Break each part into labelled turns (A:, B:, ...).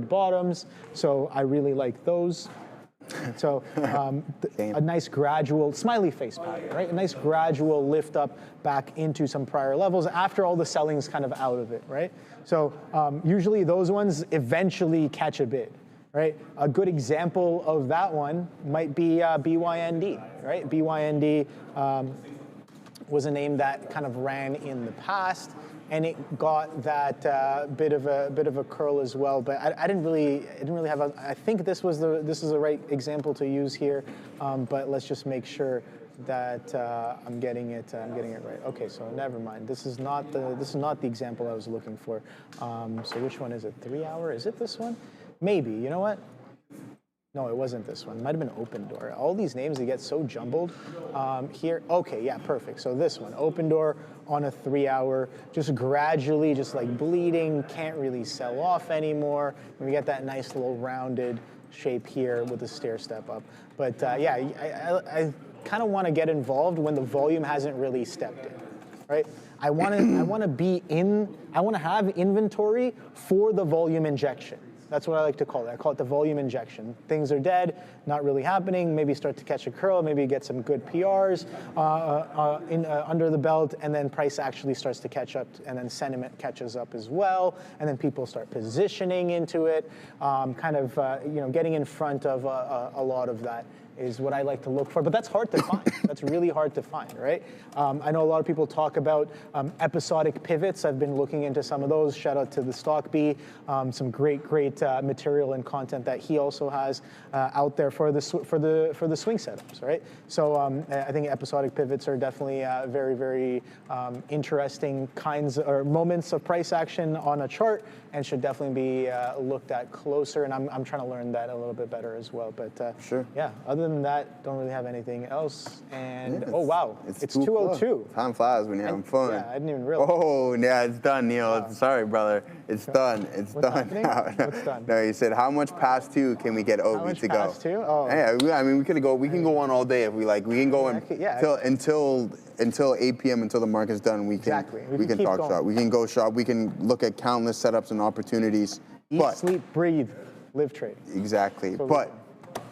A: good bottoms. So I really like those. So a nice gradual smiley face pattern, right? A nice gradual lift up back into some prior levels after all the selling's kind of out of it, right? So usually those ones eventually catch a bid, right? A good example of that one might be BYND, right? BYND was a name that kind of ran in the past, and it got that bit of a curl as well. But I didn't really have a. I think this is the right example to use here. But let's just make sure that I'm getting it right. Okay, so never mind. This is not the example I was looking for. So which one is it? 3 hour? Is it this one? Maybe. You know what? No, it wasn't this one. It might have been Open Door. All these names, they get so jumbled. Here, okay, yeah, perfect. So this one, Open Door on a 3 hour, just gradually, just like bleeding, can't really sell off anymore. And we get that nice little rounded shape here with the stair step up. But yeah, I kind of want to get involved when the volume hasn't really stepped in, right? I want to have inventory for the volume injection. That's what I like to call it. I call it the volume injection. Things are dead, not really happening. Maybe start to catch a curl. Maybe get some good PRs under the belt, and then price actually starts to catch up, and then sentiment catches up as well, and then people start positioning into it. Getting in front of a lot of that is what I like to look for, but that's hard to find. That's really hard to find, right? I know a lot of people talk about episodic pivots. I've been looking into some of those. Shout out to the Stock Bee, some great material and content that he also has out there for the swing setups, right? So I think episodic pivots are definitely very interesting kinds or moments of price action on a chart, and should definitely be looked at closer. And I'm trying to learn that a little bit better as well. But
B: sure.
A: Yeah. Other than that, don't really have anything else. And oh wow, it's 2:02.
B: Time flies when you're having fun.
A: Yeah, I didn't even realize.
B: Oh yeah, it's done, Neil. Wow. Sorry, brother. It's done. It's
A: What's
B: done.
A: What's done?
B: No, you said how much past 2 can we get OB to go?
A: Past 2? Oh.
B: Yeah, I mean we can go on all day if we like. We can go until 8 p.m. until the market's done. We can talk shop. We can go shop. We can look at countless setups and opportunities.
A: Eat, sleep, breathe, live trade.
B: Exactly, but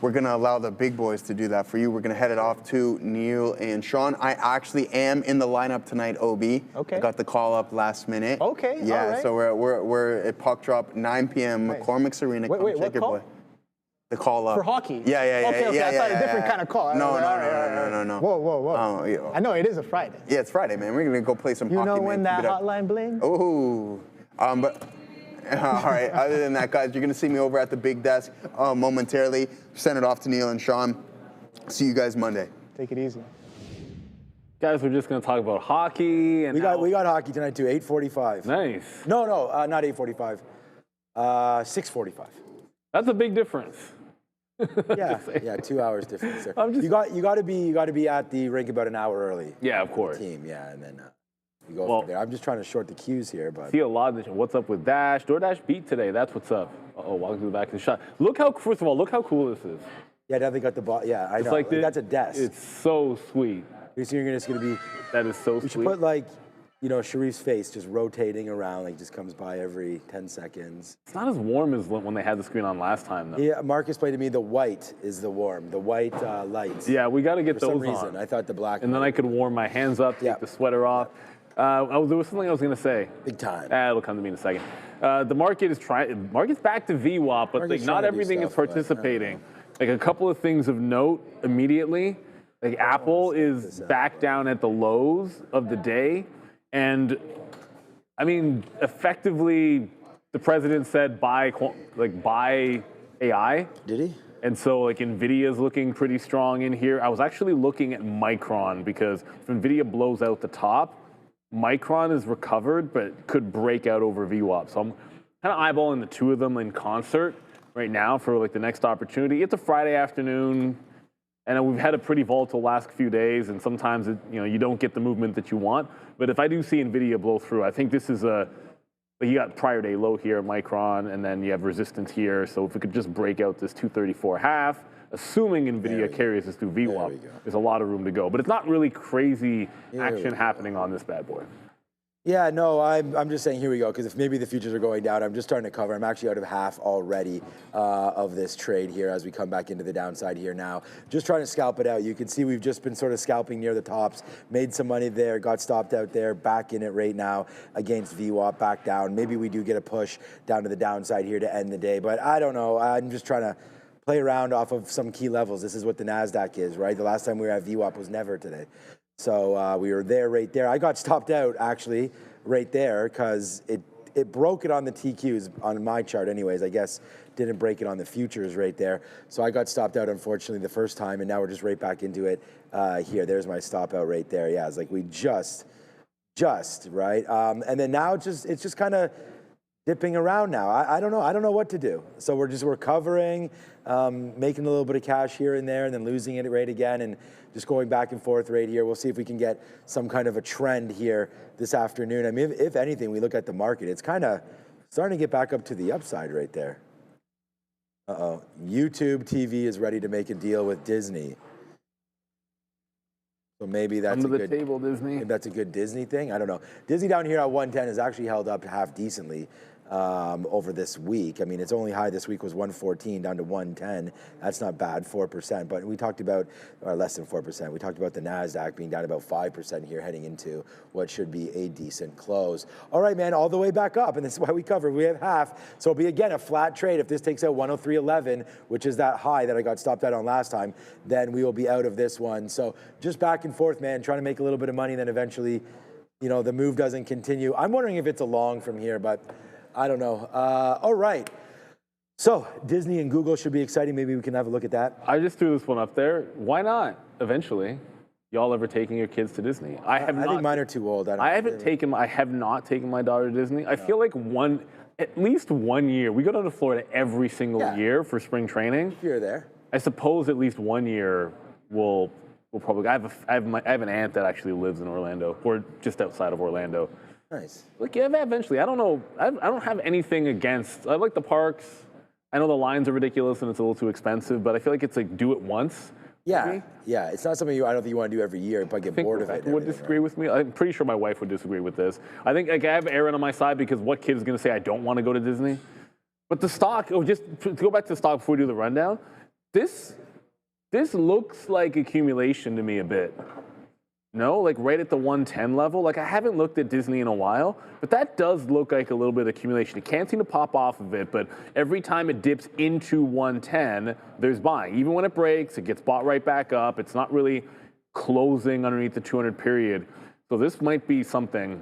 B: we're going to allow the big boys to do that for you. We're going to head it off to Neil and Sean. I actually am in the lineup tonight, OB.
A: Okay.
B: I got the call up last minute.
A: Okay,
B: yeah,
A: all right.
B: So we're at puck drop 9 p.m. Nice. McCormick's Arena.
A: Wait, what call?
B: Boy. The call up.
A: For hockey?
B: Yeah.
A: Okay, I thought a different kind of call.
B: No.
A: Whoa. I know it is a Friday.
B: Yeah, it's Friday, man. We're going to go play some hockey.
A: You know when that hotline blings?
B: Oh, but... All right, other than that, guys, you're going to see me over at the big desk momentarily. Send it off to Neil and Sean. See you guys Monday.
A: Take it easy.
C: Guys, we're just going to talk about hockey. And
D: we got hockey tonight, too, 8:45.
C: Nice.
D: No, not 8:45. 6:45.
C: That's a big difference.
D: yeah, 2 hours difference there. You got to be at the rink about an hour early.
C: Yeah, of course.
D: Team, yeah, and then you go from there. I'm just trying to short the queues here, but
C: see a lot of what's up with Dash. DoorDash beat today. That's what's up. Walking to the back of the shot. First of all, look how cool this is.
D: Yeah, now they got the ball. Yeah, I know.
C: Like
D: that's a desk.
C: It's so sweet.
D: You're just gonna be.
C: That is so sweet.
D: We should put Sharif's face just rotating around, like just comes by every 10 seconds.
C: It's not as warm as when they had the screen on last time, though.
D: Yeah, Marcus played to me the white is the warm, the white lights.
C: Yeah, we got to get those on.
D: For some reason, I thought the black.
C: And then I could warm my hands up, take the sweater off. There was something I was going to say.
D: Big time.
C: It'll come to me in a second. The market's back to VWAP, but not everything is participating. Like a couple of things of note immediately. Like Apple is back down at the lows of the day. And I mean, effectively, the president said buy AI.
D: Did he?
C: And so like Nvidia is looking pretty strong in here. I was actually looking at Micron because if Nvidia blows out the top, Micron is recovered, but could break out over VWAP. So I'm kind of eyeballing the two of them in concert right now for like the next opportunity. It's a Friday afternoon, and we've had a pretty volatile last few days, and sometimes you don't get the movement that you want. But if I do see Nvidia blow through, I think this is you got prior day low here, Micron, and then you have resistance here. So if we could just break out this 234.5, assuming Nvidia carries us through VWAP, there's a lot of room to go. But it's not really crazy action happening on this bad boy.
D: Yeah, no, I'm just saying, here we go, because if maybe the futures are going down, I'm just starting to cover. I'm actually out of half already of this trade here as we come back into the downside here now. Just trying to scalp it out. You can see we've just been sort of scalping near the tops, made some money there, got stopped out there, back in it right now against VWAP, back down. Maybe we do get a push down to the downside here to end the day, but I don't know. I'm just trying to play around off of some key levels. This is what the NASDAQ is, right? The last time we were at VWAP was never today. So we were there, right there. I got stopped out, actually, right there, because it broke it on the TQs, on my chart anyways, I guess. Didn't break it on the futures right there. So I got stopped out, unfortunately, the first time, and now we're just right back into it here. There's my stop out right there. Yeah, it's like we just, right? And then now it's just kind of dipping around now. I don't know. I don't know what to do. So we're covering, making a little bit of cash here and there, and then losing it right again, and just going back and forth right here. We'll see if we can get some kind of a trend here this afternoon. I mean, if anything, we look at the market, it's kind of starting to get back up to the upside right there. YouTube TV is ready to make a deal with Disney. So maybe that's
C: under the table, Disney.
D: Maybe that's a good Disney thing. I don't know. Disney down here at 110 has actually held up half decently over this week. I mean, its only high this week was 114 down to 110. That's not bad, 4%. But we talked about, or less than 4%. We talked about the NASDAQ being down about 5% here, heading into what should be a decent close. All right, man, all the way back up, and this is why we covered. We have half, so it'll be again a flat trade. If this takes out 103.11, which is that high that I got stopped out on last time, then we will be out of this one. So just back and forth, man, trying to make a little bit of money, then eventually, you know, the move doesn't continue. I'm wondering if it's a long from here, but I don't know. All right. So Disney and Google should be exciting. Maybe we can have a look at that.
C: I just threw this one up there. Why not? Eventually, y'all ever taking your kids to Disney? I
D: think mine are too old.
C: I have not taken my daughter to Disney. I feel like at least 1 year. We go down to Florida every single year for spring training.
D: If you're there.
C: I suppose at least 1 year we'll probably. I have an aunt that actually lives in Orlando, or just outside of Orlando.
D: Nice.
C: Like, yeah, eventually. I don't know. I don't have anything against. I like the parks. I know the lines are ridiculous and it's a little too expensive, but I feel like it's like do it once.
D: Yeah,
C: maybe?
D: yeah. It's not something I don't think you want to do every year. But get bored of it.
C: Would disagree with me. I'm pretty sure my wife would disagree with this. I think like, I have Aaron on my side because what kid is going to say I don't want to go to Disney? But the stock. Oh, just to go back to the stock before we do the rundown. This looks like accumulation to me a bit. No, like right at the 110 level. Like I haven't looked at Disney in a while, but that does look like a little bit of accumulation. It can't seem to pop off of it, but every time it dips into 110, there's buying. Even when it breaks, it gets bought right back up. It's not really closing underneath the 200 period. So this might be something.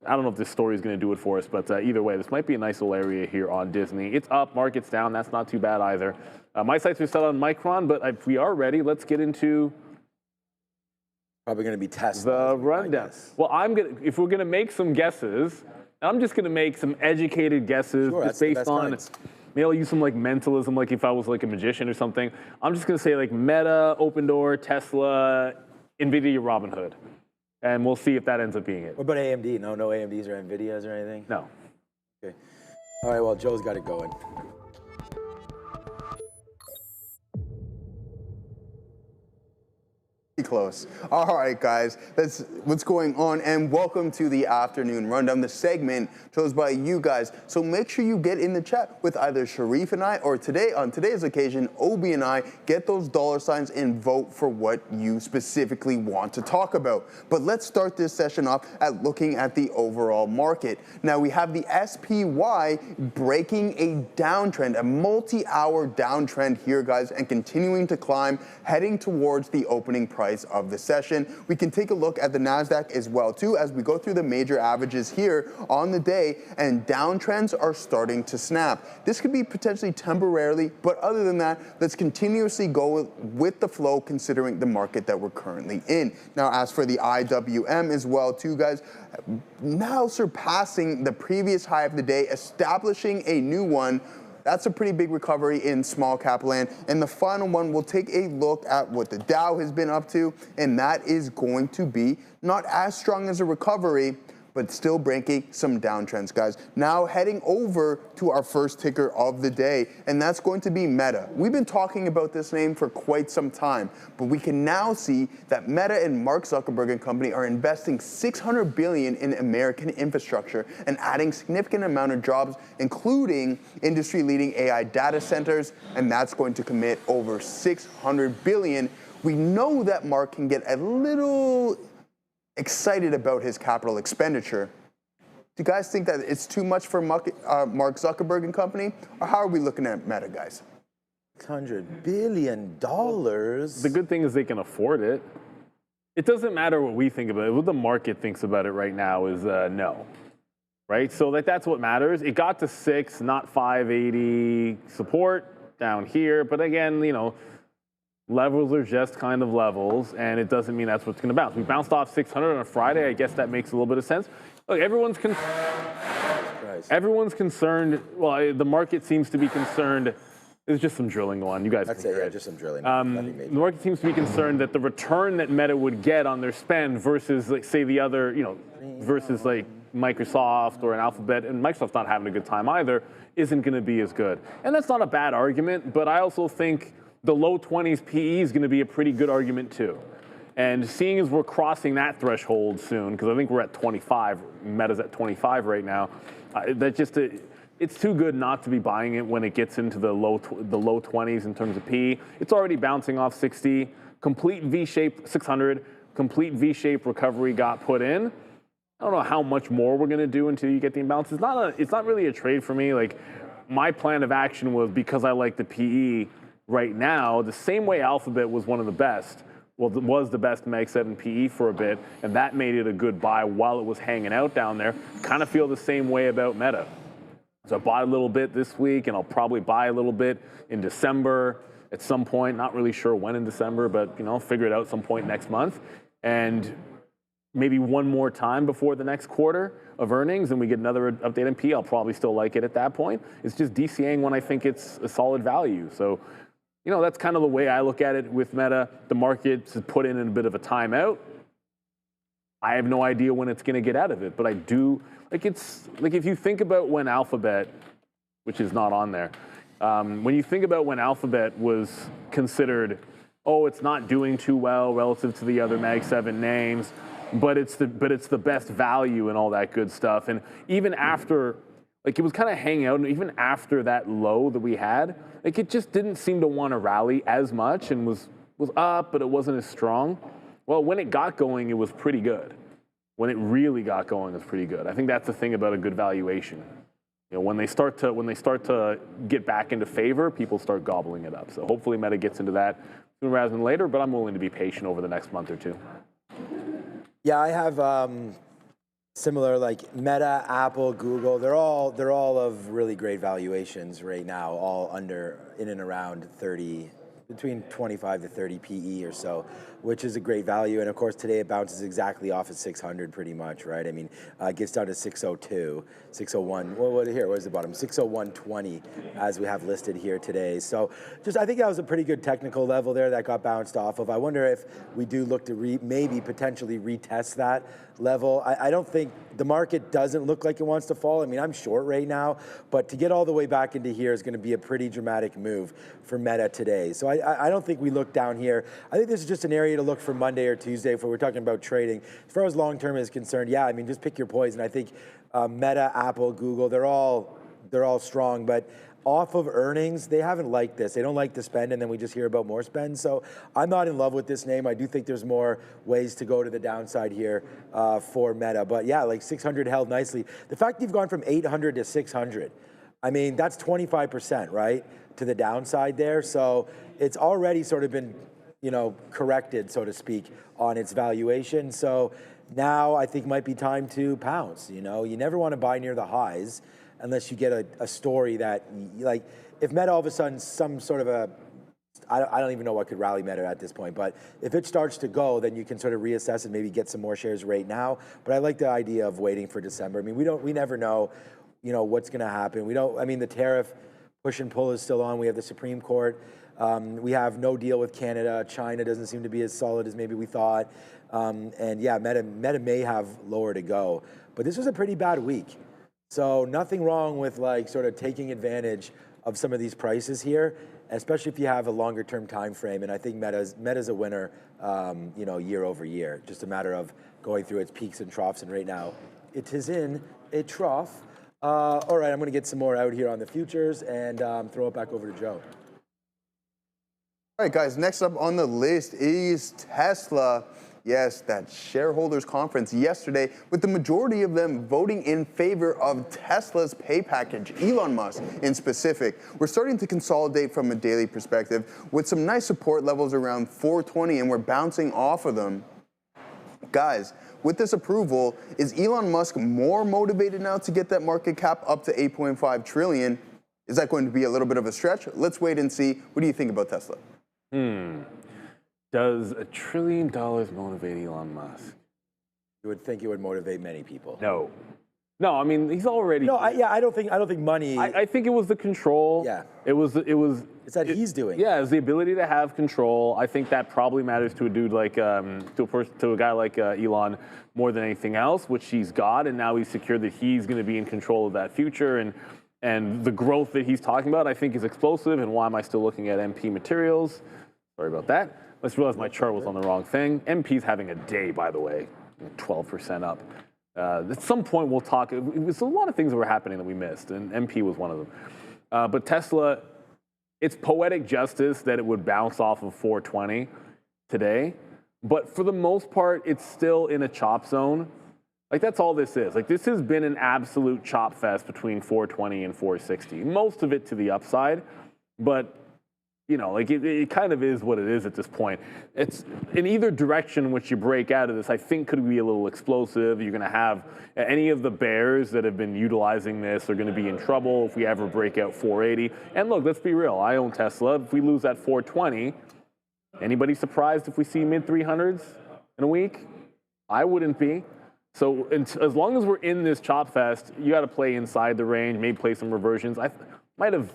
C: I don't know if this story is going to do it for us, but either way, this might be a nice little area here on Disney. It's up, market's down. That's not too bad either. My sights are set on Micron, but if we are ready, let's get into
D: probably going to be Tesla.
C: The rundown. Well, if we're going to make some guesses, I'm just going to make some educated guesses just based on, maybe I'll use some like mentalism, like if I was like a magician or something. I'm just going to say like Meta, Open Door, Tesla, Nvidia, Robinhood. And we'll see if that ends up being it.
D: What about AMD? No AMDs or Nvidias or anything?
C: No.
D: Okay. All right, well, Joe's got it going.
B: Close. All right, guys, that's what's going on, and welcome to the afternoon rundown, the segment chose by you guys. So make sure you get in the chat with either Sharif and I, or today, on today's occasion, Obi and I. Get those dollar signs and vote for what you specifically want to talk about. But let's start this session off at looking at the overall market. Now we have the SPY breaking a downtrend, a multi-hour downtrend here, guys, and continuing to climb, heading towards the opening price of the session. We can take a look at the NASDAQ as well too as we go through the major averages here on the day, and downtrends are starting to snap. This could be potentially temporarily, but other than that, let's continuously go with the flow considering the market that we're currently in. Now as for the IWM as well too, guys, now surpassing the previous high of the day, establishing a new one. That's a pretty big recovery in small cap land. And the final one, we'll take a look at what the Dow has been up to, and that is going to be not as strong as a recovery, but still breaking some downtrends, guys. Now heading over to our first ticker of the day, and that's going to be Meta. We've been talking about this name for quite some time, but we can now see that Meta and Mark Zuckerberg and company are investing $600 billion in American infrastructure and adding significant amount of jobs, including industry-leading AI data centers, and that's going to commit over $600 billion. We know that Mark can get a little excited about his capital expenditure. Do you guys think that it's too much for Mark Zuckerberg and company? Or how are we looking at Meta, guys?
D: $600 billion.
C: The good thing is they can afford it. It doesn't matter what we think about it. What the market thinks about it right now is no. Right? So that's what matters. It got to 6, not 580 support down here. But again, you know, levels are just kind of levels, and it doesn't mean that's what's going to bounce. We bounced off 600 on a Friday. I guess that makes a little bit of sense. Look, everyone's concerned. Well, the market seems to be concerned. There's just some drilling going on. You guys can
D: say,
C: hear
D: yeah,
C: it.
D: just some drilling.
C: The market seems to be concerned that the return that Meta would get on their spend versus, like, say, the other, you know, versus like Microsoft or an Alphabet, and Microsoft's not having a good time either, isn't going to be as good. And that's not a bad argument, but I also think the low 20s PE is going to be a pretty good argument too. And seeing as we're crossing that threshold soon, because I think we're at 25, Meta's at 25 right now, it's too good not to be buying it when it gets into the low 20s in terms of PE. It's already bouncing off 60, complete V-shape 600, complete V-shape recovery got put in. I don't know how much more we're going to do until you get the imbalance. It's not really a trade for me. Like, my plan of action was, because I like the PE right now, the same way Alphabet was one of the best, well, it was the best Mag 7 PE for a bit, and that made it a good buy while it was hanging out down there. Kind of feel the same way about Meta. So I bought a little bit this week, and I'll probably buy a little bit in December at some point. Not really sure when in December, but, you know, figure it out some point next month. And maybe one more time before the next quarter of earnings and we get another update in PE, I'll probably still like it at that point. It's just DCAing when I think it's a solid value. So, you know, that's kind of the way I look at it with Meta. The market's put in a bit of a timeout. I have no idea when it's going to get out of it, but I do. Like, it's like, if you think about when Alphabet, which is not on there, when you think about when Alphabet was considered, oh, it's not doing too well relative to the other Mag 7 names, but it's the best value and all that good stuff. And even after, like, it was kind of hanging out, and even after that low that we had, like, it just didn't seem to want to rally as much, and was up, but it wasn't as strong. Well, when it got going, it was pretty good. When it really got going, it was pretty good. I think that's the thing about a good valuation. You know, when they start to get back into favor, people start gobbling it up. So hopefully Meta gets into that sooner rather than later, but I'm willing to be patient over the next month or two.
D: Yeah, I have similar, like Meta, Apple, Google. They're all of really great valuations right now, all under in and around 30, between 25 to 30 PE or so, which is a great value. And of course, today it bounces exactly off at 600 pretty much, right? I mean, it gets down to 602, 601. Well, where's the bottom? 601.20 as we have listed here today. So I think that was a pretty good technical level there that got bounced off of. I wonder if we do look to maybe potentially retest that level. I don't think the market doesn't look like it wants to fall. I mean, I'm short right now, but to get all the way back into here is going to be a pretty dramatic move for Meta today. So I don't think we look down here. I think this is just an area to look for Monday or Tuesday if we're talking about trading. As far as long-term is concerned, yeah, I mean, just pick your poison. I think Meta, Apple, Google, they're all strong, but off of earnings, they haven't liked this. They don't like to spend, and then we just hear about more spend. So I'm not in love with this name. I do think there's more ways to go to the downside here for Meta. But yeah, like 600 held nicely. The fact you've gone from 800 to 600, I mean, that's 25%, right, to the downside there. So it's already sort of been, you know, corrected, so to speak, on its valuation. So now I think might be time to pounce. You know, you never want to buy near the highs unless you get a story that, like, if Meta all of a sudden some sort of I don't even know what could rally Meta at this point, but if it starts to go, then you can sort of reassess and maybe get some more shares right now. But I like the idea of waiting for December. I mean, we never know, you know, what's going to happen. I mean, the tariff push and pull is still on. We have the Supreme Court. We have no deal with Canada. China doesn't seem to be as solid as maybe we thought. And yeah, Meta may have lower to go. But this was a pretty bad week. So nothing wrong with like sort of taking advantage of some of these prices here, especially if you have a longer term time frame. And I think Meta's a winner, you know, year over year. Just a matter of going through its peaks and troughs. And right now, it is in a trough. All right, I'm going to get some more out here on the futures and throw it back over to Joe.
B: All right, guys, next up on the list is Tesla. Yes, that shareholders conference yesterday, with the majority of them voting in favor of Tesla's pay package, Elon Musk in specific. We're starting to consolidate from a daily perspective with some nice support levels around 420, and we're bouncing off of them. Guys, with this approval, is Elon Musk more motivated now to get that market cap up to 8.5 trillion? Is that going to be a little bit of a stretch? Let's wait and see. What do you think about Tesla?
C: Does $1 trillion motivate Elon Musk?
D: You would think it would motivate many people.
C: No. No, I mean, he's already...
D: No, I don't think money...
C: I think it was the control.
D: Yeah.
C: It was...
D: It's that he's doing.
C: Yeah, it's the ability to have control. I think that probably matters to a dude like... to a guy like Elon more than anything else, which he's got, and now he's secured that he's going to be in control of that future, and the growth that he's talking about, I think, is explosive. And why am I still looking at MP Materials? Sorry about that. Let's realize my chart was on the wrong thing. MP's having a day, by the way, 12% up. At some point, we'll talk. There's a lot of things that were happening that we missed, and MP was one of them. But Tesla, it's poetic justice that it would bounce off of 420 today. But for the most part, it's still in a chop zone. Like, that's all this is. Like, this has been an absolute chop fest between 420 and 460. Most of it to the upside, but... You know, like it kind of is what it is at this point. It's in either direction in which you break out of this, I think could be a little explosive. You're going to have any of the bears that have been utilizing this are going to be in trouble if we ever break out 480. And look, let's be real. I own Tesla. If we lose that 420, anybody surprised if we see mid 300s in a week? I wouldn't be. So as long as we're in this chop fest, you got to play inside the range, maybe play some reversions. I might have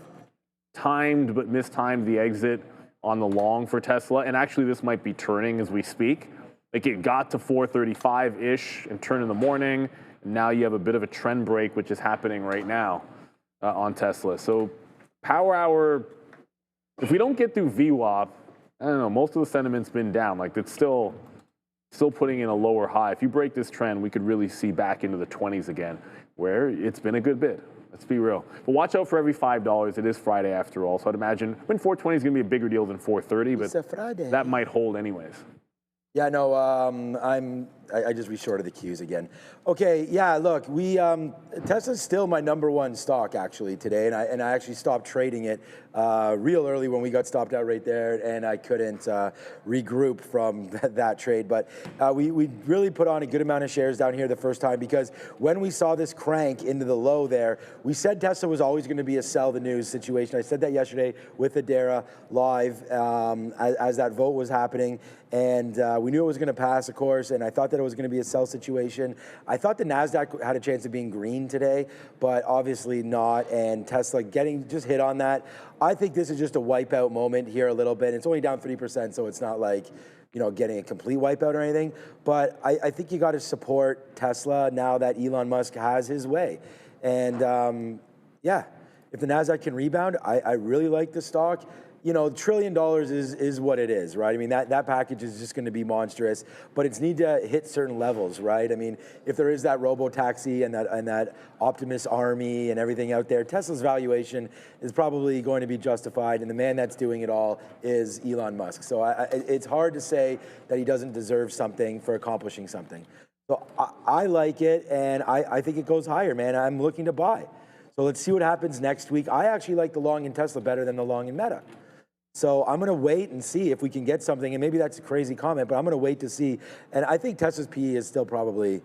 C: timed but mistimed the exit on the long for Tesla, and actually this might be turning as we speak. Like, it got to 435-ish and turned in the morning, and now you have a bit of a trend break, which is happening right now on Tesla. So power hour, if we don't get through VWAP, I don't know, most of the sentiment's been down. Like, it's still putting in a lower high. If you break this trend, we could really see back into the 20s again, where it's been a good bid. Let's be real. But watch out for every $5. It is Friday after all. So I'd imagine 420 is going to be a bigger deal than 430, but
D: it's a Friday.
C: That might hold anyways.
D: Yeah, no, I just reshorted the Qs again. Okay, yeah, look, Tesla's still my #1 stock actually today, and I actually stopped trading it real early when we got stopped out right there, and I couldn't regroup from that trade. But we really put on a good amount of shares down here the first time, because when we saw this crank into the low there, we said Tesla was always going to be a sell the news situation. I said that yesterday with Adara live as that vote was happening. And we knew it was going to pass, of course, and I thought that it was going to be a sell situation. I thought the NASDAQ had a chance of being green today, but obviously not, and Tesla just hit on that. I think this is just a wipeout moment here a little bit. It's only down 3%, so it's not like, you know, getting a complete wipeout or anything, but I think you got to support Tesla now that Elon Musk has his way. And yeah, if the NASDAQ can rebound, I really like the stock. You know, $1 trillion is what it is, right? I mean, that package is just going to be monstrous, but it's need to hit certain levels, right? I mean, if there is that robo-taxi and that Optimus army and everything out there, Tesla's valuation is probably going to be justified, and the man that's doing it all is Elon Musk. So it's hard to say that he doesn't deserve something for accomplishing something. So I like it, and I think it goes higher, man. I'm looking to buy. So let's see what happens next week. I actually like the long in Tesla better than the long in Meta. So I'm going to wait and see if we can get something. And maybe that's a crazy comment, but I'm going to wait to see. And I think Tesla's PE is still probably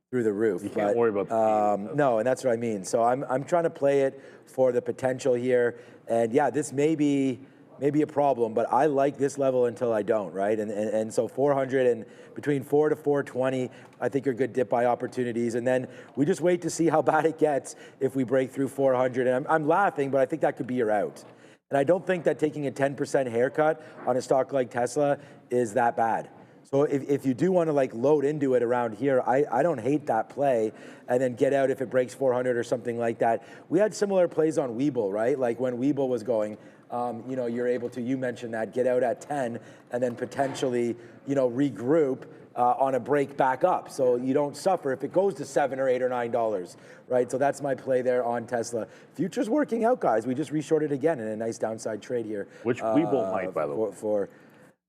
D: through the roof.
C: You can't worry about the PE.
D: No, and that's what I mean. So I'm trying to play it for the potential here. And yeah, this may be maybe a problem, but I like this level until I don't, right? And so 400 and between 4 to 420, I think are good dip buy opportunities. And then we just wait to see how bad it gets if we break through 400. And I'm laughing, but I think that could be your out. And I don't think that taking a 10% haircut on a stock like Tesla is that bad. So if you do want to like load into it around here, I don't hate that play, and then get out if it breaks 400 or something like that. We had similar plays on Webull, right? Like when Webull was going, you know, you're able to, you mentioned that, get out at 10 and then potentially, you know, regroup on a break back up. So you don't suffer if it goes to $7 or $8 or $9, right? So that's my play there on Tesla. Future's working out, guys. We just reshorted again in a nice downside trade here.
C: Which Webull might, by the way.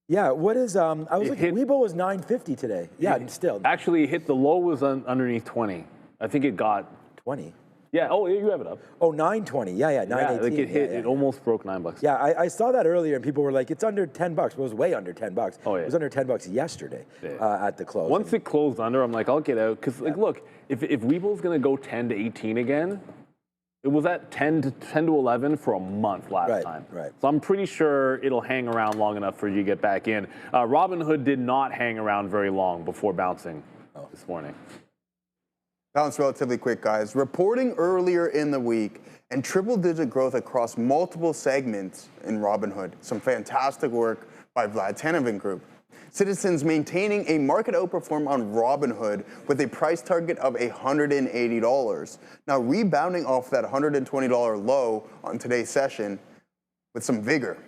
D: Yeah, what is, I was looking, Webull was 950 today. Yeah, still.
C: Actually, hit the low was underneath 20. I think it got
D: 20.
C: Yeah, oh, you have it up.
D: Oh, 920. Yeah, 918.
C: Yeah, like it hit, it almost broke $9.
D: Yeah, I saw that earlier, and people were like, it's under 10 bucks. Well, it was way under 10 bucks.
C: Oh, yeah.
D: It was under 10 bucks yesterday at the close.
C: Once it closed under, I'm like, I'll get out. Because, like, look, if Webull's going to go 10 to 18 again, it was at 10 to 11 for a month last time.
D: Right.
C: So I'm pretty sure it'll hang around long enough for you to get back in. Robinhood did not hang around very long before bouncing this morning.
B: Bounce relatively quick, guys. Reporting earlier in the week and triple-digit growth across multiple segments in Robinhood. Some fantastic work by Vlad Tenev Group. Citizens maintaining a market outperform on Robinhood with a price target of $180. Now rebounding off that $120 low on today's session with some vigor,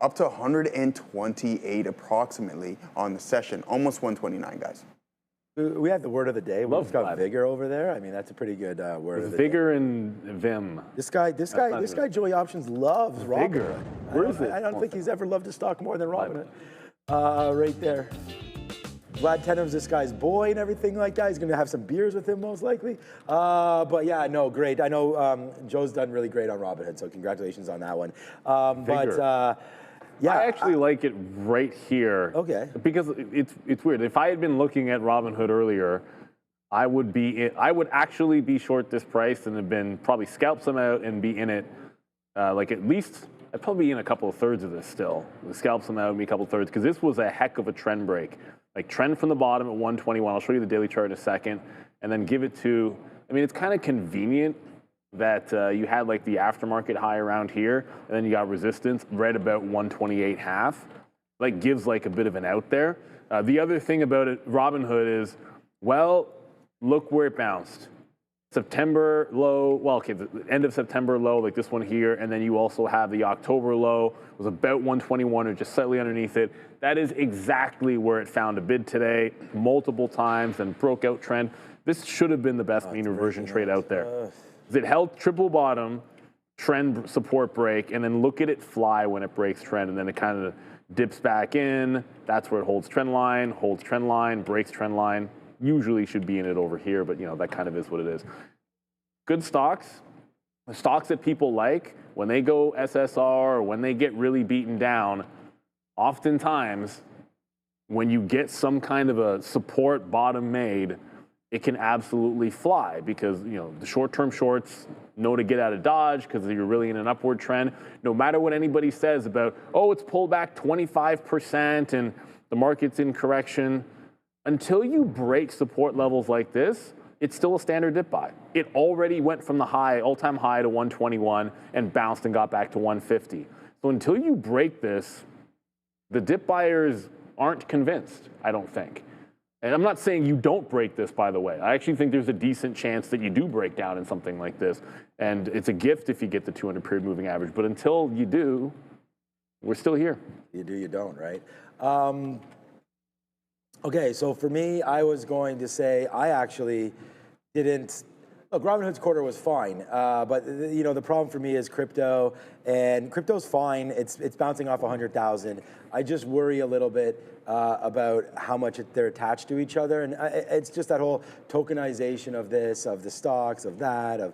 B: up to 128 approximately on the session, almost 129, guys.
D: We have the word of the day. We've got vigor over there. I mean, that's a pretty good word of the
C: vigor
D: day.
C: and vim.
D: This guy, Joey Options loves Robinhood.
C: Where is it?
D: I don't think he's ever loved a stock more than Robinhood. Right there. Vlad Tenev's this guy's boy and everything like that. He's going to have some beers with him most likely. But yeah, no, great. I know Joe's done really great on Robinhood, so congratulations on that one. Yeah,
C: I actually like it right here.
D: Okay.
C: Because it's weird. If I had been looking at Robinhood earlier, I would actually be short this price and have been probably scalp some out and be in it like at least. I'd probably be in a couple of thirds of this still. The scalp some out and be a couple of thirds, because this was a heck of a trend break. Like trend from the bottom at 121. I'll show you the daily chart in a second, and then give it to, I mean, it's kind of convenient that you had like the aftermarket high around here, and then you got resistance right about 128.5. Like gives like a bit of an out there. The other thing about it, Robinhood, is, well, look where it bounced. September low, well, okay, the end of September low, like this one here, and then you also have the October low, was about 121 or just slightly underneath it. That is exactly where it found a bid today, multiple times, and broke out trend. This should have been the best mean reversion trade out there. It held triple bottom, trend support break, and then look at it fly when it breaks trend, and then it kind of dips back in. That's where it holds trend line, breaks trend line. Usually should be in it over here, but you know, that kind of is what it is. Good stocks, the stocks that people like, when they go SSR or when they get really beaten down, oftentimes when you get some kind of a support bottom made, it can absolutely fly, because you know the short-term shorts know to get out of Dodge because you're really in an upward trend. No matter what anybody says about, oh, it's pulled back 25% and the market's in correction, until you break support levels like this, it's still a standard dip buy. It already went from the high, all-time high, to 121 and bounced and got back to 150. So until you break this, the dip buyers aren't convinced, I don't think. And I'm not saying you don't break this, by the way. I actually think there's a decent chance that you do break down in something like this. And it's a gift if you get the 200 period moving average. But until you do, we're still here. You do, you don't, right?
D: Okay, so for me, I was going to say I actually didn't. Look, Robinhood's quarter was fine, but you know the problem for me is crypto, and crypto's fine. It's bouncing off 100,000. I just worry a little bit about how much they're attached to each other, and it's just that whole tokenization of this, of the stocks, of that, of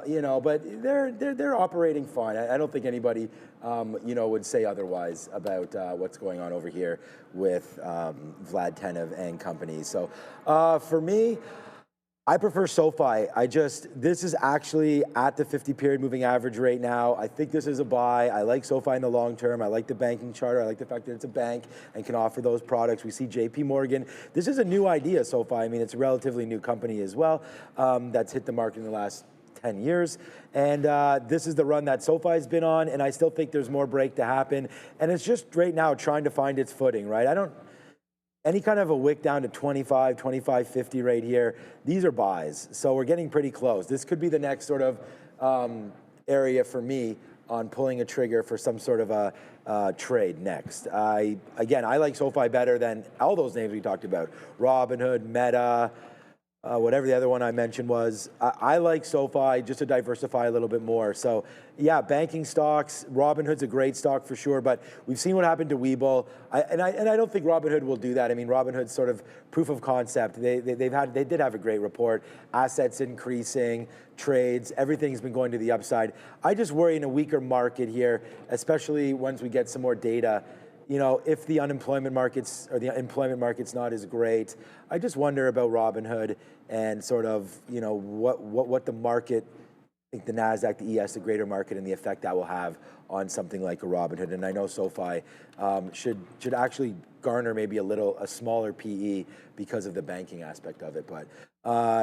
D: you know. But they're operating fine. I don't think anybody you know would say otherwise about what's going on over here with Vlad Tenev and company. So for me, I prefer SoFi. This is actually at the 50-period moving average right now. I think this is a buy. I like SoFi in the long term. I like the banking charter. I like the fact that it's a bank and can offer those products. We see JP Morgan. This is a new idea, SoFi. I mean, it's a relatively new company as well that's hit the market in the last 10 years. And this is the run that SoFi's been on, and I still think there's more break to happen. And it's just right now trying to find its footing, right? Any kind of a wick down to 25, 25.50 right here, these are buys. So we're getting pretty close. This could be the next sort of area for me on pulling a trigger for some sort of a trade next. Again, I like SoFi better than all those names we talked about. Robinhood, Meta, whatever the other one I mentioned was. I like SoFi just to diversify a little bit more. So yeah, banking stocks, Robinhood's a great stock for sure, but we've seen what happened to Webull. And I don't think Robinhood will do that. I mean, Robinhood's sort of proof of concept. They did have a great report, assets increasing, trades, everything's been going to the upside. I just worry in a weaker market here, especially once we get some more data. You know, if the unemployment markets or the employment market's not as great, I just wonder about Robinhood and sort of, you know, what the market, I think the NASDAQ, the ES, the greater market, and the effect that will have on something like a Robinhood. And I know SoFi should actually garner maybe a smaller PE because of the banking aspect of it. But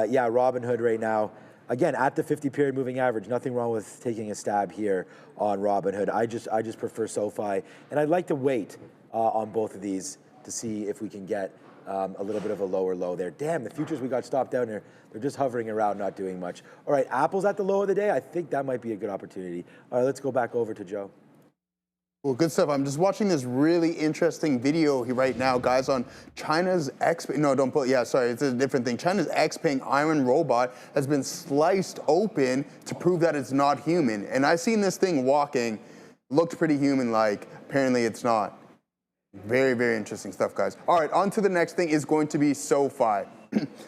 D: yeah, Robinhood right now, again, at the 50-period moving average, nothing wrong with taking a stab here on Robinhood. I just prefer SoFi, and I'd like to wait on both of these to see if we can get a little bit of a lower low there. Damn, the futures we got stopped down there, they're just hovering around, not doing much. All right, Apple's at the low of the day. I think that might be a good opportunity. All right, let's go back over to Joe.
B: Well, good stuff. I'm just watching this really interesting video here right now, guys, on China's no, don't put, yeah, sorry, it's a different thing. China's Xpeng iron robot has been sliced open to prove that it's not human. And I've seen this thing walking, looked pretty human-like. Apparently it's not. Very, very interesting stuff, guys. All right, on to the next thing is going to be SoFi.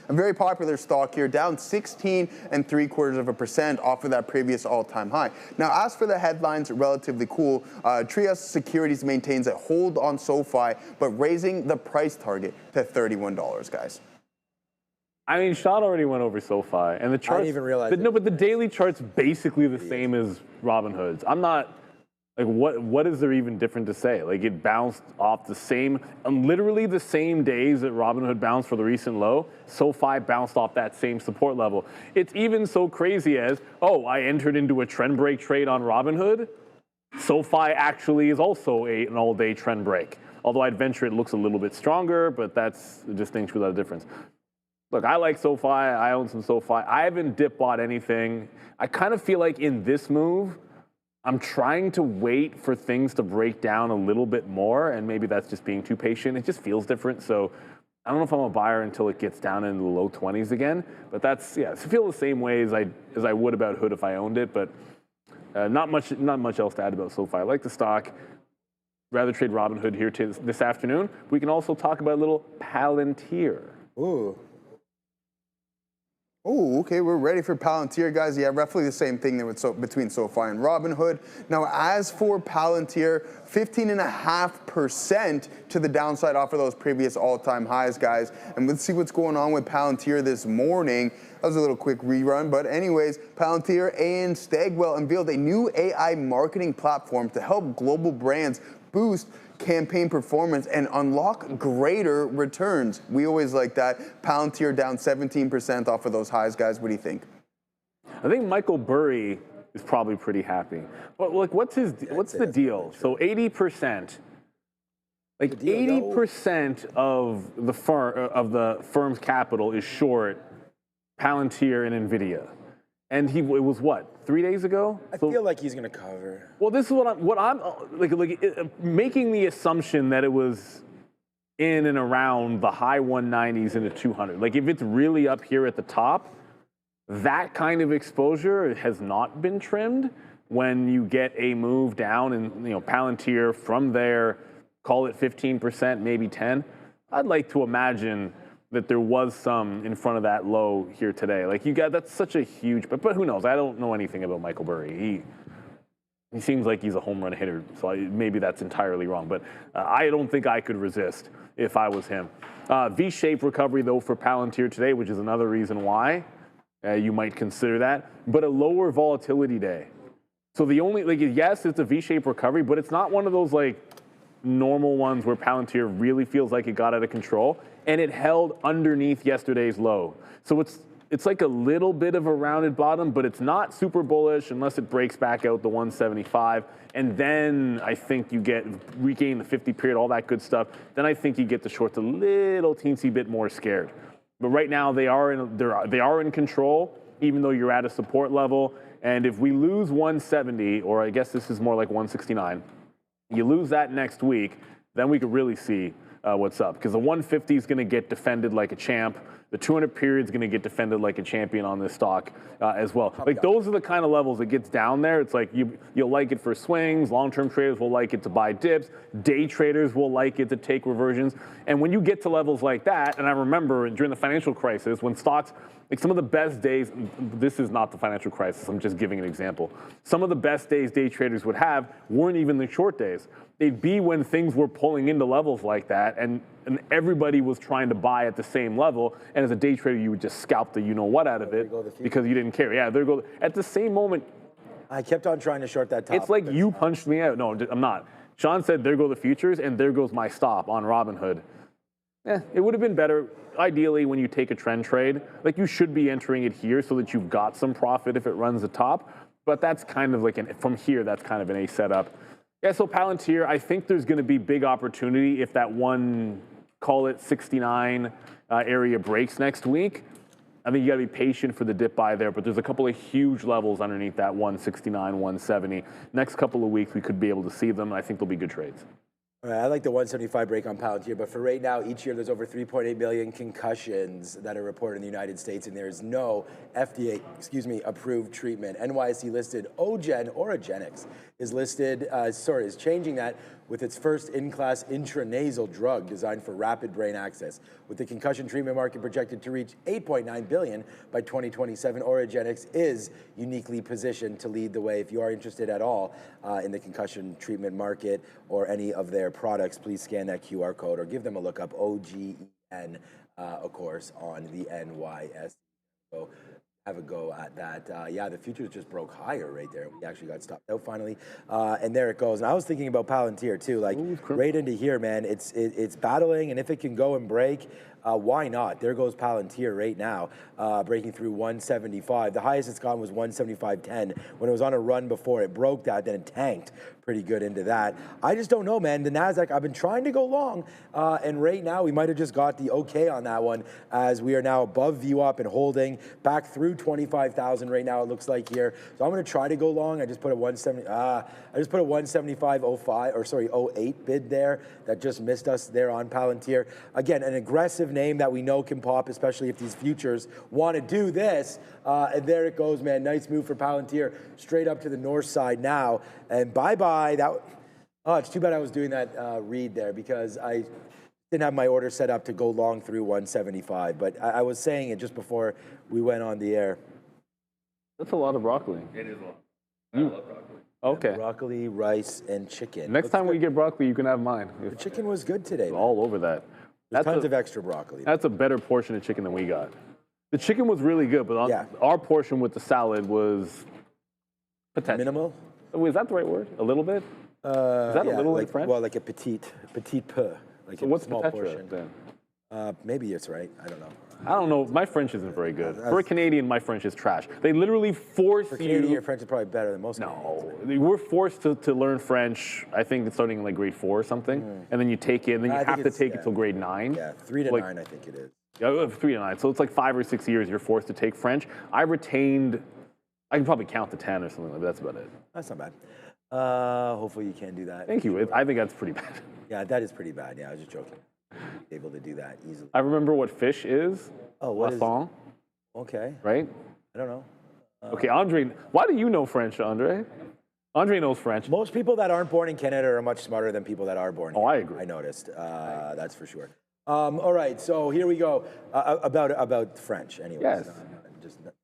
B: A very popular stock here, down 16.75% off of that previous all-time high. Now, as for the headlines, relatively cool. Trias Securities maintains a hold on SoFi, but raising the price target to $31, guys.
C: I mean, Sean already went over SoFi, and the charts.
D: I didn't even realize.
C: No, but the daily chart's basically the same as Robinhood's. I'm not. Like, what is there even different to say? Like, it bounced off the same, literally the same days that Robinhood bounced for the recent low, SoFi bounced off that same support level. It's even so crazy as, oh, I entered into a trend break trade on Robinhood. SoFi actually is also an all-day trend break. Although I'd venture it looks a little bit stronger, but that's a distinction without a difference. Look, I like SoFi. I own some SoFi. I haven't dip bought anything. I kind of feel like in this move, I'm trying to wait for things to break down a little bit more, and maybe that's just being too patient. It just feels different, so I don't know if I'm a buyer until it gets down into the low 20s again. But that's, yeah, I feel the same way as I would about Hood if I owned it, but not much else to add about SoFi. I like the stock. Rather trade Robinhood here this afternoon. We can also talk about a little Palantir.
B: Ooh. Oh, okay, we're ready for Palantir, guys. Yeah, roughly the same thing between SoFi and Robinhood. Now, as for Palantir, 15.5% to the downside off of those previous all-time highs, guys. And let's see what's going on with Palantir this morning. That was a little quick rerun, but anyways, Palantir and Stagwell unveiled a new AI marketing platform to help global brands boost campaign performance and unlock greater returns. We always like that. Palantir down 17% off of those highs, guys. What do you think?
C: I think Michael Burry is probably pretty happy. But like, what's the deal? So 80%, like 80% of the firm's capital is short Palantir and Nvidia. And it was what, 3 days ago?
D: I feel like he's going to cover.
C: Well, this is what I'm making the assumption that it was in and around the high 190s into 200. Like, if it's really up here at the top, that kind of exposure has not been trimmed. When you get a move down and, you know, Palantir from there, call it 15%, maybe 10. I'd like to imagine that there was some in front of that low here today. Like, that's such a huge, but who knows? I don't know anything about Michael Burry. He seems like he's a home run hitter, so maybe that's entirely wrong. But I don't think I could resist if I was him. V-shaped recovery, though, for Palantir today, which is another reason why you might consider that. But a lower volatility day. So the only, like, yes, it's a V-shaped recovery, but it's not one of those, like, normal ones where Palantir really feels like it got out of control. And it held underneath yesterday's low. So it's like a little bit of a rounded bottom, but it's not super bullish unless it breaks back out the 175. And then I think you regain the 50 period, all that good stuff. Then I think you get the shorts a little teensy bit more scared. But right now they are in control, even though you're at a support level. And if we lose 170, or I guess this is more like 169, you lose that next week, then we could really see what's up. Because the 150 is going to get defended like a champ. The 200 period is going to get defended like a champion on this stock as well. Like, those are the kind of levels it gets down there. It's like you'll like it for swings. Long-term traders will like it to buy dips. Day traders will like it to take reversions. And when you get to levels like that, and I remember during the financial crisis when stocks, like some of the best days, this is not the financial crisis, I'm just giving an example. Some of the best days day traders would have weren't even the short days. They'd be when things were pulling into levels like that and everybody was trying to buy at the same level. And as a day trader, you would just scalp the you-know-what out of it because you didn't care. Yeah, there go. At the same moment.
D: I kept on trying to short that top.
C: It's like you punched me out. No, I'm not. Sean said, there go the futures, and there goes my stop on Robinhood. It would have been better, ideally, when you take a trend trade. Like, you should be entering it here so that you've got some profit if it runs the top. But that's kind of like, from here, that's kind of an A setup. Yeah, so Palantir, I think there's going to be big opportunity if that one, call it 69 area breaks next week. I think you got to be patient for the dip buy there, but there's a couple of huge levels underneath that 169, 170. Next couple of weeks, we could be able to see them, and I think they'll be good trades.
D: All right, I like the 175 break on Palantir, but for right now, each year there's over 3.8 million concussions that are reported in the United States, and there is no FDA, approved treatment. NYSE listed Oragenics is changing that with its first in-class intranasal drug designed for rapid brain access. With the concussion treatment market projected to reach $8.9 billion by 2027, Oragenics is uniquely positioned to lead the way. If you are interested at all in the concussion treatment market or any of their products, please scan that QR code or give them a look up, OGEN, of course, on the NYSE. So have a go at that. Yeah, the futures just broke higher right there. We actually got stopped out finally, and there it goes. And I was thinking about Palantir too, like right into here, man. It's battling, and if it can go and break, why not? There goes Palantir right now, breaking through 175. The highest it's gone was 175.10 when it was on a run before. It broke that, then it tanked pretty good into that. I just don't know, man. The NASDAQ, I've been trying to go long, and right now we might have just got the okay on that one as we are now above VWAP and holding back through 25,000 right now, it looks like here. So I'm going to try to go long. I just put a 175.08 bid there that just missed us there on Palantir. Again, an aggressive name that we know can pop, especially if these futures want to do this. And there it goes, man. Nice move for Palantir, straight up to the north side now. And bye-bye. It's too bad I was doing that read there because I didn't have my order set up to go long through 175. But I was saying it just before we went on the air.
C: That's a lot of broccoli.
E: It is a lot. I love broccoli.
C: Okay.
D: Broccoli, rice, and chicken.
C: Next time we get broccoli, you can have mine.
D: The chicken was good today, man.
C: All over that.
D: There's tons of extra broccoli.
C: That's a better portion of chicken than we got. The chicken was really good, but our portion with the salad was potential.
D: Minimal?
C: Is that the right word? A little bit? Is that a little in French?
D: Well, like a petite peu. Like
C: so
D: a
C: what's
D: small portion.
C: Then?
D: Maybe it's right. I don't know.
C: I don't know. My French isn't very good. For a Canadian, my French is trash. They literally force you.
D: For Canadian, your French is probably better than most.
C: No, we're forced to learn French. I think it's starting in like grade 4 or something, and then you take it, and then you have to take it till grade 9.
D: Yeah, 3 to 9, I think it is.
C: Yeah, 3 to 9. So it's like 5 or 6 years you're forced to take French. I retained. I can probably count to 10 or something like that. That's about it.
D: That's not bad. Hopefully you can do that.
C: Thank you. I think that's pretty bad.
D: Yeah, that is pretty bad. Yeah, I was just joking. Able to do that easily.
C: I remember what fish is.
D: Oh, what is? Okay.
C: Right?
D: I don't know.
C: Okay, Andre. Why do you know French, Andre? Andre knows French.
D: Most people that aren't born in Canada are much smarter than people that are born here.
C: Oh, I agree.
D: I noticed. That's for sure. All right, so here we go. About French, anyways.
C: Yes.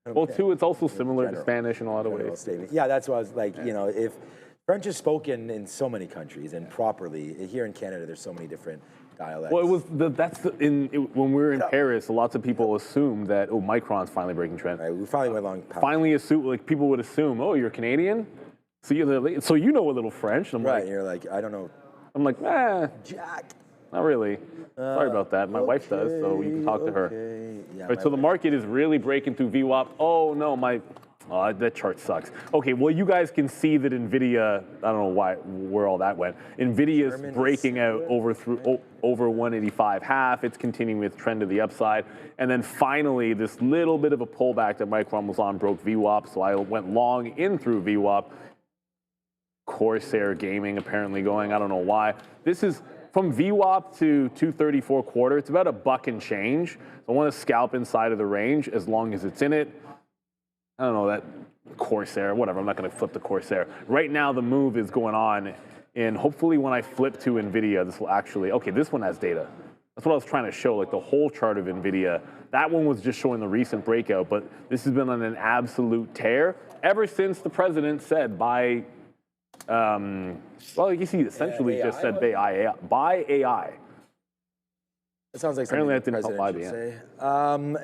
C: Well, too, it's also similar to Spanish in a lot of ways.
D: Yeah, that's what I was like, if French is spoken in so many countries and properly. Here in Canada, there's so many different dialects.
C: Well, when we were in Paris, lots of people assumed that Micron's finally breaking trend.
D: Right, we finally went along.
C: Finally assume, like people would assume, oh, you're Canadian, so you know a little French. And I'm
D: Right,
C: like,
D: you're like, I don't know.
C: I'm like,
D: Jack.
C: not really. Sorry about that. My wife does, so you can talk to her.
D: Yeah,
C: Right, so the market is really breaking through VWAP. Oh no, that chart sucks. Okay, well you guys can see that Nvidia, I don't know where all that went. Nvidia is breaking out over 185.5. It's continuing its trend to the upside. And then finally, this little bit of a pullback that Micron was on broke VWAP, so I went long in through VWAP. Corsair Gaming apparently going, I don't know why. This is from VWAP to 234 quarter, it's about $1 and change. I want to scalp inside of the range as long as it's in it. I don't know, that Corsair, whatever, I'm not going to flip the Corsair. Right now, the move is going on, and hopefully when I flip to NVIDIA, this will actually, okay, this one has data. That's what I was trying to show, like the whole chart of NVIDIA. That one was just showing the recent breakout, but this has been on an absolute tear ever since the president said buy, well, I guess he essentially just said buy AI.
D: That sounds like
C: apparently
D: something
C: that didn't help
D: IBM.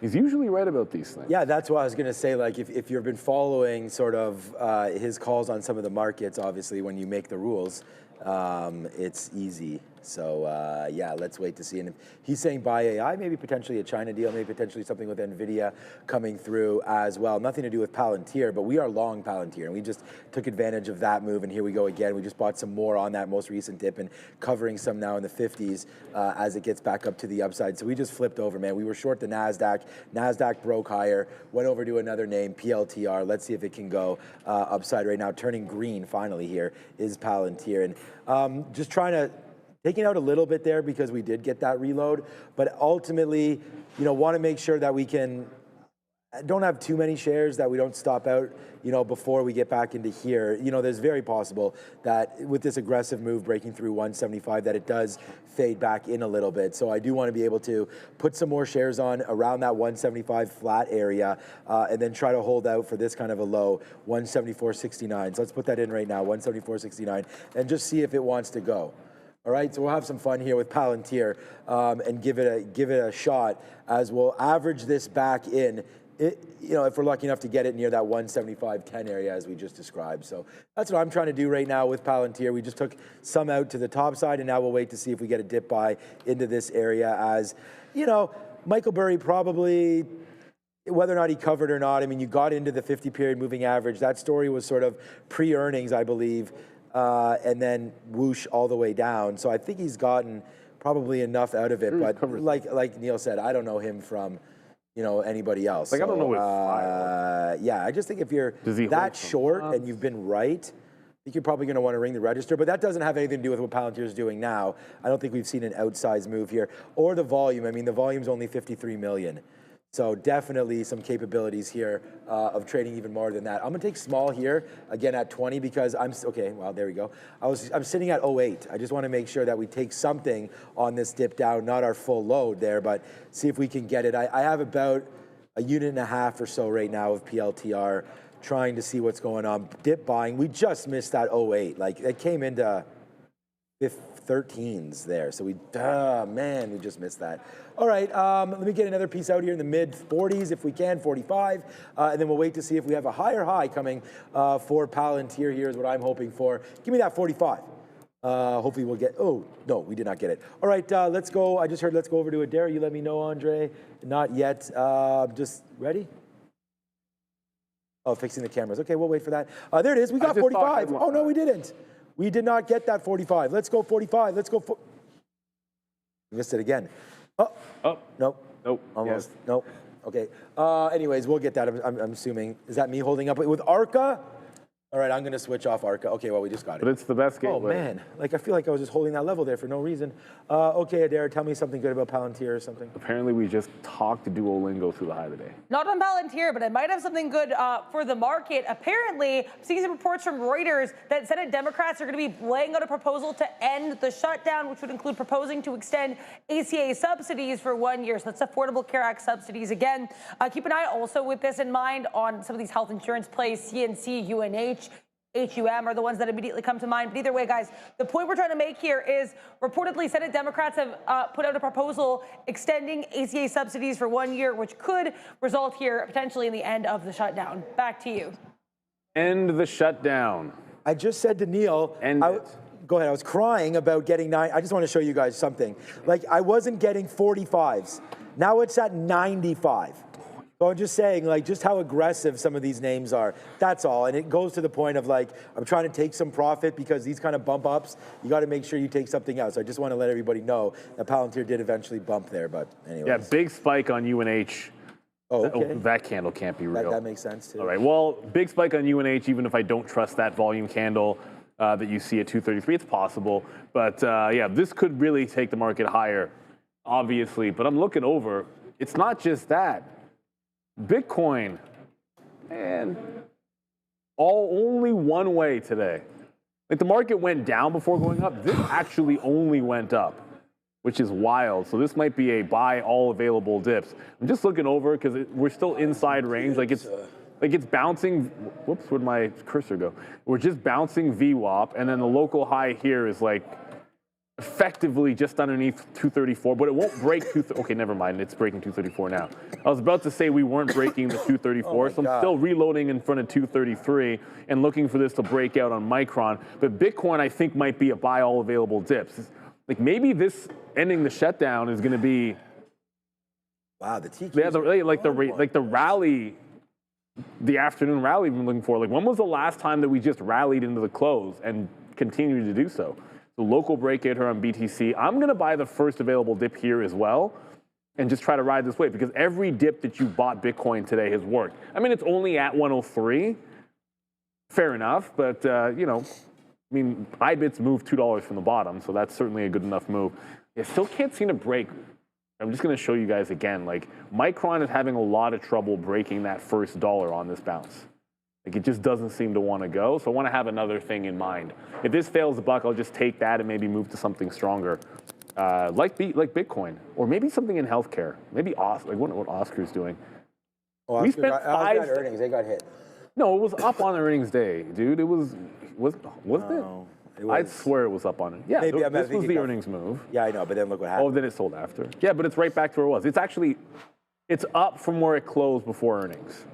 C: He's usually right about these things.
D: Yeah, that's what I was going to say. Like, if you've been following sort of his calls on some of the markets, obviously, when you make the rules, it's easy. So, yeah, let's wait to see. And if he's saying buy AI, maybe potentially a China deal, maybe potentially something with NVIDIA coming through as well. Nothing to do with Palantir, but we are long Palantir, and we just took advantage of that move, and here we go again. We just bought some more on that most recent dip and covering some now in the 50s as it gets back up to the upside. So we just flipped over, man. We were short the NASDAQ. NASDAQ broke higher, went over to another name, PLTR. Let's see if it can go upside right now. Turning green finally here is Palantir. And just trying to taking out a little bit there because we did get that reload, but ultimately, you know, want to make sure that we don't have too many shares, that we don't stop out, you know, before we get back into here. You know, there's very possible that with this aggressive move breaking through 175 that it does fade back in a little bit. So I do want to be able to put some more shares on around that 175 flat area and then try to hold out for this kind of a low, 174.69. So let's put that in right now, 174.69, and just see if it wants to go. All right, so we'll have some fun here with Palantir and give it a shot as we'll average this back in. You know, if we're lucky enough to get it near that 175.10 area as we just described. So that's what I'm trying to do right now with Palantir. We just took some out to the top side, and now we'll wait to see if we get a dip buy into this area. As you know, Michael Burry probably, whether or not he covered or not, I mean, you got into the 50-period moving average. That story was sort of pre-earnings, I believe. And then whoosh all the way down. So I think he's gotten probably enough out of it. But like Neil said, I don't know him from, you know, anybody else.
C: Like, so, I don't know what
D: yeah, I just think if you're that short and you've been right, I think you're probably going to want to ring the register. But that doesn't have anything to do with what Palantir is doing now. I don't think we've seen an outsized move here. Or the volume. I mean, the volume's only 53 million. So definitely some capabilities here of trading even more than that. I'm gonna take small here, again at 20 because okay, well, there we go. I'm sitting at 08. I just wanna make sure that we take something on this dip down, not our full load there, but see if we can get it. I have about a unit and a half or so right now of PLTR, trying to see what's going on. Dip buying, we just missed that 08. Like, it came into 13s there. So we just missed that. All right, let me get another piece out here in the mid 40s if we can, 45. And then we'll wait to see if we have a higher high coming for Palantir here is what I'm hoping for. Give me that 45. Hopefully we'll get, oh, no, we did not get it. All right, let's go. I just heard let's go over to Adair. You let me know, Andre. Not yet. Just ready? Oh, fixing the cameras. Okay, we'll wait for that. There it is. We got 45. Oh, no, we didn't. We did not get that 45. Let's go 45. Let's go. Missed it again. Oh, nope.
C: Nope.
D: Almost. Yes. Nope. Okay. Anyways, we'll get that. I'm assuming. Is that me holding up with Arca? All right, I'm going to switch off Arca. Okay, well, we just got it.
C: But it's the best game.
D: Oh, man. Like, I feel like I was just holding that level there for no reason. Okay, Adair, tell me something good about Palantir or something.
C: Apparently, we just talked to Duolingo through the high today.
F: Not on Palantir, but I might have something good for the market. Apparently, I'm seeing some reports from Reuters that Senate Democrats are going to be laying out a proposal to end the shutdown, which would include proposing to extend ACA subsidies for 1 year. So that's Affordable Care Act subsidies. Again, keep an eye also with this in mind on some of these health insurance plays, CNC, UNH. HUM are the ones that immediately come to mind. But either way, guys, the point we're trying to make here is reportedly Senate Democrats have put out a proposal extending ACA subsidies for 1 year, which could result here potentially in the end of the shutdown. Back to you.
C: End the shutdown.
D: I just said to Neil, go ahead, I was crying about getting 9. I just want to show you guys something. Like, I wasn't getting 45s. Now it's at 95. So I'm just saying, like, just how aggressive some of these names are. That's all. And it goes to the point of, like, I'm trying to take some profit because these kind of bump ups, you got to make sure you take something else. So I just want to let everybody know that Palantir did eventually bump there. But anyway.
C: Yeah, big spike on UNH.
D: Oh, okay.
C: That candle can't be real.
D: That makes sense, too.
C: All right, well, big spike on UNH, even if I don't trust that volume candle that you see at 233, it's possible. But yeah, this could really take the market higher, obviously. But I'm looking over. It's not just that. Bitcoin, man, only one way today. Like, the market went down before going up. This actually only went up, which is wild. So this might be a buy all available dips. I'm just looking over because we're still inside range. Like, it's bouncing. Whoops, where'd my cursor go? We're just bouncing VWAP, and then the local high here is like effectively just underneath 234, but it won't break okay, never mind. It's breaking 234 now. I was about to say we weren't breaking the 234, so I'm still reloading in front of 233 and looking for this to break out on Micron. But Bitcoin, I think, might be a buy all available dips. Like, maybe this ending the shutdown is going to be.
D: Wow, the TQ.
C: Yeah, like the rally, the afternoon rally we've been looking for. Like, when was the last time that we just rallied into the close and continued to do so? The local breakout here on BTC. I'm going to buy the first available dip here as well and just try to ride this wave, because every dip that you bought Bitcoin today has worked. I mean, it's only at 103. Fair enough, but, you know, I mean, IBIT's moved $2 from the bottom, so that's certainly a good enough move. I still can't seem to break. I'm just going to show you guys again. Like, Micron is having a lot of trouble breaking that first dollar on this bounce. Like, it just doesn't seem to want to go. So I want to have another thing in mind. If this fails the buck, I'll just take that and maybe move to something stronger, like Bitcoin, or maybe something in healthcare. Maybe like what Oscar's doing.
D: Oh, we spent earnings. They got hit.
C: No, it was up on earnings day, dude. It was it? I'd swear it was up on it. Yeah,
D: maybe,
C: this was the earnings move.
D: Yeah, I know, but then look what happened.
C: Oh, then it sold after. Yeah, but it's right back to where it was. It's up from where it closed before earnings,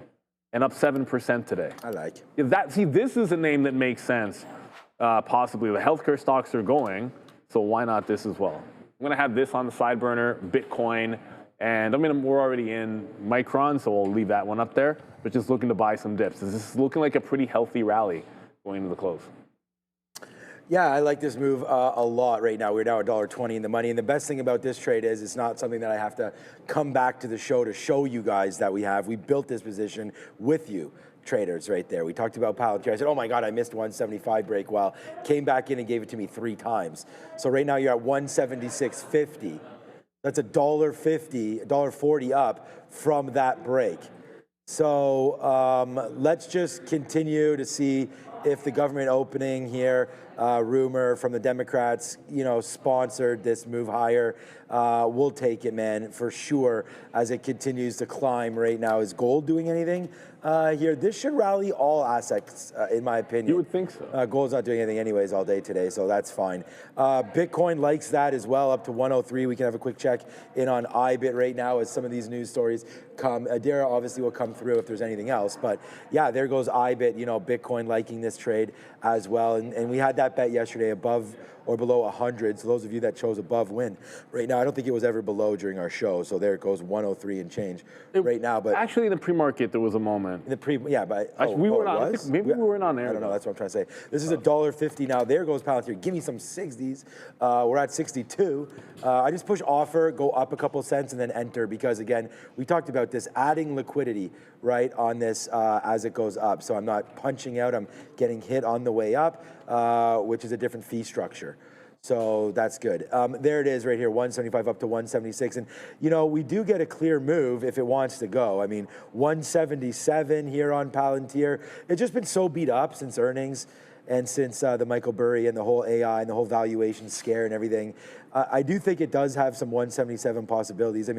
C: and up 7% today.
D: I like.
C: See, this is a name that makes sense. Possibly the healthcare stocks are going, so why not this as well? I'm gonna have this on the side burner, Bitcoin, and we're already in Micron, so we'll leave that one up there. But just looking to buy some dips. This is looking like a pretty healthy rally going into the close.
D: Yeah, I like this move a lot right now. We're now $1.20 in the money. And the best thing about this trade is it's not something that I have to come back to the show to show you guys that we have. We built this position with you traders right there. We talked about Palantir. I said, oh my God, I missed 175 break. Well, came back in and gave it to me 3 times. So right now you're at 176.50. That's $1.50, $1.40 up from that break. So let's just continue to see if the government opening here, rumor from the Democrats, sponsored this move higher. We'll take it, man, for sure, as it continues to climb right now. Is gold doing anything here? This should rally all assets, in my opinion.
C: You would think so.
D: Gold's not doing anything anyways all day today, so that's fine. Bitcoin likes that as well, up to 103. We can have a quick check in on IBIT right now as some of these news stories come. Adira obviously will come through if there's anything else, but yeah, there goes IBIT, Bitcoin liking this trade as well. And we had that bet yesterday above or below 100. So those of you that chose above win. Right now, I don't think it was ever below during our show. So there it goes, 103 and change right now. But
C: actually, in the pre-market, there was a moment.
D: In the yeah, but
C: we were not. Maybe we weren't on there.
D: I don't know. That's what I'm trying to say. This is $1.50 now. There goes Palantir. Give me some 60s. We're at 62. I just push offer, go up a couple cents, and then enter because again, we talked about this adding liquidity right on this as it goes up. So I'm not punching out. I'm getting hit on the way up, which is a different fee structure. So that's good. There it is right here, 175 up to 176. And, we do get a clear move if it wants to go. 177 here on Palantir. It's just been so beat up since earnings and since the Michael Burry and the whole AI and the whole valuation scare and everything. I do think it does have some 177 possibilities.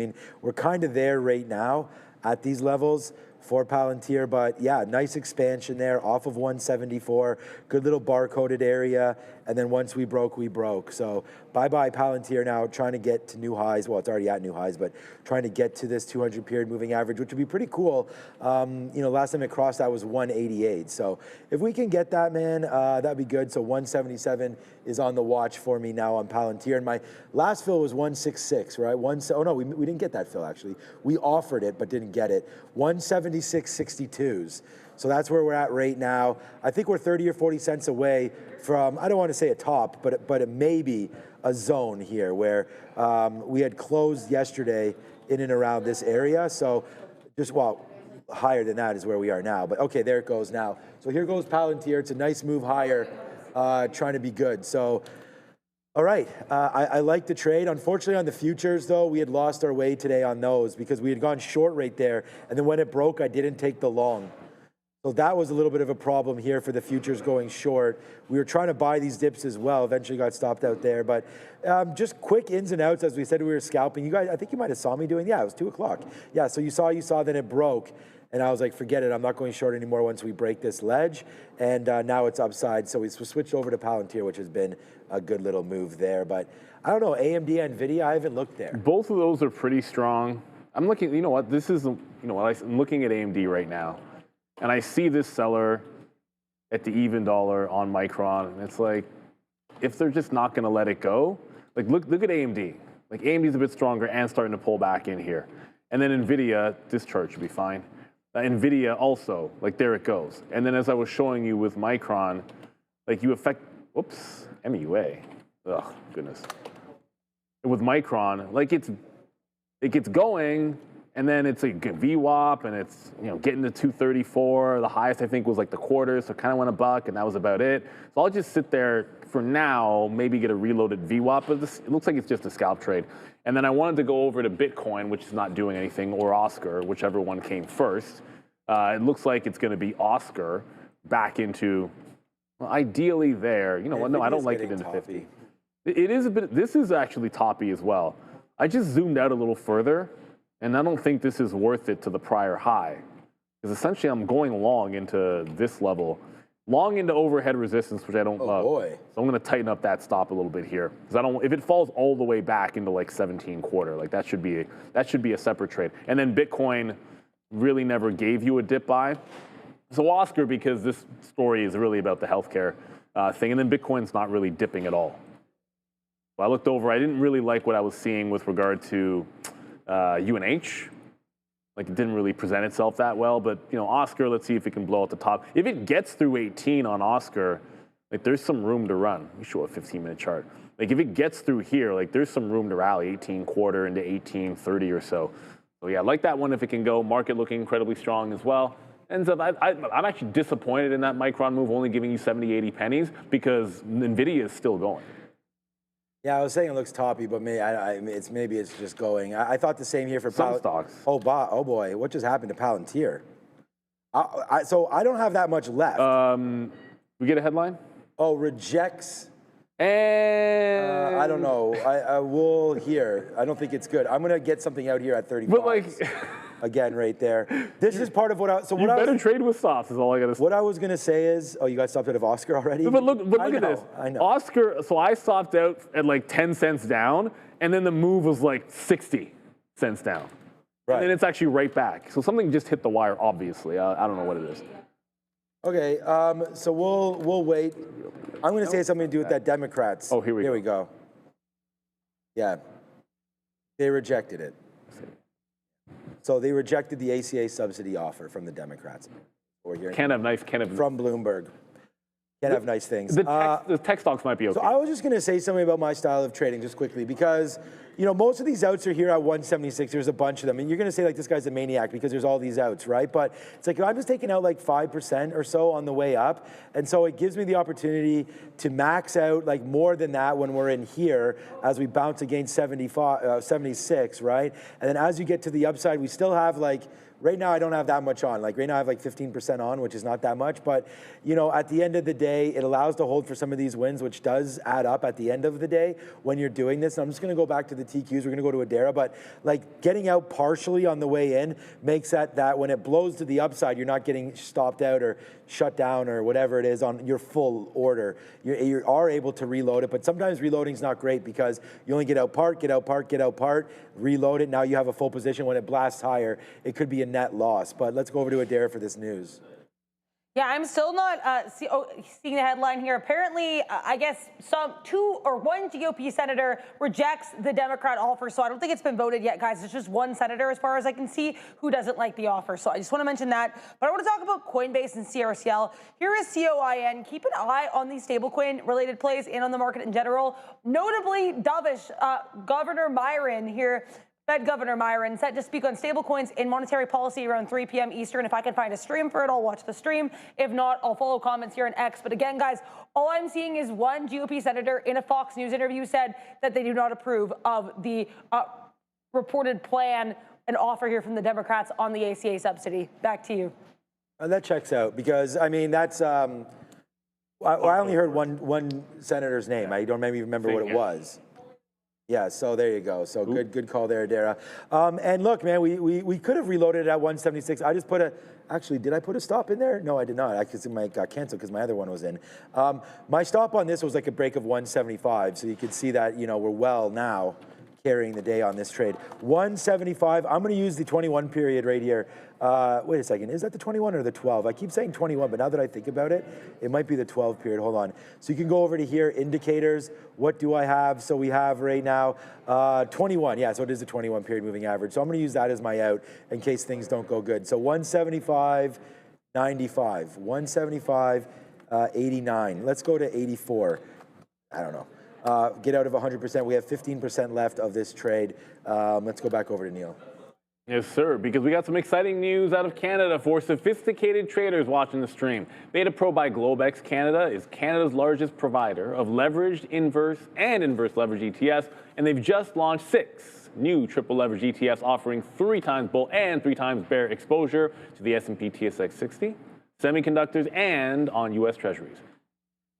D: We're kind of there right now at these levels for Palantir, but yeah, nice expansion there off of 174, good little barcoded area, and then once we broke. So bye-bye Palantir now, trying to get to new highs. Well, it's already at new highs, but trying to get to this 200 period moving average, which would be pretty cool. You know, last time it crossed that was 188. So if we can get that, man, that'd be good. So 177 is on the watch for me now on Palantir. And my last fill was 166, right? Oh no, we didn't get that fill actually. We offered it, but didn't get it. 176.62s. So that's where we're at right now. I think we're 30 or 40 cents away from, I don't want to say a top, but it may be a zone here where we had closed yesterday in and around this area. So just, well, higher than that is where we are now. But okay, there it goes now. So here goes Palantir. It's a nice move higher, trying to be good. So, all right, I like the trade. Unfortunately, on the futures, though, we had lost our way today on those because we had gone short right there. And then when it broke, I didn't take the long. So that was a little bit of a problem here for the futures going short. We were trying to buy these dips as well. Eventually got stopped out there. But just quick ins and outs as we said we were scalping. You guys, I think you might have saw me doing, yeah, it was 2 o'clock. Yeah, so you saw, then it broke. And I was like, forget it, I'm not going short anymore once we break this ledge. And now it's upside. So we switched over to Palantir, which has been a good little move there. But I don't know, AMD, NVIDIA, I haven't looked there.
C: Both of those are pretty strong. I'm looking, you know what, this is, you know what, I'm looking at AMD right now. And I see this seller at the even dollar on Micron, and it's like, if they're just not going to let it go, like look at AMD. Like AMD's a bit stronger and starting to pull back in here. And then Nvidia, this chart should be fine. Nvidia also, like there it goes. And then as I was showing you with Micron, like you affect, whoops, MUA. Ugh, goodness. And with Micron, like it gets going. And then it's a good VWAP, and it's, you know, getting to 234. The highest I think was like the quarter, so it kind of went $1, and that was about it. So I'll just sit there for now, maybe get a reloaded VWAP, but it looks like it's just a scalp trade. And then I wanted to go over to Bitcoin, which is not doing anything, or Oscar, whichever one came first. It looks like it's going to be Oscar back into, well, ideally there. You know what? No, I don't like it into 50. It is a bit. This is actually toppy as well. I just zoomed out a little further. And I don't think this is worth it to the prior high. Because essentially I'm going long into this level. Long into overhead resistance, which I don't love.
D: Boy.
C: So I'm going to tighten up that stop a little bit here. Because I don't, if it falls all the way back into like 17 quarter, like that should be a separate trade. And then Bitcoin really never gave you a dip buy. So Oscar, because this story is really about the healthcare thing, and then Bitcoin's not really dipping at all. So I looked over, I didn't really like what I was seeing with regard to UNH, like it didn't really present itself that well, but you know, Oscar, let's see if it can blow at the top. If it gets through 18 on Oscar, like there's some room to run. Let me show a 15-minute chart. Like if it gets through here, like there's some room to rally 18 quarter into 1830 or so. So yeah, I like that one if it can go. Market looking incredibly strong as well. Ends up, I'm actually disappointed in that Micron move only giving you 70, 80 pennies because Nvidia is still going.
D: Yeah, I was saying it looks toppy, but maybe it's just going. I thought the same here for
C: some stocks.
D: Oh boy, what just happened to Palantir? So I don't have that much left.
C: We get a headline?
D: Oh, rejects.
C: And
D: I don't know. I will hear. I don't think it's good. I'm gonna get something out here at 35.
C: But like.
D: Again, right there. This is part of what I. So
C: you better trade with softs is all I gotta say.
D: What I was gonna say is, oh, you got stopped out of Oscar already.
C: But look at this.
D: I know.
C: Oscar. So I stopped out at like 10 cents down, and then the move was like 60 cents down. Right. And then it's actually right back. So something just hit the wire. Obviously, I don't know what it is.
D: Okay. So we'll wait. I'm gonna say something to do with that Democrats.
C: Oh, here we
D: go. Yeah. They rejected it. So they rejected the ACA subsidy offer from the Democrats.
C: Can't have nice,
D: from Bloomberg. Can't have nice things.
C: The tech stocks might be okay.
D: So I was just going to say something about my style of trading just quickly because, you know, most of these outs are here at 176. There's a bunch of them. And you're going to say, like, this guy's a maniac because there's all these outs, right? But it's like, I'm just taking out like 5% or so on the way up. And so it gives me the opportunity to max out like more than that when we're in here as we bounce against 76, right? And then as you get to the upside, we still have like Right now, I don't have that much on. Like right now, I have like 15% on, which is not that much. But, you know, at the end of the day, it allows to hold for some of these wins, which does add up at the end of the day when you're doing this. And I'm just going to go back to the TQs. We're going to go to Adara. But like getting out partially on the way in makes that when it blows to the upside, you're not getting stopped out or shut down or whatever it is on your full order. You are able to reload it. But sometimes reloading is not great because you only get out part, get out part, get out part, reload it. Now you have a full position. When it blasts higher, it could be a net loss. But let's go over to Adair for this news.
F: Yeah, I'm still not seeing the headline here. Apparently, I guess one GOP senator rejects the Democrat offer. So I don't think it's been voted yet, guys. It's just one senator, as far as I can see, who doesn't like the offer. So I just want to mention that. But I want to talk about Coinbase and CRCL. Here is COIN. Keep an eye on these stablecoin-related plays and on the market in general. Notably, dovish, Governor Micron here. Fed Governor Micron set to speak on stablecoins and monetary policy around 3 p.m. Eastern. If I can find a stream for it, I'll watch the stream. If not, I'll follow comments here on X. But again, guys, all I'm seeing is one GOP senator in a Fox News interview said that they do not approve of the reported plan and offer here from the Democrats on the ACA subsidy. Back to you.
D: That checks out because, I mean, that's... I only heard one senator's name. I don't maybe remember what it was. Yeah, so there you go. So good call there, Dara. And look, man, we could have reloaded it at 176. I just actually, did I put a stop in there? No, I did not. It got canceled because my other one was in. My stop on this was like a break of 175. So you can see that, you know, we're well now carrying the day on this trade. 175, I'm going to use the 21 period right here. Wait a second, is that the 21 or the 12? I keep saying 21, but now that I think about it, it might be the 12 period. Hold on. So you can go over to here, indicators. What do I have? So we have right now 21. Yeah, so it is the 21 period moving average. So I'm going to use that as my out in case things don't go good. So 175.95, 175.89. Let's go to 84. I don't know. Get out of 100%. We have 15% left of this trade. Let's go back over to Neil.
C: Yes, sir, because we got some exciting news out of Canada for sophisticated traders watching the stream. Beta Pro by Globex Canada is Canada's largest provider of leveraged inverse and inverse leverage ETFs, and they've just launched 6 new triple leverage ETFs offering 3 times bull and 3 times bear exposure to the S&P TSX 60, semiconductors, and on U.S. Treasuries.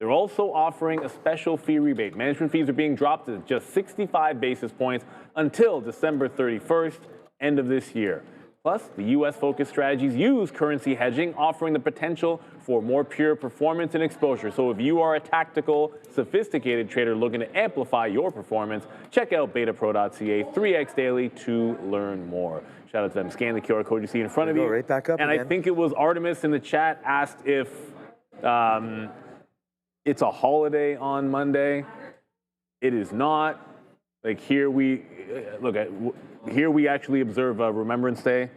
C: They're also offering a special fee rebate. Management fees are being dropped to just 65 basis points until December 31st, end of this year. Plus, the U.S.-focused strategies use currency hedging, offering the potential for more pure performance and exposure. So if you are a tactical, sophisticated trader looking to amplify your performance, check out betapro.ca 3x daily to learn more. Shout out to them. Scan the QR code you see in front of you.
D: Right back up
C: and
D: again.
C: I think it was Artemis in the chat asked if it's a holiday on Monday. It is not. Like here we here we actually observe Remembrance Day,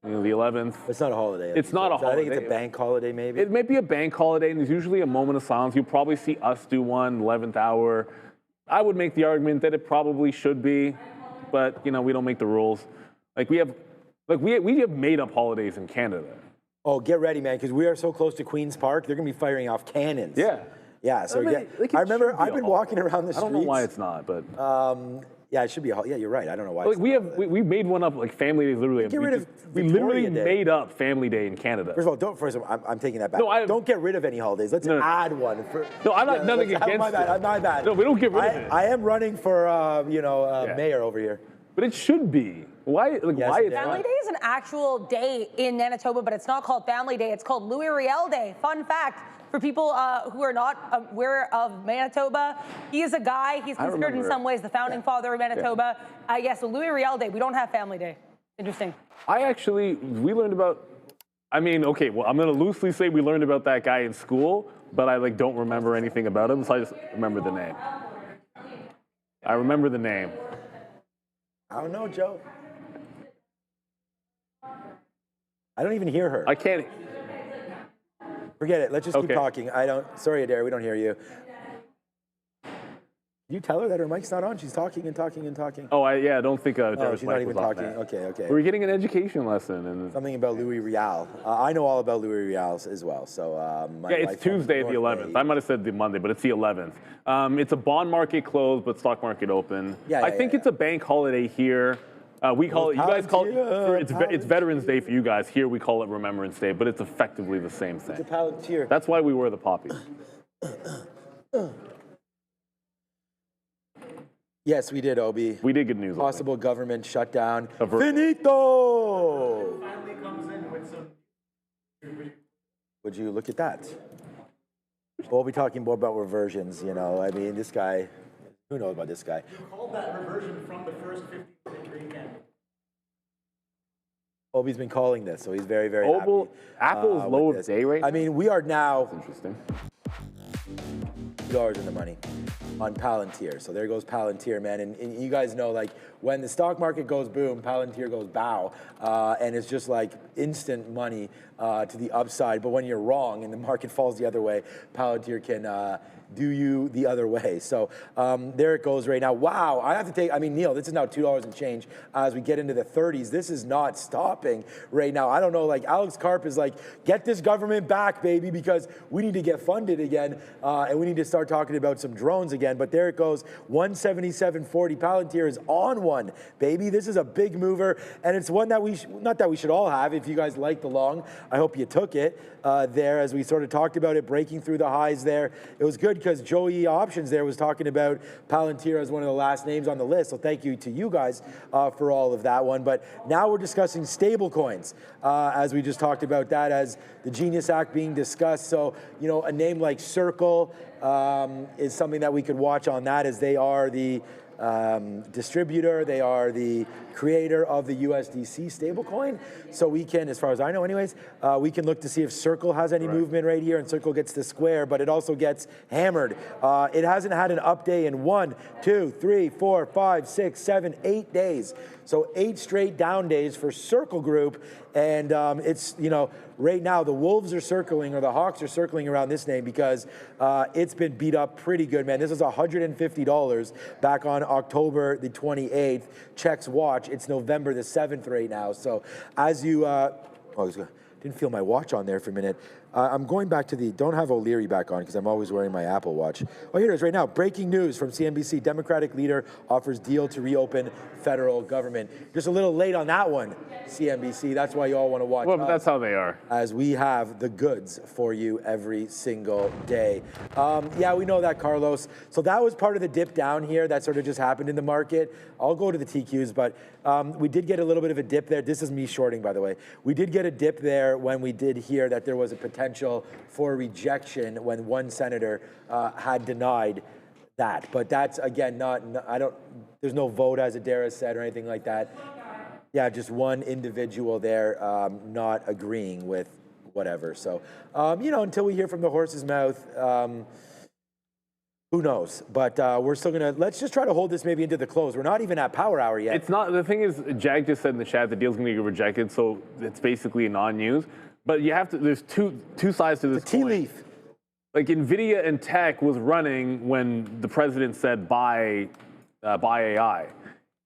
C: you know, the 11th.
D: It's not a holiday.
C: It's not a holiday.
D: I think it's a bank holiday, maybe.
C: It may be a bank holiday, and there's usually a moment of silence. You'll probably see us do one, 11th hour. I would make the argument that it probably should be, but you know, we don't make the rules. Like we have made up holidays in Canada.
D: Oh, get ready, man, because we are so close to Queen's Park. They're gonna be firing off cannons.
C: Yeah.
D: Yeah. So I remember I've been walking around the streets.
C: I don't know why it's not, but.
D: Yeah, it should be a holiday. Yeah, you're right. I don't know why.
C: Like we made one up like Family Day. Literally, we literally made up Family Day in Canada.
D: First of all, I'm taking that back.
C: No,
D: don't get rid of any holidays. Let's add one.
C: No, I'm not nothing against
D: my bad.
C: it.
D: My bad.
C: No, we don't get rid of it.
D: I am running for mayor over here.
C: But it should be. Why? Like,
D: Yes,
C: why? It's
F: Family Day is an actual day in Manitoba, but it's not called Family Day. It's called Louis Riel Day. Fun fact. For people who are not aware of Manitoba, he is a guy, he's considered in some ways the founding father of Manitoba. Yes, Louis Riel Day. We don't have Family Day. Interesting.
C: We learned about, I mean, okay, well, I'm going to loosely say we learned about that guy in school, but I don't remember anything about him, so I just remember the name. I remember the name.
D: I don't know, Joe. I don't even hear her.
C: I can't.
D: Forget it. Let's just keep talking. Sorry, Adair, we don't hear you. You tell her that her mic's not on. She's talking and talking and talking.
C: Oh, I don't think
D: she's not even talking. Okay.
C: We're getting an education lesson. And
D: something about Louis Riel. I know all about Louis Riel as well. So
C: it's Tuesday the 11th. I might have said the Monday, but it's the 11th. It's a bond market closed, but stock market open. I think it's a bank holiday here. We call it, you guys call it,
D: Palantir,
C: it's Veterans Day for you guys. Here we call it Remembrance Day, but it's effectively the same thing.
D: It's a Palantir.
C: That's why we wear the poppy.
D: Yes, we did, Obi.
C: We did good news.
D: Possible government shutdown.
C: Avert.
D: Finito!
A: Finally comes in with some.
D: Would you look at that? We'll be talking more about reversions, you know. I mean, this guy, who knows about this guy?
A: You called that reversion from the first 50% green candle.
D: Obi's been calling this, so he's very, very
C: Apple
D: happy.
C: is low of day right now.
D: I mean, we are now
C: Interesting.
D: $2 in the money on Palantir. So there goes Palantir, man. And you guys know, like, when the stock market goes boom, Palantir goes bow. And it's just like instant money to the upside. But when you're wrong and the market falls the other way, Palantir can do you the other way. So there it goes right now. Wow, I have to take, I mean, Neil, this is now $2 and change as we get into the 30s. This is not stopping right now. I don't know, like Alex Karp is like, get this government back, baby, because we need to get funded again and we need to start talking about some drones again. But there it goes, 177.40. Palantir is on one, baby. This is a big mover, and it's one that not that we should all have. If you guys like the long, I hope you took it there as we sort of talked about it, breaking through the highs there. It was good because Joey Options there was talking about Palantir as one of the last names on the list. So thank you to you guys for all of that one. But now we're discussing stable coins as we just talked about that as the Genius Act being discussed. So, you know, a name like Circle is something that we could watch on that as they are the distributor, they are the creator of the USDC stablecoin. So we can, as far as I know anyways, we can look to see if Circle has any movement right here, and Circle gets the square, but it also gets hammered. It hasn't had an up day in 1, 2, 3, 4, 5, 6, 7, 8 days. So 8 straight down days for Circle Group. And it's, you know, right now the Wolves are circling, or the Hawks are circling around this name because it's been beat up pretty good, man. This is $150 back on October the 28th. Checks watch, it's November the 7th right now. So as you, didn't feel my watch on there for a minute. I'm going back to the, don't have O'Leary back on because I'm always wearing my Apple Watch. Oh, here it is right now. Breaking news from CNBC. Democratic leader offers deal to reopen federal government. Just a little late on that one, CNBC. That's why you all want to watch.
C: Well, but that's how they are.
D: As we have the goods for you every single day. Yeah, we know that, Carlos. So that was part of the dip down here that sort of just happened in the market. I'll go to the TQs, but we did get a little bit of a dip there. This is me shorting, by the way. We did get a dip there when we did hear that there was a potential for rejection when one senator had denied that. But that's, again, there's no vote, as Adara said, or anything like that. Yeah, just one individual there not agreeing with whatever. So, you know, until we hear from the horse's mouth, who knows? But we're still going to, let's just try to hold this maybe into the close. We're not even at power hour yet.
C: It's not, the thing is, Jag just said in the chat the deal's going to get rejected, so it's basically non-news. But you have to, there's two sides to this
D: tea
C: coin.
D: leaf.
C: Like Nvidia and tech was running when the president said buy AI.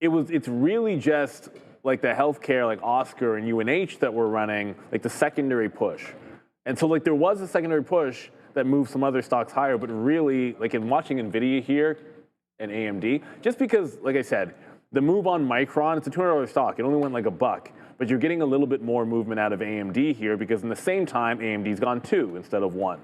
C: It's really just like the healthcare, like Oscar and UNH that were running, like the secondary push. And so like there was a secondary push that moved some other stocks higher, but really like in watching Nvidia here and AMD, just because, like I said, the move on Micron, it's a $200 stock. It only went like $1. But you're getting a little bit more movement out of AMD here because in the same time, AMD's gone 2 instead of 1.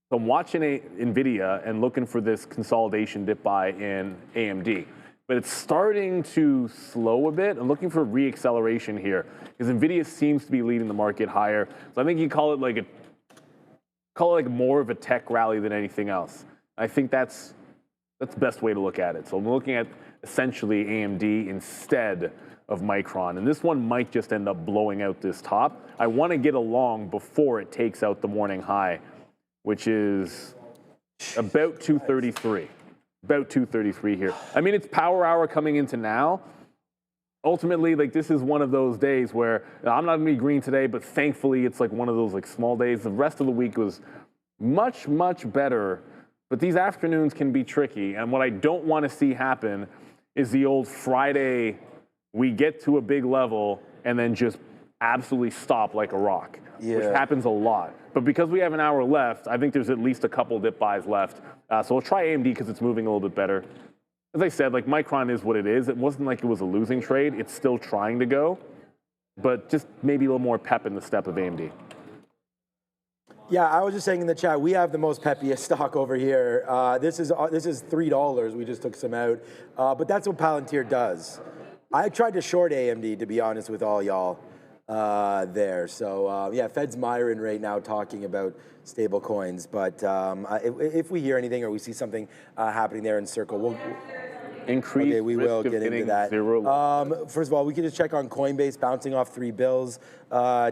C: So I'm watching Nvidia and looking for this consolidation dip buy in AMD. But it's starting to slow a bit. I'm looking for re-acceleration here because Nvidia seems to be leading the market higher. So I think you call it like more of a tech rally than anything else. I think that's the best way to look at it. So I'm looking at essentially AMD instead of Micron. And this one might just end up blowing out this top. I want to get along before it takes out the morning high, which is about 233. About 233 here. I mean, it's power hour coming into now. Ultimately, like this is one of those days where I'm not going to be green today, but thankfully it's like one of those like small days. The rest of the week was much, much better. But these afternoons can be tricky. And what I don't want to see happen is the old Friday, we get to a big level and then just absolutely stop like a rock, which happens a lot. But because we have an hour left, I think there's at least a couple dip buys left. So we'll try AMD because it's moving a little bit better. As I said, like Micron is what it is. It wasn't like it was a losing trade. It's still trying to go, but just maybe a little more pep in the step of AMD.
D: Yeah, I was just saying in the chat, we have the most peppiest stock over here. This is $3. We just took some out, but that's what Palantir does. I tried to short AMD, to be honest with all y'all there. So yeah, Fed's Myron right now talking about stable coins, but if we hear anything or we see something happening there in Circle, we'll
C: Increased
D: okay, we
C: risk
D: will
C: of
D: get into
C: getting
D: that.
C: zero.
D: First of all, we can just check on Coinbase bouncing off 3 bills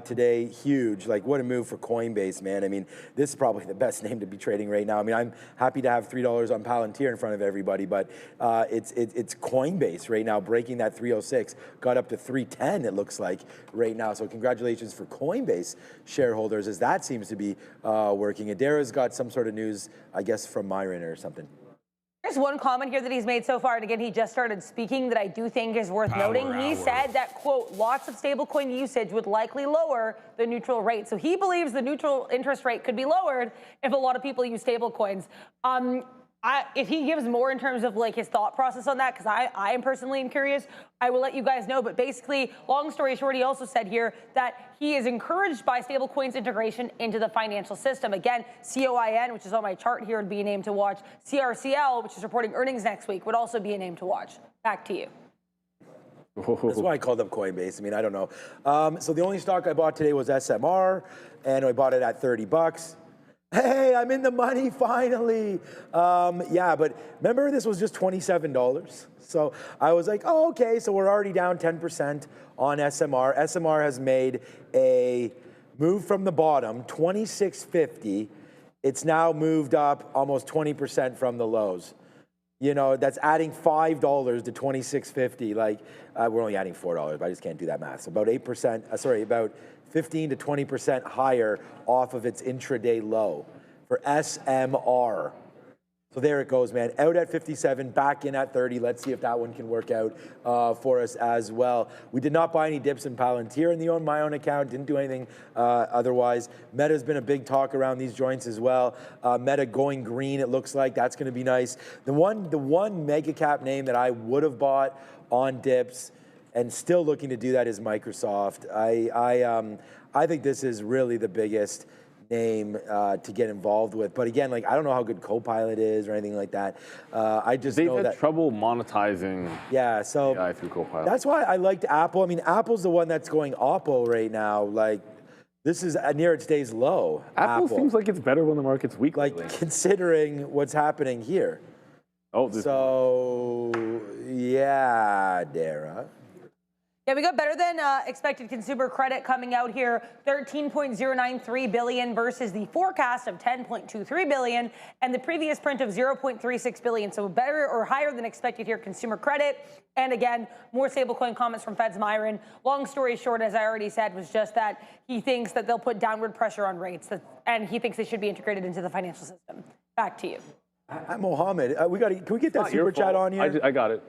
D: today. Huge. Like, what a move for Coinbase, man. I mean, this is probably the best name to be trading right now. I mean, I'm happy to have $3 on Palantir in front of everybody, but it's Coinbase right now breaking that 306. Got up to 310, it looks like, right now. So congratulations for Coinbase shareholders, as that seems to be working. Adara's got some sort of news, I guess, from Myron or something.
F: There's one comment here that he's made so far, and again, he just started speaking, that I do think is worth noting. He said that, quote, lots of stablecoin usage would likely lower the neutral rate. So he believes the neutral interest rate could be lowered if a lot of people use stablecoins. If he gives more in terms of like his thought process on that, because I am personally curious, I will let you guys know. But basically, long story short, he also said here that he is encouraged by stablecoins integration into the financial system. Again, COIN, which is on my chart here, would be a name to watch. CRCL, which is reporting earnings next week, would also be a name to watch. Back to you.
D: That's why I called up Coinbase. I mean, I don't know. So the only stock I bought today was SMR, and I bought it at 30 bucks. Hey, I'm in the money finally. Yeah, but remember this was just $27. So I was like, oh, okay, so we're already down 10% on SMR. SMR has made a move from the bottom, 26.50. It's now moved up almost 20% from the lows. You know, that's adding $5 to 26.50. Like, we're only adding $4, but I just can't do that math. So about 8%, sorry, about 15 to 20% higher off of its intraday low for SMR. So there it goes, man. Out at 57, back in at 30. Let's see if that one can work out for us as well. We did not buy any dips in Palantir in my own account. Didn't do anything otherwise. Meta's been a big talk around these joints as well. Meta going green, it looks like. That's going to be nice. The one mega cap name that I would have bought on dips and still looking to do that is Microsoft. I think this is really the biggest name to get involved with. But again, like, I don't know how good Copilot is or anything like that. I just know that
C: they've had trouble monetizing
D: so
C: AI through Copilot.
D: That's why I liked Apple. I mean, Apple's the one that's going Oppo right now. Like, this is near its day's low.
C: Apple seems like it's better when the market's weak.
D: Like, considering what's happening here.
C: Oh,
D: so yeah, Dara.
F: Yeah, we got better than expected consumer credit coming out here, 13.093 billion versus the forecast of 10.23 billion and the previous print of 0.36 billion. So better or higher than expected here, consumer credit. And again, more stablecoin comments from Fed's Myron. Long story short, as I already said, was just that he thinks that they'll put downward pressure on rates, and he thinks they should be integrated into the financial system. Back to you.
D: Mohammed, can we get that super chat on here?
C: I got it.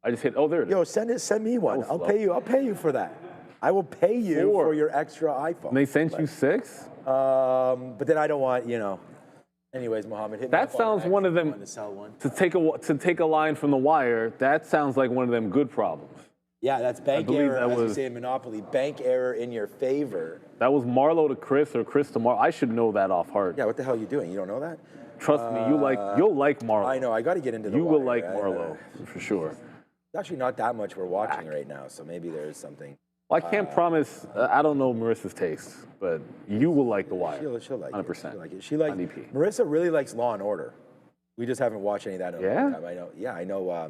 C: I just hit, oh, there it is.
D: Yo, send me one. I'll pay you for that. I will pay you for your extra iPhone.
C: And they sent you 6?
D: But then I don't want, you know. Anyways, Mohammed, hit me
C: that sounds one of them, to take a line from the wire, that sounds like one of them good problems.
D: Yeah, that's bank error, as we say in Monopoly. Bank error in your favor.
C: That was Marlo to Chris or Chris to Marlo. I should know that off heart.
D: Yeah, what the hell are you doing? You don't know that?
C: Trust me, you'll like Marlo.
D: I know, I got to get into the
C: You
D: wire,
C: will like Marlo, for sure.
D: It's actually not that much we're watching right now, so maybe there is something.
C: Well, I can't promise. I don't know Marissa's taste, but you will like The Wire.
D: She'll like
C: 100%.
D: it. She likes Marissa really likes Law and Order. We just haven't watched any of that in a long time. I know. Yeah, I know.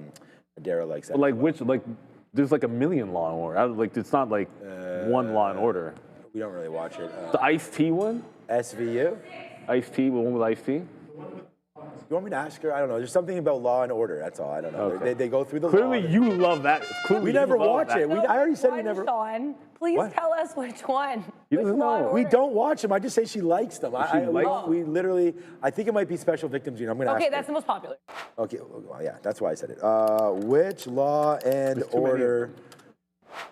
D: Adara likes that.
C: But there's like a million Law and Order. Like, it's not like one Law and Order.
D: We don't really watch it.
C: The Ice-T one.
D: SVU.
C: Ice-T, the one with Ice-T.
D: You want me to ask her? I don't know. There's something about Law and Order. That's all. I don't know.
C: Okay.
D: They go through the
C: Clearly,
D: law.
C: you love that. Clearly
D: we never watch it. I already said we never.
F: Sean, please tell us which one.
C: He doesn't know.
D: We don't watch them. I just say she likes them. We literally. I think it might be Special Victims Unit. I'm going to ask her.
F: That's the most popular.
D: Okay. Well, yeah, that's why I said it. Which Law and Order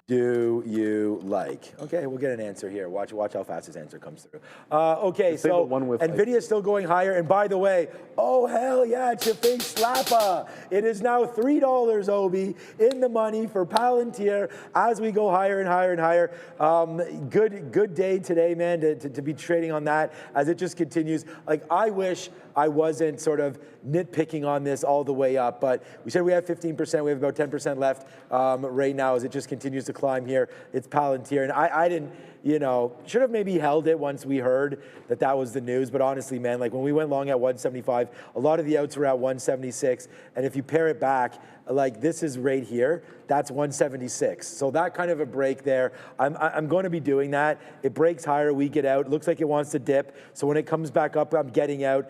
D: do you like? Okay, we'll get an answer here. Watch how fast this answer comes through. Okay, so Nvidia is still going higher. And by the way, oh hell yeah, it's your face slapper. It is now $3, Obi, in the money for Palantir as we go higher and higher and higher. Good day today, man, to be trading on that as it just continues. Like, I wish I wasn't sort of nitpicking on this all the way up, but we said we have 15%, we have about 10% left right now as it just continues to climb here. It's Palantir, and I didn't, should have maybe held it once we heard that was the news, but honestly, man, like when we went long at 175, a lot of the outs were at 176, and if you pair it back, like this is right here, that's 176. So that kind of a break there. I'm going to be doing that. It breaks higher, we get out. It looks like it wants to dip. So when it comes back up, I'm getting out,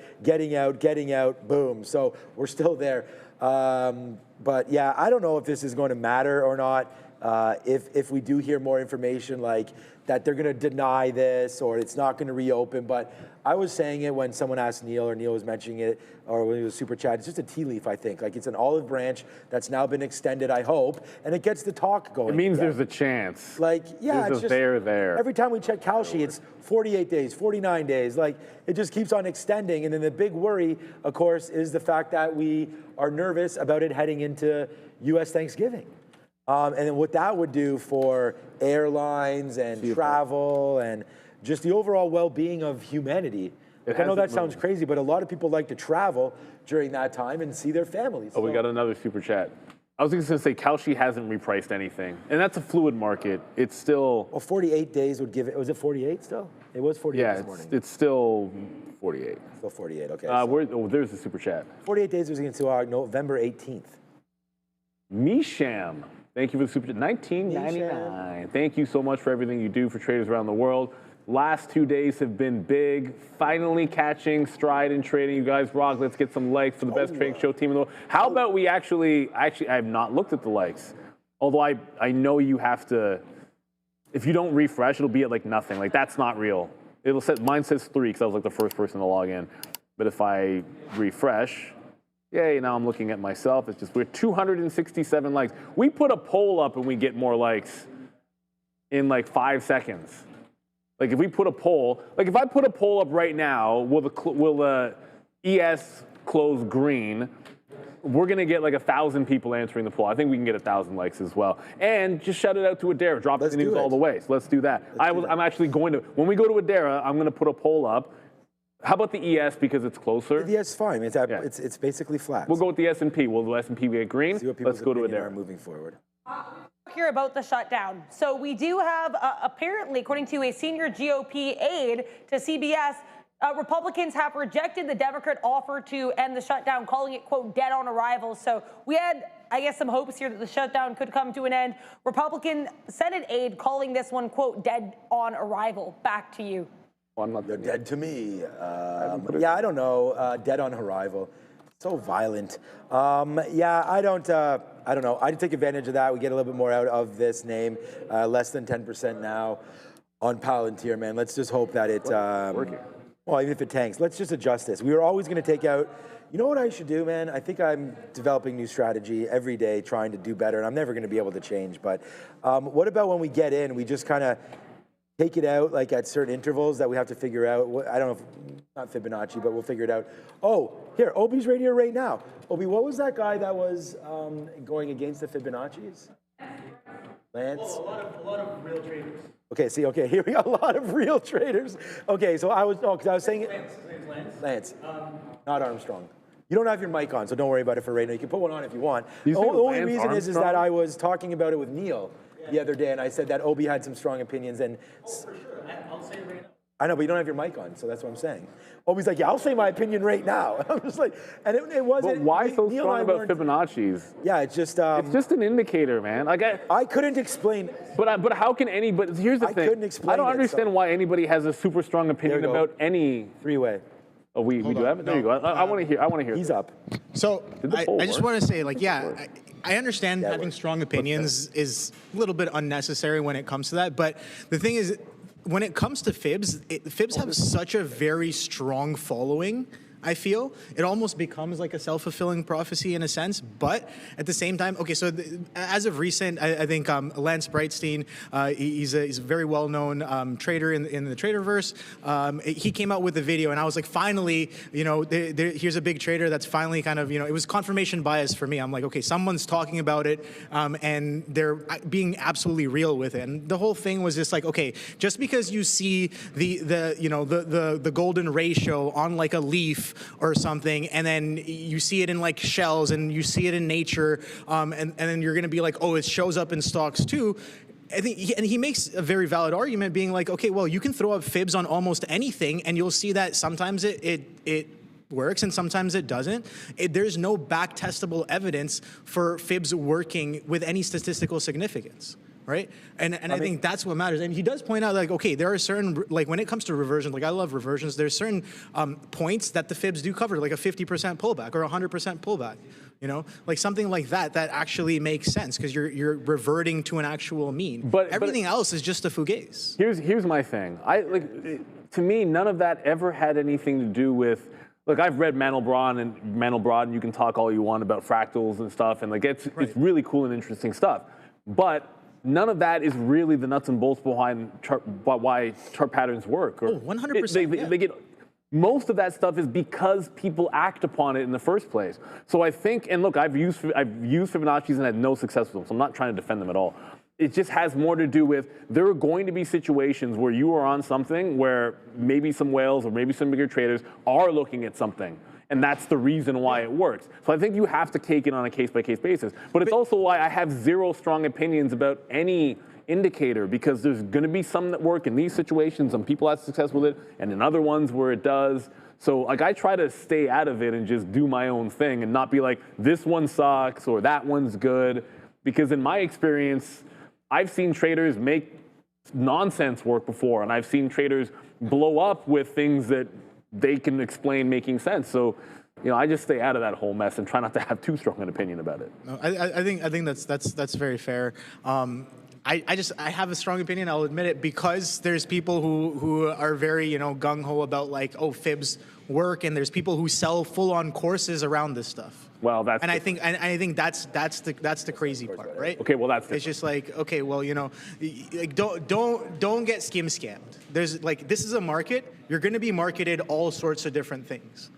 D: boom. So we're still there. But yeah, I don't know if this is going to matter or not. If we do hear more information like that they're going to deny this or it's not going to reopen. But I was saying it when someone asked Neil, or Neil was mentioning it, or when it was super chat. It's just a tea leaf, I think. Like, it's an olive branch that's now been extended, I hope, and it gets the talk going.
C: It means there's a chance.
D: Like, yeah,
C: there's
D: it's just
C: there.
D: Every time we check Kalshi, it's 48 days, 49 days. Like, it just keeps on extending. And then the big worry, of course, is the fact that we are nervous about it heading into U.S. Thanksgiving. And then what that would do for airlines and travel and just the overall well-being of humanity. Like, I know that sounds crazy, but a lot of people like to travel during that time and see their families.
C: Oh, we got another super chat. I was just going to say, Kalshi hasn't repriced anything. And that's a fluid market. It's still...
D: Well, 48 days would give it... Was it 48 still? It was 48 this morning.
C: Yeah, it's still 48.
D: Still 48, okay.
C: There's the super chat.
D: 48 days was until November 18th.
C: Misham. Thank you for the super chat. $19.99. Thank you so much for everything you do for traders around the world. Last 2 days have been big. Finally catching stride in trading. You guys rock. Let's get some likes for the best trading show team in the world. How about we actually, I have not looked at the likes. Although I know you have to, if you don't refresh, it'll be at like nothing. Like, that's not real. Mine says 3 because I was like the first person to log in. But if I refresh, yay, now I'm looking at myself. It's just, we're 267 likes. We put a poll up and we get more likes in like 5 seconds. Like, if we put a poll, like if I put a poll up right now, will the ES close green? We're gonna get like 1,000 people answering the poll. I think we can get 1,000 likes as well. And just shout it out to Adara. Drop the news all the way. So let's do that. I'm actually going to, when we go to Adara, I'm gonna put a poll up. How about the ES because it's closer?
D: The ES is fine. It's basically flat.
C: We'll go with the S&P. Will the S&P get green? Let's go to Adara.
D: Moving forward.
F: Here about the shutdown. So we do have, apparently, according to a senior GOP aide to CBS, Republicans have rejected the Democrat offer to end the shutdown, calling it, quote, dead on arrival. So we had, I guess, some hopes here that the shutdown could come to an end. Republican Senate aide calling this one, quote, dead on arrival. Back to you.
D: They're dead to me. Yeah, I don't know. Dead on arrival. So violent. Yeah, I don't know. I'd take advantage of that. We get a little bit more out of this name. Less than 10% now on Palantir, man. Let's just hope that it, well, even if it tanks, let's just adjust this. We were always going to take out, you know what I should do, man? I think I'm developing new strategy every day, trying to do better, and I'm never going to be able to change. But what about when we get in, we just kind of take it out like at certain intervals that we have to figure out. I don't know if, not Fibonacci, but we'll figure it out. Oh, here, Obi's right here right now. Obi, what was that guy that was going against the Fibonacci's? Lance?
E: Well, a lot of real traders.
D: Okay, here we got a lot of real traders. Okay, so because I was saying it.
E: Lance. His name's Lance.
D: Lance, not Armstrong. You don't have your mic on, so don't worry about it for right now. You can put one on if you want.
C: The
D: only reason is that I was talking about it with Neil the other day, and I said that Obi had some strong opinions. And
E: for sure, I'll say it right now.
D: I know, but you don't have your mic on, so that's what I'm saying. Obi's like, yeah, I'll say my opinion right now. I'm just like, and it wasn't.
C: But why so
D: Neil
C: strong about Fibonacci's?
D: Yeah, it's just
C: an indicator, man. Like
D: I couldn't explain.
C: But how can anybody? Here's the thing.
D: I couldn't explain.
C: I don't understand why anybody has a super strong opinion about any
D: three-way.
C: Oh, we do have it. There you go. I want to hear. I want to hear.
D: He's up.
G: So I just want to say, like, yeah, I understand having strong opinions is a little bit unnecessary when it comes to that. But the thing is, when it comes to fibs, fibs have such a very strong following I feel. It almost becomes like a self-fulfilling prophecy in a sense, but at the same time, okay, so as of recent, I think Lance Breitstein, he's a very well-known trader in the Traderverse. He came out with a video, and I was like, finally, you know, here's a big trader that's finally kind of, you know, it was confirmation bias for me. I'm like, okay, someone's talking about it, and they're being absolutely real with it. And the whole thing was just like, okay, just because you see the golden ratio on like a leaf or something, and then you see it in like shells, and you see it in nature, and then you're going to be like, oh, it shows up in stocks too. I think, he makes a very valid argument, being like, okay, well, you can throw up fibs on almost anything, and you'll see that sometimes it works and sometimes it doesn't. There's no back-testable evidence for fibs working with any statistical significance. Right, and I think that's what matters. And he does point out, like, okay, there are certain, like, when it comes to reversions, like, I love reversions. There's certain points that the fibs do cover, like a 50% pullback or 100% pullback. You know, like something like that actually makes sense because you're reverting to an actual mean. But everything else is just a fugazi.
C: Here's my thing. To me, none of that ever had anything to do with. Look, I've read Mandelbrot, and you can talk all you want about fractals and stuff, and like it's really cool and interesting stuff, but none of that is really the nuts and bolts behind why chart patterns work. Or
G: 100%.
C: They get most of that stuff is because people act upon it in the first place. So I think, and look, I've used Fibonacci's and had no success with them, so I'm not trying to defend them at all. It just has more to do with there are going to be situations where you are on something where maybe some whales or maybe some bigger traders are looking at something. And that's the reason why it works. So I think you have to take it on a case-by-case basis. But it's also why I have zero strong opinions about any indicator, because there's going to be some that work in these situations, and people have success with it, and in other ones where it does. So like I try to stay out of it and just do my own thing and not be like, this one sucks or that one's good. Because in my experience, I've seen traders make nonsense work before, and I've seen traders blow up with things that they can explain making sense. So, you know, I just stay out of that whole mess and try not to have too strong an opinion about it.
G: No, I think that's very fair. I have a strong opinion, I'll admit it, because there's people who are very, you know, gung-ho about like, oh, fibs work, and there's people who sell full-on courses around this stuff.
C: Well, that's
G: and I think that's the crazy part, right?
C: Okay, well that's different.
G: It's just like, okay, well, you know, like don't get scammed. There's like, this is a market. You're going to be marketed all sorts of different things.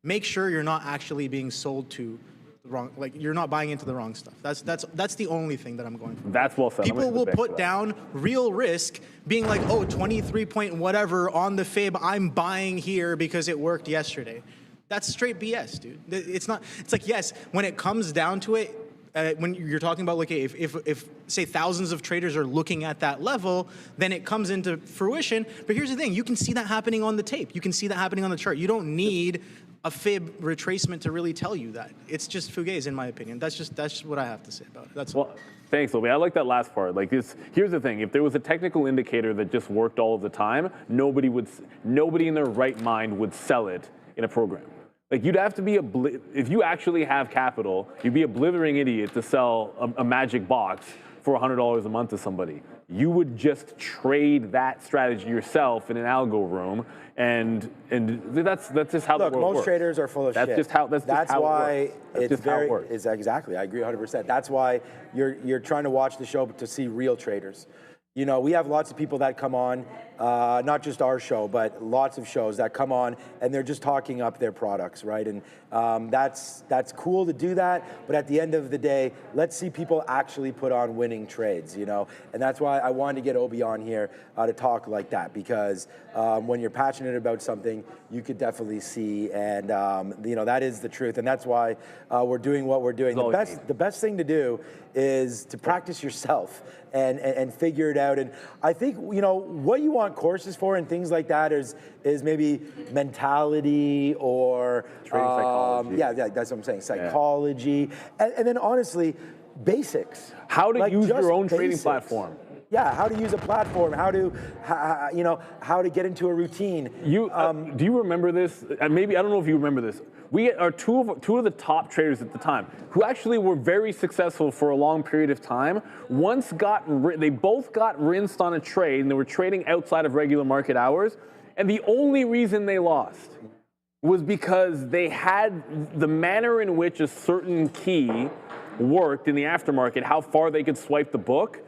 G: Make sure you're not actually being sold to the wrong, like you're not buying into the wrong stuff. That's the only thing that I'm going for.
C: That's well said.
G: People will put down real risk, being like, oh, 23 point whatever on the fib, I'm buying here because it worked yesterday. That's straight BS, dude. It's not. It's like, yes, when it comes down to it, when you're talking about like, if say thousands of traders are looking at that level, then it comes into fruition. But here's the thing: you can see that happening on the tape. You can see that happening on the chart. You don't need a fib retracement to really tell you that. It's just fugazi, in my opinion. That's just what I have to say about it. That's
C: well. Thanks, Obi. I like that last part. Like this. Here's the thing: if there was a technical indicator that just worked all of the time, nobody in their right mind would sell it in a program. Like you'd have to be if you actually have capital, you'd be a blithering idiot to sell a magic box for $100 a month to somebody. You would just trade that strategy yourself in an algo room, and that's just how the world works.
D: Most traders are full of shit.
C: That's why
D: it's very exactly. I agree 100%. That's why you're trying to watch the show to see real traders. You know, we have lots of people that come on, not just our show, but lots of shows that come on and they're just talking up their products, right? And that's cool to do that, but at the end of the day, let's see people actually put on winning trades, you know? And that's why I wanted to get Obi on here to talk like that, because when you're passionate about something, you could definitely see, and you know, that is the truth, and that's why we're doing what we're doing. The best thing to do is to practice yourself and figure it out. And I think, you know, what you want courses for and things like that is maybe mentality or
C: trading psychology.
D: Yeah, that's what I'm saying. Psychology, and then honestly, basics.
C: How to use your own trading platform.
D: Yeah, how to use a platform, how to get into a routine.
C: Do you remember this? Maybe, I don't know if you remember this. We are two of the top traders at the time who actually were very successful for a long period of time. They both got rinsed on a trade, and they were trading outside of regular market hours. And the only reason they lost was because they had the manner in which a certain key worked in the aftermarket, how far they could swipe the book,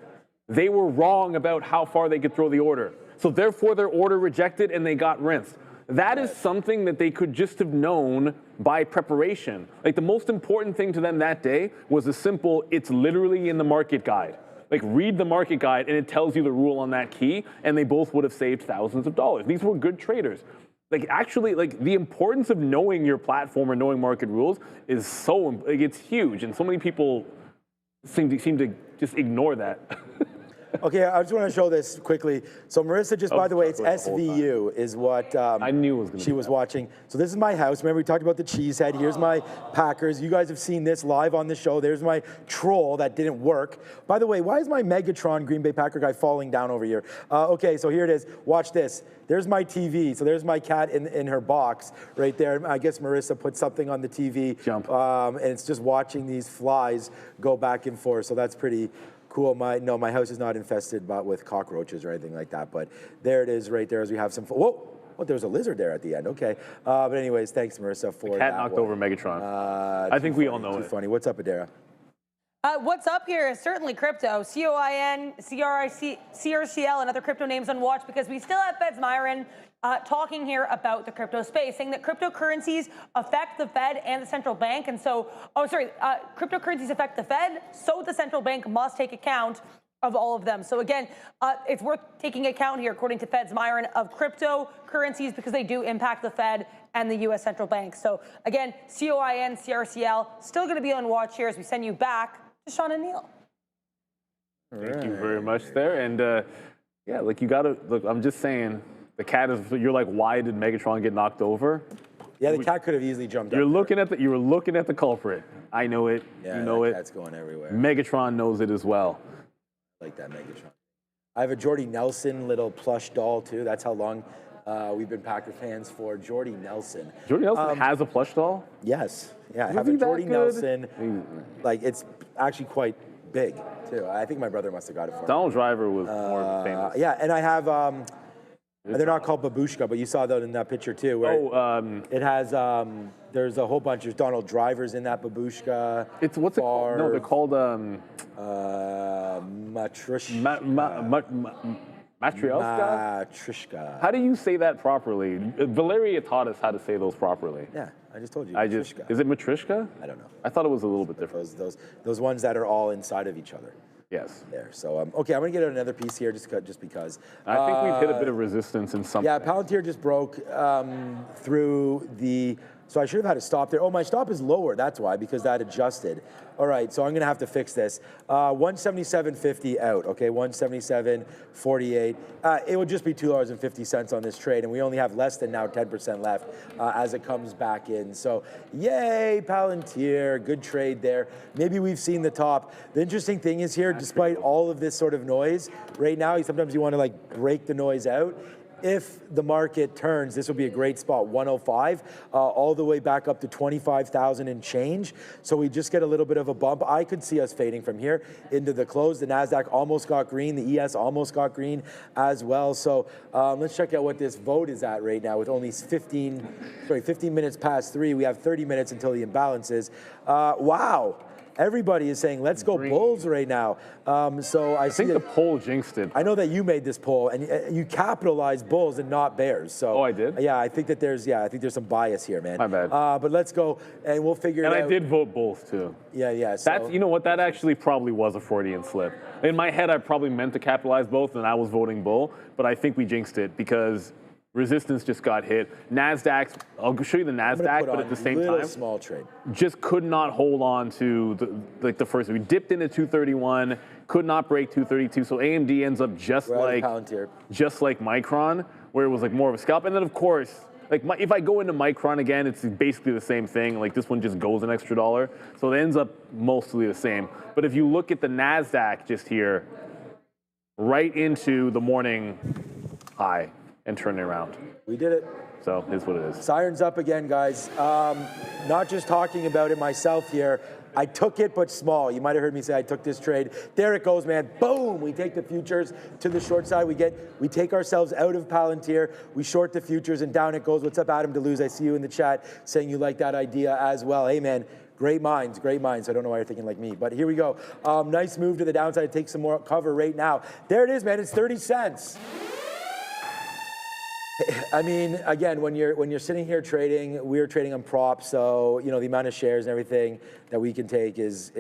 C: they were wrong about how far they could throw the order. So therefore their order rejected and they got rinsed. That is something that they could just have known by preparation. Like the most important thing to them that day was a simple, it's literally in the market guide. Like read the market guide and it tells you the rule on that key, and they both would have saved thousands of dollars. These were good traders. Like actually, like the importance of knowing your platform or knowing market rules is so, like it's huge, and so many people seem to just ignore that.
D: Okay, I just want to show this quickly. So Marissa, just by the way, it's SVU is what
C: I knew it was gonna
D: she was watching. So this is my house. Remember we talked about the cheese head. Here's my Packers. You guys have seen this live on the show. There's my troll that didn't work. By the way, why is my Megatron Green Bay Packer guy falling down over here? Okay, so here it is. Watch this. There's my TV. So there's my cat in her box right there. I guess Marissa put something on the TV.
C: Jump.
D: And it's just watching these flies go back and forth. So that's pretty cool. No, my house is not infested with cockroaches or anything like that. But there it is right there as we have some. Whoa! Oh, there was a lizard there at the end. Okay. But anyways, thanks, Marissa, for
C: the cat knocked over Megatron. I think we all know it.
D: Too funny. What's up, Adara?
F: What's up here is certainly crypto. COIN, CRCL, and other crypto names on watch, because we still have Fed's Myron talking here about the crypto space, saying that cryptocurrencies affect the Fed and the central bank. And so, cryptocurrencies affect the Fed, so the central bank must take account of all of them. So again, it's worth taking account here, according to Fed's Myron, of cryptocurrencies because they do impact the Fed and the U.S. central bank. So again, COIN, CRCL, still going to be on watch here as we send you back to Sean and Neil.
C: Thank you very much there. And yeah, like you gotta, look, I'm just saying, the cat is, you're like, why did Megatron get knocked over?
D: Yeah, the cat could have easily jumped
C: you were
D: up
C: looking at the culprit. I know it,
D: yeah,
C: you know it.
D: Cat's going everywhere.
C: Megatron knows it as well.
D: I like that Megatron. I have a Jordy Nelson little plush doll too. That's how long we've been Packer fans for. Jordy Nelson.
C: Jordy Nelson has a plush doll?
D: Yes. Yeah, I have a Jordy Nelson. Like, it's actually quite big too. I think my brother must have got it for me.
C: Donald Driver was more famous.
D: Yeah, and I have, they're not called babushka, but you saw that in that picture too. Where it has, there's a whole bunch. There's Donald Drivers in that babushka.
C: It's, what's it called? No, they're called, Matryoshka?
D: Matryoshka.
C: How do you say that properly? Valeria taught us how to say those properly.
D: Yeah, I just told you.
C: Is it Matryoshka?
D: I don't know.
C: I thought it was a little bit different.
D: Those ones that are all inside of each other.
C: Yes.
D: There. So okay, I'm gonna get another piece here just because.
C: I think we've hit a bit of resistance in some.
D: Yeah, Palantir just broke through the. So I should have had a stop there. Oh, my stop is lower. That's why, because that adjusted. All right, so I'm gonna have to fix this. 177.50 out. Okay, 177.48. It would just be $2.50 on this trade, and we only have less than now 10% left as it comes back in. So yay, Palantir, good trade there. Maybe we've seen the top. The interesting thing is here, despite all of this sort of noise, right now, sometimes you want to like break the noise out. If the market turns, this will be a great spot, 105, all the way back up to 25,000 and change. So we just get a little bit of a bump. I could see us fading from here into the close. The NASDAQ almost got green. The ES almost got green as well. So let's check out what this vote is at right now with only 15 minutes past 3. We have 30 minutes until the imbalances. Wow. Everybody is saying, let's go Bulls right now. So I think
C: the poll jinxed it.
D: I know that you made this poll, and you capitalized Bulls and not Bears. So
C: I did?
D: Yeah, I think that there's some bias here, man.
C: My bad.
D: But let's go, and we'll figure it out.
C: And I did vote Bulls, too.
D: Yeah. So.
C: That's, you know what, that actually probably was a Freudian slip. In my head, I probably meant to capitalize both, and I was voting Bull, but I think we jinxed it because resistance just got hit. NASDAQ, I'll show you the NASDAQ, but at the same time,
D: small trade.
C: Just could not hold on to the first. We dipped into 231, could not break 232. So AMD ends up just like Micron, where it was like more of a scalp. And then of course, like if I go into Micron again, it's basically the same thing. Like this one just goes an extra $1. So it ends up mostly the same. But if you look at the NASDAQ just here, right into the morning high and turning around.
D: We did it.
C: So here's what it is.
D: Sirens up again, guys. Not just talking about it myself here. I took it, but small. You might have heard me say I took this trade. There it goes, man. Boom! We take the futures to the short side. We take ourselves out of Palantir. We short the futures, and down it goes. What's up, Adam DeLuz? I see you in the chat saying you like that idea as well. Hey, man. Great minds, great minds. I don't know why you're thinking like me, but here we go. Nice move to the downside. Take some more cover right now. There it is, man. It's 30 cents. I mean, again, when you're sitting here trading, we're trading on props, so you know the amount of shares and everything that we can take is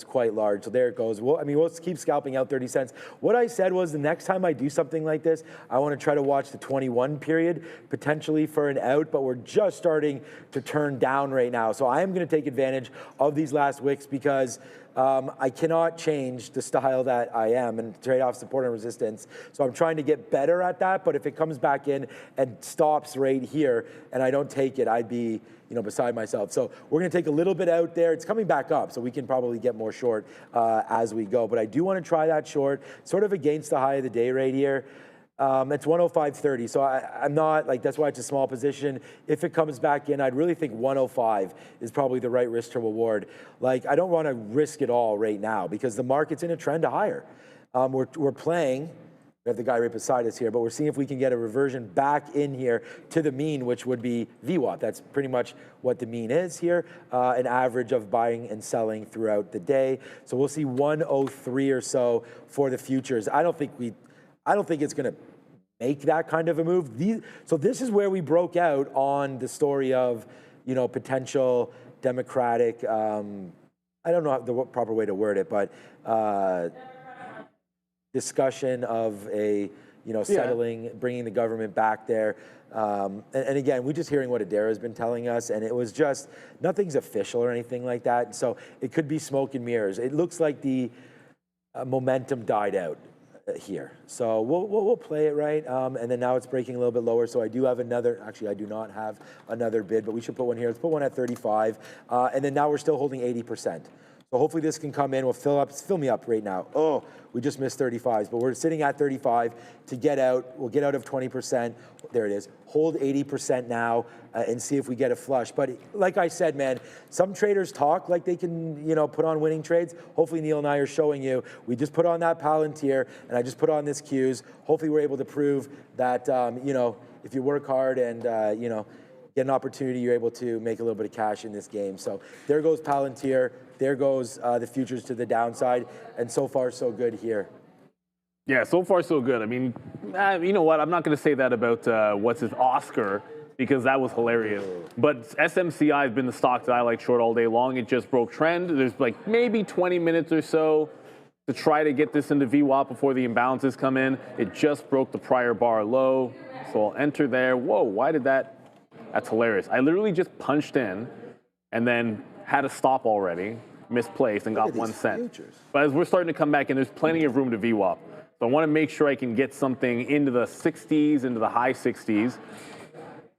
D: quite large. So there it goes. Well, I mean, we'll keep scalping out 30 cents. What I said was the next time I do something like this, I want to try to watch the 21 period potentially for an out, but we're just starting to turn down right now. So I am going to take advantage of these last wicks because I cannot change the style that I am and trade off support and resistance. So I'm trying to get better at that. But if it comes back in and stops right here and I don't take it, I'd be beside myself. So we're going to take a little bit out there. It's coming back up, so we can probably get more short as we go. But I do want to try that short, sort of against the high of the day right here. It's 105.30, so I'm not, that's why it's a small position. If it comes back in, I'd really think 105 is probably the right risk to reward. I don't want to risk it all right now because the market's in a trend to higher. We're playing, we have the guy right beside us here, but we're seeing if we can get a reversion back in here to the mean, which would be VWAP. That's pretty much what the mean is here, an average of buying and selling throughout the day. So we'll see 103 or so for the futures. I don't think it's going to make that kind of a move. So this is where we broke out on the story of, potential Democratic, I don't know the proper way to word it, but discussion of a, settling, bringing the government back there. And again, we're just hearing what Adair has been telling us, and it was just, nothing's official or anything like that. So it could be smoke and mirrors. It looks like the momentum died out here. So we'll play it, right? And then now it's breaking a little bit lower. So I do have another, actually I do not have another bid, but we should put one here. Let's put one at 35. And then now we're still holding 80%. So hopefully this can come in. We'll fill me up right now. Oh, we just missed 35s, but we're sitting at 35 to get out. We'll get out of 20%. There it is. Hold 80% now and see if we get a flush. But like I said, man, some traders talk like they can, put on winning trades. Hopefully Neil and I are showing you. We just put on that Palantir, and I just put on this Qs. Hopefully we're able to prove that, if you work hard and, get an opportunity, you're able to make a little bit of cash in this game. So there goes Palantir. There goes the futures to the downside, and so far so good here.
C: Yeah, so far so good. I mean, you know what? I'm not going to say that about what's his Oscar because that was hilarious. But SMCI has been the stock that I like short all day long. It just broke trend. There's maybe 20 minutes or so to try to get this into VWAP before the imbalances come in. It just broke the prior bar low, so I'll enter there. Whoa, why did that? That's hilarious. I literally just punched in and then had a stop already, misplaced, and got 1 cent. Futures. But as we're starting to come back in, there's plenty of room to VWAP. So I want to make sure I can get something into the 60s, into the high 60s.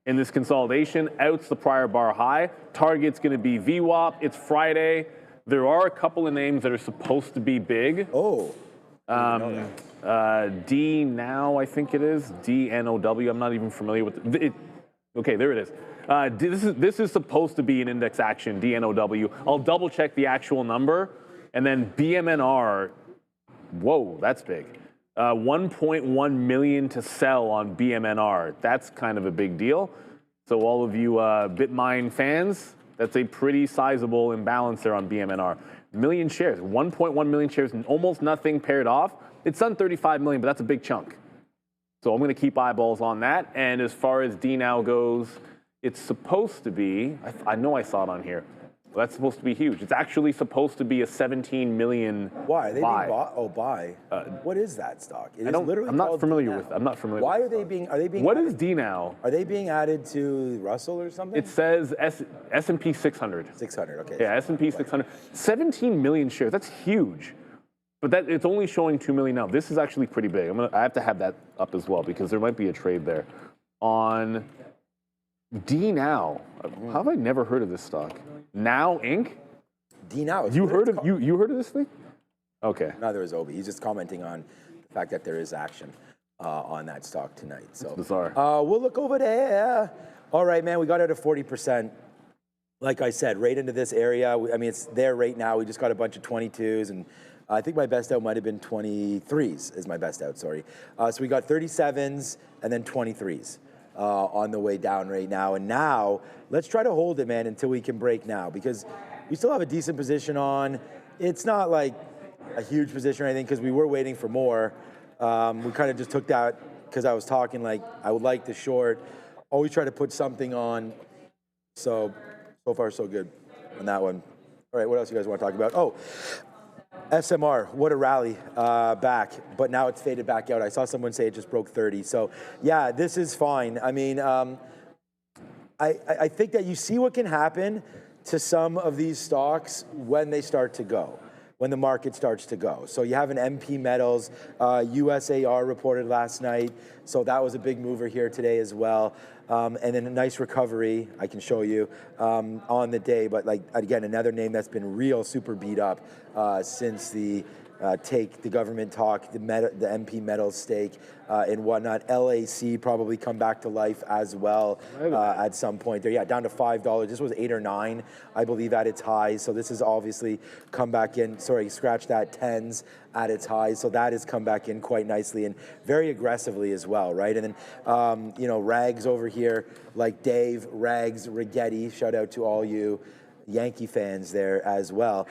C: In this consolidation, out's the prior bar high. Target's going to be VWAP. It's Friday. There are a couple of names that are supposed to be big.
D: Oh.
C: DNOW, I think it is. DNOW. I'm not even familiar with it. Okay, there it is. This is supposed to be an index action, DNOW. I'll double check the actual number. And then BMNR, whoa, that's big. 1.1 million to sell on BMNR. That's kind of a big deal. So all of you BitMine fans, that's a pretty sizable imbalance there on BMNR. Million shares, 1.1 million shares, and almost nothing paired off. It's done 35 million, but that's a big chunk. So I'm going to keep eyeballs on that. And as far as DNOW goes, it's supposed to be, I know I saw it on here. Well, that's supposed to be huge. It's actually supposed to be a 17 million
D: Why? Are they
C: buy.
D: being bought? Oh, buy. What is that stock? It is literally
C: I'm not
D: called
C: familiar
D: DNOW.
C: with. I'm not familiar.
D: Why
C: with
D: are they being?
C: What is DNOW?
D: Are they being added to Russell or something?
C: It says S&P 600.
D: 600. Okay.
C: Yeah, S&P 600. 17 million shares. That's huge. But it's only showing 2 million now. This is actually pretty big. I have to have that up as well because there might be a trade there. On DNOW. How have I never heard of this stock? Now Inc.
D: DNOW.
C: You heard of this thing? Okay.
D: Neither is Obi. He's just commenting on the fact that there is action on that stock tonight. So
C: bizarre.
D: We'll look over there. All right, man. We got out of 40%. like I said, right into this area. I mean, it's there right now. We just got a bunch of 22s, and I think my best out might have been 23s is my best out, sorry. So we got 37s and then 23s on the way down right now. And now, let's try to hold it, man, until we can break now, because we still have a decent position on. It's not like a huge position or anything, because we were waiting for more. We kind of just took that because I was talking like I would like to short. Always try to put something on. So far so good on that one. All right, what else you guys want to talk about? Oh, SMR, what a rally back, but now it's faded back out. I saw someone say it just broke 30. So yeah, this is fine. I mean, I think that you see what can happen to some of these stocks when they start to go, when the market starts to go. So you have an MP Metals, USAR reported last night, so that was a big mover here today as well. And then a nice recovery, I can show you, on the day. But like, again, another name that's been real super beat up since the take the government talk, the MP Metals stake and whatnot. LAC probably come back to life as well at some point there. Yeah, down to $5. This was 8 or 9, I believe, at its highs. So this has obviously come back in. Sorry, scratch that, 10s at its highs. So that has come back in quite nicely and very aggressively as well, right? And then, you know, Rags over here, like Dave, Rags, Rigetti, shout out to all you Yankee fans there as well.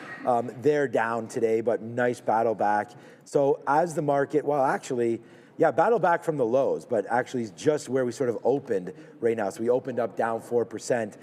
D: They're down today, but nice battle back. So as the market, well, actually, yeah, battle back from the lows, but actually just where we sort of opened right now. So we opened up down 4%.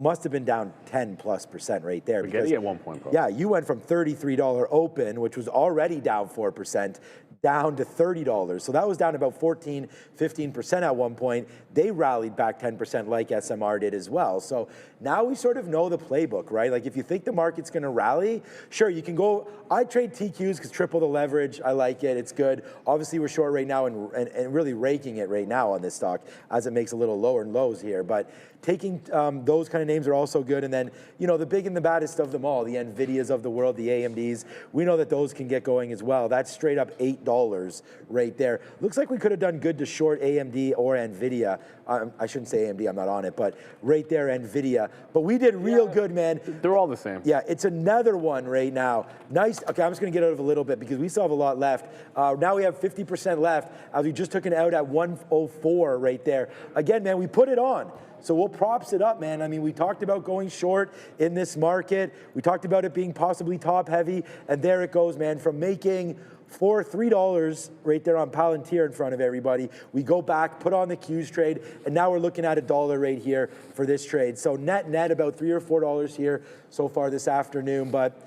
D: Must have been down 10+% right there.
C: Because, at one point, probably.
D: Yeah, you went from $33 open, which was already down 4%, down to $30. So that was down about 14, 15% at one point. They rallied back 10% like SMR did as well. So now we sort of know the playbook, right? Like if you think the market's going to rally, sure, you can go. I trade TQs because triple the leverage. I like it. It's good. Obviously, we're short right now and really raking it right now on this stock as it makes a little lower and lows here. But taking those kind of names are also good. And then, you know, the big and the baddest of them all, the Nvidias of the world, the AMDs, we know that those can get going as well. That's straight up $8 right there. Looks like we could have done good to short AMD or Nvidia. I shouldn't say AMD, I'm not on it, but right there, Nvidia. But we did real good, man.
C: They're all the same.
D: Yeah, it's another one right now. Nice. Okay, I'm just going to get out of a little bit because we still have a lot left. Now we have 50% left as we just took it out at 104 right there. Again, man, we put it on. So we'll props it up, man. I mean, we talked about going short in this market. We talked about it being possibly top heavy. And there it goes, man, from making $3 right there on Palantir in front of everybody. We go back, put on the Qs trade, and now we're looking at $1 right here for this trade. So net about $3 or $4 here so far this afternoon. But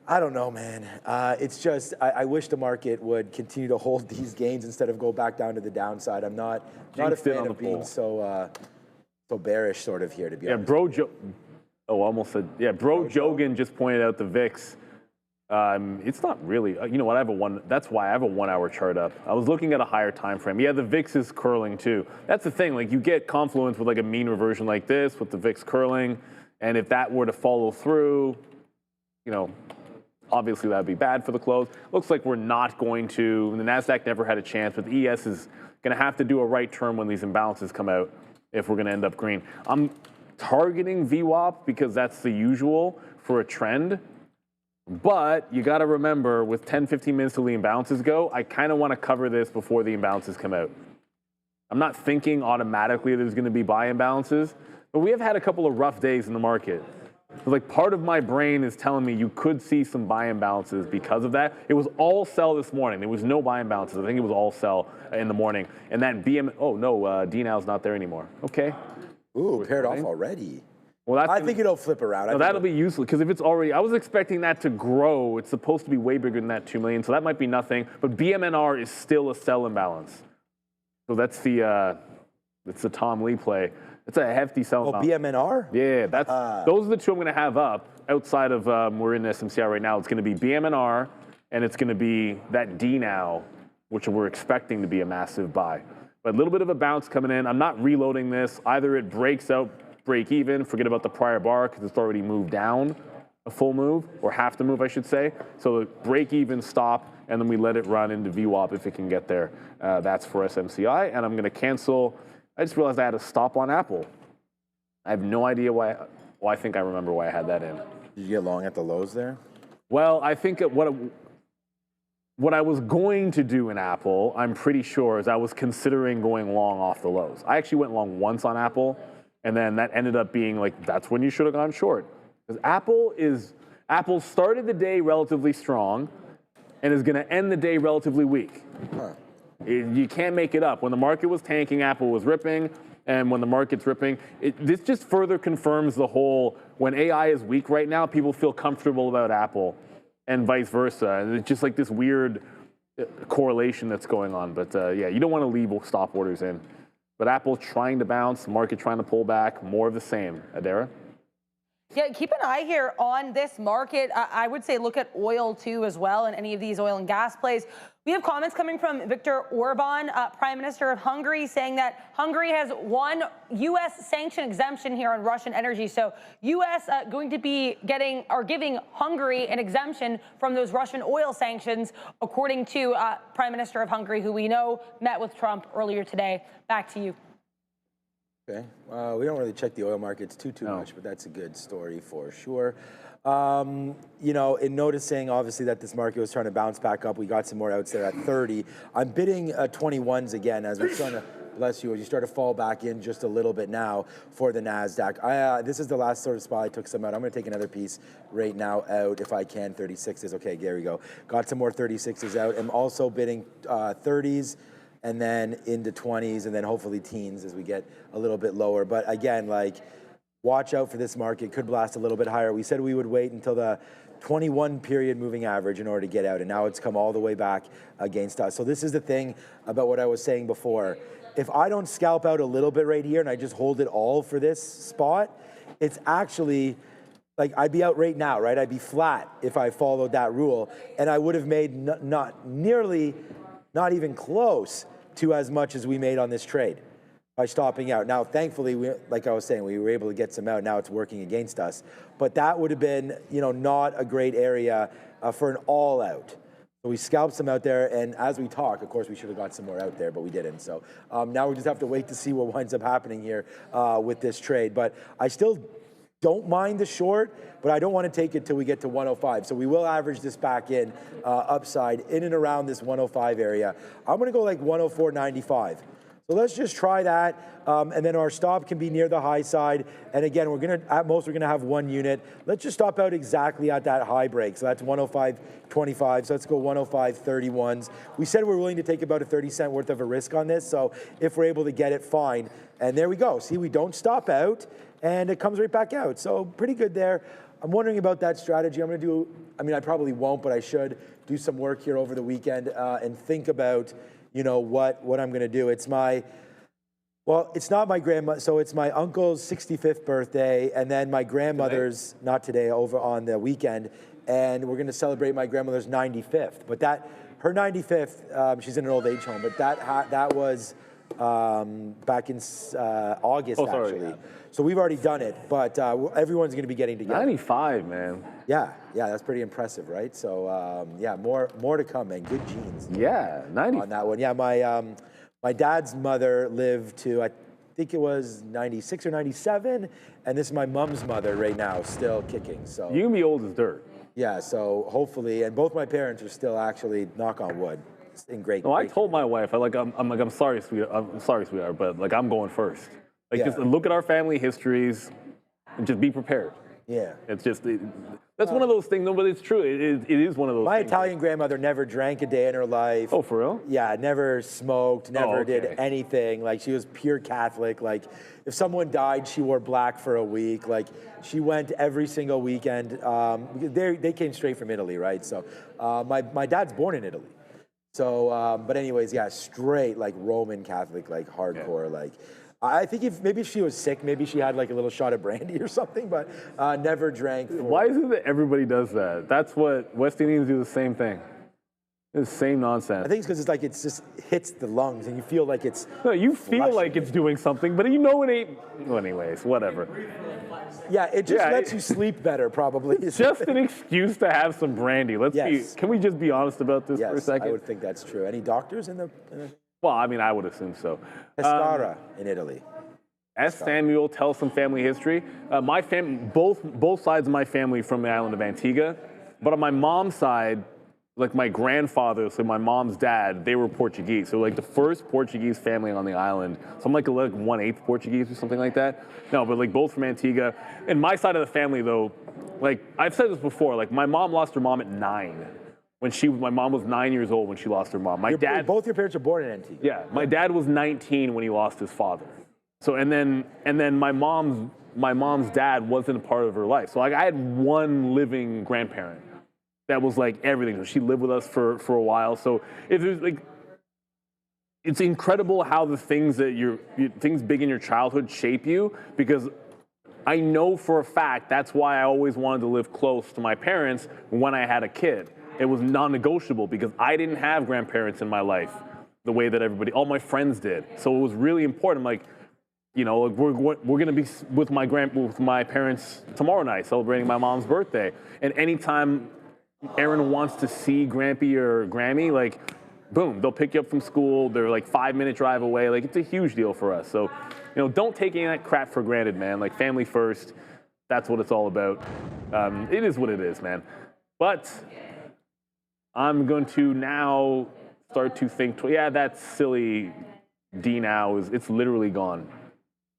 D: I don't know, man. It's just, I wish the market would continue to hold these gains instead of go back down to the downside. I'm not a fan of being so bearish sort of here, to be honest. Jogan just pointed out the VIX.
C: It's not really, you know what, that's why I have a 1 hour chart up. I was looking at a higher time frame. Yeah, the VIX is curling too. That's the thing, like you get confluence with like a mean reversion like this with the VIX curling. And if that were to follow through, you know, obviously that'd be bad for the close. Looks like we're not going to, and the NASDAQ never had a chance, but the ES is gonna have to do a right turn when these imbalances come out if we're gonna end up green. I'm targeting VWAP because that's the usual for a trend. But you got to remember, with 10, 15 minutes till the imbalances go, I kind of want to cover this before the imbalances come out. I'm not thinking automatically there's going to be buy imbalances, but we have had a couple of rough days in the market. So like part of my brain is telling me you could see some buy imbalances because of that. It was all sell this morning. There was no buy imbalances. I think it was all sell in the morning. And that DNOW is not there anymore. Okay.
D: Ooh, paired off already.
C: Well,
D: I think it'll flip around.
C: No, that'll be useless because if it's already, I was expecting that to grow. It's supposed to be way bigger than that 2 million, so that might be nothing. But BMNR is still a sell imbalance. So that's the Tom Lee play. It's a hefty sell.
D: Oh, BMNR?
C: Yeah, those are the two I'm going to have up outside of we're in SMCI right now. It's going to be BMNR and it's going to be that DNOW, which we're expecting to be a massive buy. But a little bit of a bounce coming in. I'm not reloading this. Either it breaks out, break even, forget about the prior bar because it's already moved down a full move, or half the move, I should say. So the break even, stop, and then we let it run into VWAP if it can get there. That's for SMCI, and I'm going to cancel. I just realized I had a stop on Apple. I have no idea why. Oh, I think I remember why I had that in.
D: Did you get long at the lows there?
C: Well, I think what I was going to do in Apple, I'm pretty sure, is I was considering going long off the lows. I actually went long once on Apple, and then that ended up being like, that's when you should have gone short. Because Apple started the day relatively strong and is going to end the day relatively weak.
D: Huh.
C: You can't make it up. When the market was tanking, Apple was ripping, and when the market's ripping, this just further confirms the whole, when AI is weak right now, people feel comfortable about Apple, and vice versa. And it's just like this weird correlation that's going on. But yeah, you don't want to leave stop orders in. But Apple trying to bounce, market trying to pull back, more of the same. Adara?
F: Yeah, keep an eye here on this market. I would say look at oil too as well, and any of these oil and gas plays. We have comments coming from Viktor Orban, Prime Minister of Hungary, saying that Hungary has one U.S. sanction exemption here on Russian energy. So U.S. Going to be giving Hungary an exemption from those Russian oil sanctions, according to Prime Minister of Hungary, who we know met with Trump earlier today. Back to you.
D: Okay. We don't really check the oil markets too much, but that's a good story for sure. You know, in noticing obviously that this market was trying to bounce back up, we got some more outs there at 30. I'm bidding 21s again as we're trying to, bless you, as you start to fall back in just a little bit now for the NASDAQ. This is the last sort of spot I took some out. I'm going to take another piece right now out if I can. 36s. Okay, there we go. Got some more 36s out. I'm also bidding 30s. And then into 20s, and then hopefully teens as we get a little bit lower. But again, like, watch out for this market. Could blast a little bit higher. We said we would wait until the 21 period moving average in order to get out, and now it's come all the way back against us. So this is the thing about what I was saying before. If I don't scalp out a little bit right here and I just hold it all for this spot, it's actually, like, I'd be out right now, right? I'd be flat if I followed that rule, and I would have made not even close to as much as we made on this trade by stopping out. Now, thankfully, like I was saying, we were able to get some out. Now it's working against us. But that would have been, you know, not a great area for an all out. So we scalped some out there, and as we talk, of course, we should have got some more out there, but we didn't. So now we just have to wait to see what winds up happening here with this trade. But I still don't mind the short, but I don't want to take it till we get to 105. So we will average this back in upside in and around this 105 area. I'm going to go like 104.95. So let's just try that, and then our stop can be near the high side. And again, at most we're gonna have one unit. Let's just stop out exactly at that high break. So that's 105.25. So let's go 105.31s. We said we're willing to take about a 30-cent worth of a risk on this. So if we're able to get it, fine. And there we go. See, we don't stop out, and it comes right back out. So pretty good there. I'm wondering about that strategy. I'm gonna do, I mean, I probably won't, but I should do some work here over the weekend and think about, you know, what I'm gonna do. It's it's not my grandma, so it's my uncle's 65th birthday, and then my grandmother's, not today, over on the weekend, and we're gonna celebrate my grandmother's 95th. But her 95th, she's in an old age home, but that was back in August, actually. Yeah. So we've already done it, but everyone's gonna be getting together.
C: 95, man.
D: Yeah, that's pretty impressive, right? So yeah, more to come, man. Good genes.
C: Yeah, 90
D: on that one. Yeah, my dad's mother lived to, I think it was 96 or 97, and this is my mom's mother right now, still kicking. So
C: you can be old as dirt.
D: Yeah, so hopefully, and both my parents are still actually, knock on wood, in great.
C: No, I told my wife, I'm sorry, sweetheart, but like I'm going first. Like just look at our family histories, and just be prepared.
D: Yeah,
C: it's just that's one of those things. No, but it's true. It is one of those.
D: My
C: things.
D: Italian grandmother never drank a day in her life.
C: Oh, for real?
D: Yeah, never smoked, never did anything. Like she was pure Catholic. Like if someone died, she wore black for a week. Like she went every single weekend. They came straight from Italy, right? So my dad's born in Italy. So, but anyways, yeah, straight like Roman Catholic, like hardcore, like. I think maybe if she was sick, maybe she had like a little shot of brandy or something, but never drank.
C: Why is it that everybody does that? That's what West Indians do, the same thing. It's the same nonsense.
D: I think it's because it's like it just hits the lungs and you feel like it's.
C: No, you feel like it's doing something, but you know it ain't. Well, anyways, whatever.
D: Yeah, it just lets you sleep better, probably.
C: It's just an excuse to have some brandy. Can we just be honest about this for a second?
D: I would think that's true. Any doctors in the...
C: Well, I mean, I would assume so.
D: Pescara in Italy.
C: Samuel, tell some family history. My both sides of my family from the island of Antigua, but on my mom's side, like my grandfather, so my mom's dad, they were Portuguese. So like the first Portuguese family on the island. So I'm like 1/8 Portuguese or something like that. No, but like both from Antigua. And my side of the family though, like I've said this before, like my mom lost her mom at 9. My mom was 9 years old when she lost her mom.
D: Both your parents were born in Antigua.
C: Yeah, my dad was 19 when he lost his father. So and then my mom's dad wasn't a part of her life. So like I had one living grandparent that was like everything. She lived with us for a while. So it's incredible how the things that things big in your childhood shape you, because I know for a fact that's why I always wanted to live close to my parents when I had a kid. It was non-negotiable because I didn't have grandparents in my life the way that all my friends did. So it was really important. Like, you know, we're gonna be with my parents tomorrow night celebrating my mom's birthday. And anytime Aaron wants to see Grampy or Grammy, like, boom, they'll pick you up from school. They're like 5-minute drive away. Like, it's a huge deal for us. So, you know, don't take any of that crap for granted, man. Like, family first. That's what it's all about. It is what it is, man. But I'm going to now start to think, yeah, that silly DNOW it's literally gone.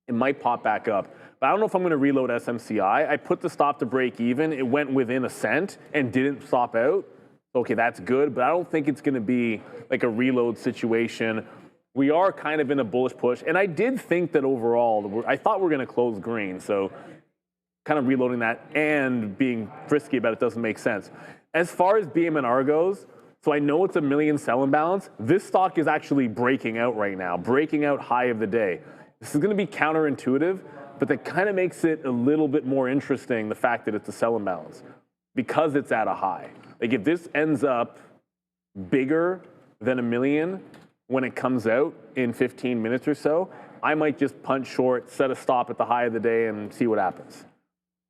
C: It might pop back up. But I don't know if I'm going to reload SMCI. I put the stop to break even. It went within a cent and didn't stop out. Okay, that's good, but I don't think it's going to be like a reload situation. We are kind of in a bullish push. And I did think that overall, I thought we're going to close green. So kind of reloading that and being frisky about it doesn't make sense. As far as BM&R goes, so I know it's a million sell imbalance. This stock is actually breaking out right now, breaking out high of the day. This is going to be counterintuitive, but that kind of makes it a little bit more interesting, the fact that it's a sell imbalance, because it's at a high. Like if this ends up bigger than a million when it comes out in 15 minutes or so, I might just punch short, set a stop at the high of the day and see what happens.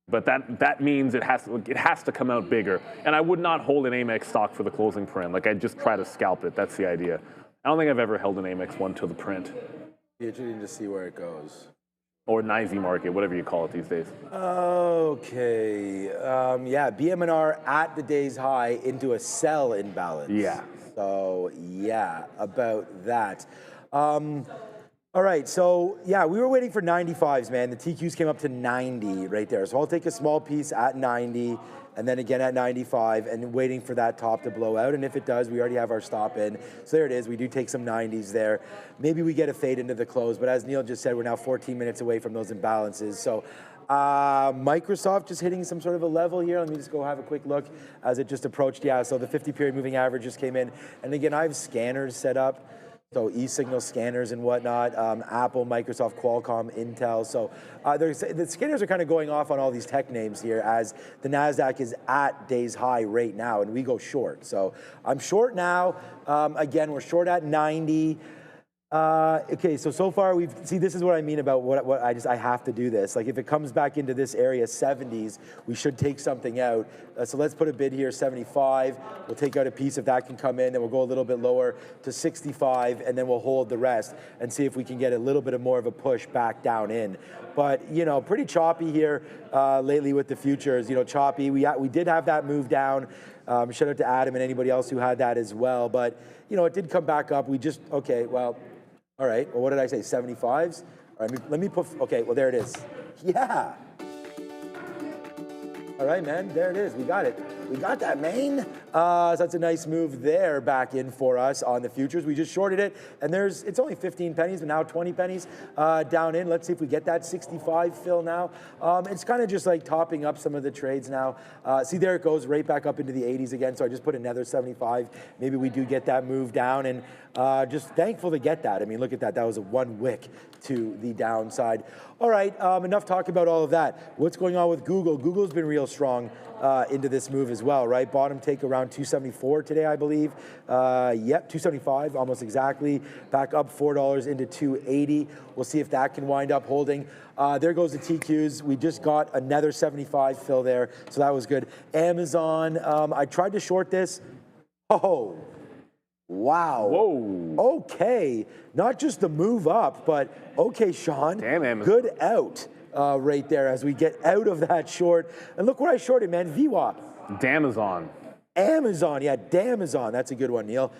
C: But that means it has to come out bigger. And I would not hold an Amex stock for the closing print. Like I'd just try to scalp it. That's the idea. I don't think I've ever held an Amex one till the print.
D: Interesting to see where it goes.
C: Or NYSE market, whatever you call it these days.
D: Okay. Yeah, BM&R at the day's high into a sell imbalance.
C: Yeah.
D: So, yeah, about that. All right, so, yeah, we were waiting for 95s, man. The TQs came up to 90 right there. So I'll take a small piece at 90 and then again at 95 and waiting for that top to blow out. And if it does, we already have our stop in. So there it is. We do take some 90s there. Maybe we get a fade into the close. But as Neil just said, we're now 14 minutes away from those imbalances. So Microsoft just hitting some sort of a level here. Let me just go have a quick look as it just approached. Yeah, so the 50-period moving average just came in. And again, I have scanners set up. So e-signal scanners and whatnot, Apple, Microsoft, Qualcomm, Intel. So the scanners are kind of going off on all these tech names here as the NASDAQ is at day's high right now and we go short. So I'm short now. Again, we're short at 90. Okay, so far this is what I mean about what I have to do this. Like if it comes back into this area, 70s, we should take something out. So let's put a bid here, 75. We'll take out a piece if that can come in, then we'll go a little bit lower to 65, and then we'll hold the rest and see if we can get a little bit more of a push back down in. But, you know, pretty choppy here lately with the futures. You know, choppy. We did have that move down. Shout out to Adam and anybody else who had that as well. But, you know, it did come back up. All right, well, what did I say, 75s? All right, let me put, okay, well, there it is. Yeah. All right, man, there it is. We got it. We got that, man. So that's a nice move there back in for us on the futures. We just shorted it, and it's only 15 pennies, but now 20 pennies down in. Let's see if we get that 65 fill now. It's kind of just like topping up some of the trades now. See, there it goes, right back up into the 80s again. So I just put another 75. Maybe we do get that move down, and just thankful to get that. I mean, look at that. That was a one wick to the downside. All right, enough talk about all of that. What's going on with Google? Google's been real strong into this move as well, right? Bottom take around 274 today, I believe. Yep, 275, almost exactly. Back up $4 into 280. We'll see if that can wind up holding. There goes the TQs. We just got another 75 fill there, so that was good. Amazon, I tried to short this. Oh, Wow.
C: Whoa.
D: Okay. Not just the move up, but okay, Sean.
C: Damn, Amazon.
D: Good out right there as we get out of that short. And look what I shorted, man. VWAP.
C: Damazon.
D: Amazon. Yeah, Damazon. That's a good one, Neil.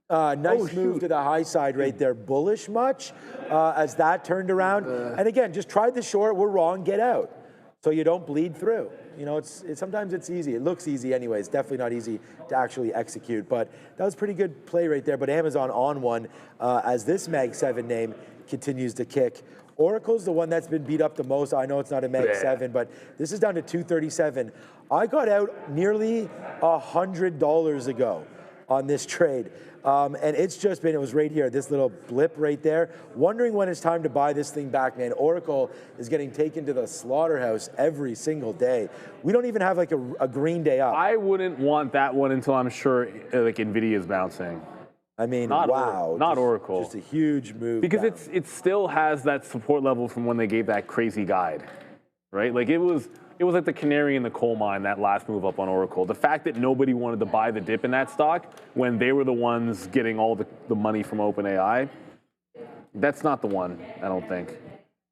D: Nice move to the high side right there. Bullish much as that turned around. And again, just tried the short. We're wrong. Get out. So you don't bleed through. You know, sometimes it's easy. It looks easy anyway. It's definitely not easy to actually execute. But that was a pretty good play right there. But Amazon on one as this Mag 7 name continues to kick. Oracle's the one that's been beat up the most. I know it's not a Mag 7, but this is down to 237. I got out nearly $100 ago on this trade. And it's just been, it was right here, this little blip right there. Wondering when it's time to buy this thing back, man. Oracle is getting taken to the slaughterhouse every single day. We don't even have like a green day up.
C: I wouldn't want that one until I'm sure like Nvidia is bouncing.
D: I mean,
C: Not
D: wow.
C: Not Oracle.
D: Just a huge move.
C: Because
D: down.
C: it still has that support level from when they gave that crazy guide, right? Like it was like the canary in the coal mine, that last move up on Oracle. The fact that nobody wanted to buy the dip in that stock when they were the ones getting all the money from OpenAI, that's not the one, I don't think.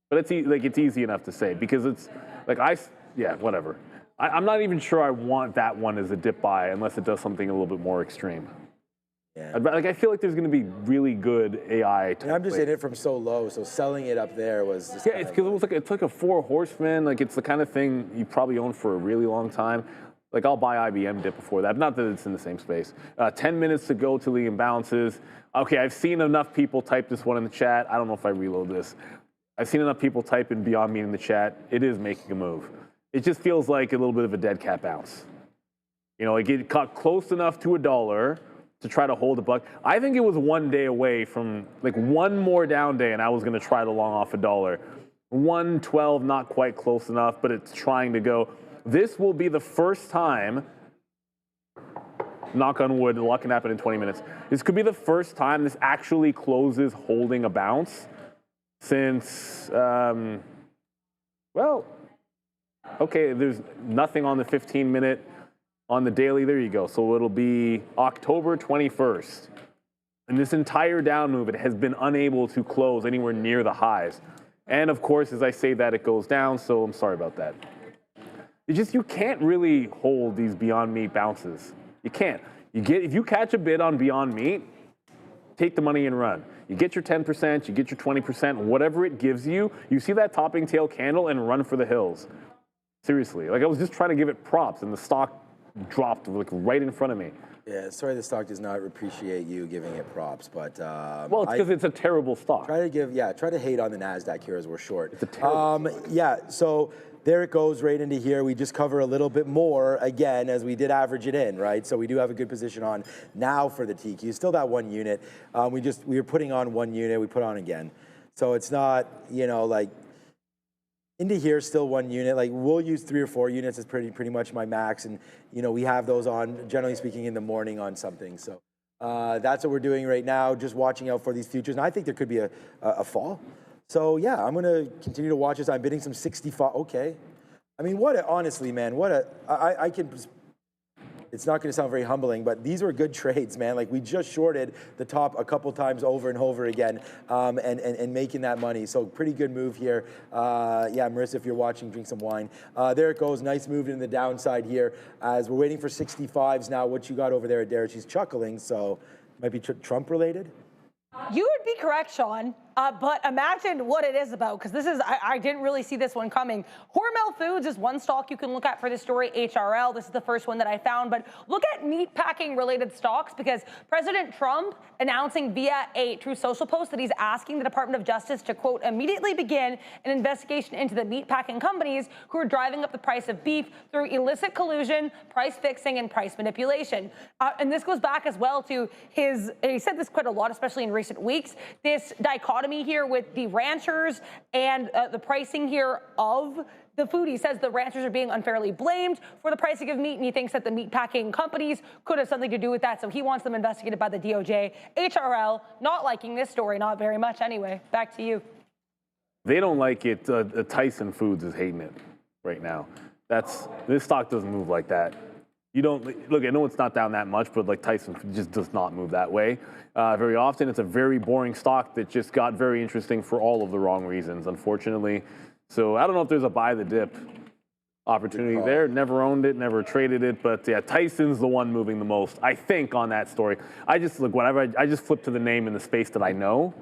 C: But it's easy enough to say because it's like whatever. I'm not even sure I want that one as a dip buy unless it does something a little bit more extreme.
D: Yeah.
C: Like I feel like there's going to be really good AI.
D: And I'm just in it from so low, so selling it up there was just
C: it's because it's like a 4 horsemen. Like it's the kind of thing you probably own for a really long time. Like I'll buy IBM dip before that. Not that it's in the same space. 10 minutes to go till the imbalances. Okay, I've seen enough people type this one in the chat. I don't know if I reload this. I've seen enough people type in Beyond Meat in the chat. It is making a move. It just feels like a little bit of a dead cat bounce. You know, like it got close enough to $1 to try to hold a buck. I think it was 1 day away from like one more down day and I was gonna try to long off $1. 112, not quite close enough, but it's trying to go. This will be the first time, knock on wood, a lot can happen in 20 minutes. This could be the first time this actually closes holding a bounce since, well, okay, there's nothing on the 15-minute. On the daily, there you go. So it'll be October 21st. And this entire down move, it has been unable to close anywhere near the highs. And of course, as I say that, it goes down, so I'm sorry about that. It's just, you can't really hold these Beyond Meat bounces. You can't. If you catch a bid on Beyond Meat, take the money and run. You get your 10%, you get your 20%, whatever it gives you, you see that topping tail candle and run for the hills. Seriously, like I was just trying to give it props and the stock dropped like right in front of me.
D: Yeah, sorry the stock does not appreciate you giving it props, but
C: well, it's because it's a terrible stock.
D: Try to hate on the NASDAQ here as we're short.
C: It's a terrible stock.
D: Yeah, so there it goes right into here. We just cover a little bit more again as we did average it in, right? So we do have a good position on now for the TQ. Still that 1 unit. We were putting on 1 unit, we put on again. So it's not, you know, like into here, still 1 unit. Like we'll use 3 or 4 units is pretty much my max, and you know we have those on generally speaking in the morning on something. So that's what we're doing right now. Just watching out for these futures, and I think there could be a fall. So yeah, I'm gonna continue to watch this. I'm bidding some 65. Okay, I mean honestly, man, I can. It's not going to sound very humbling, but these were good trades, man. Like we just shorted the top a couple times over and over again, and making that money. So pretty good move here. Yeah, Marissa, if you're watching, drink some wine. There it goes. Nice move in the downside here. As we're waiting for 65s now. What you got over there, Derek? She's chuckling, so might be Trump related.
F: You would be correct, Sean. But imagine what it is about, because this is, I didn't really see this one coming. Hormel Foods is one stock you can look at for this story, HRL. This is the first one that I found, but look at meat packing related stocks, because President Trump announcing via a Truth Social post that he's asking the Department of Justice to, quote, immediately begin an investigation into the meat packing companies who are driving up the price of beef through illicit collusion, price fixing, and price manipulation. And this goes back as well to he said this quite a lot, especially in recent weeks, this dichotomy here with the ranchers and the pricing here of the food. He says the ranchers are being unfairly blamed for the pricing of meat, and he thinks that the meat packing companies could have something to do with that, so he wants them investigated by the DOJ. HRL, not liking this story, not very much anyway. Back to you.
C: They don't like it. Tyson Foods is hating it right now. This stock doesn't move like that. you don't look. I know it's not down that much, but like Tyson just does not move that way very often. It's a very boring stock that just got very interesting for all of the wrong reasons, unfortunately. So I don't know if there's a buy the dip opportunity there. Never owned it, never traded it, but yeah, Tyson's the one moving the most, I think, on that story. I just look whenever I just flip to the name in the space that I know,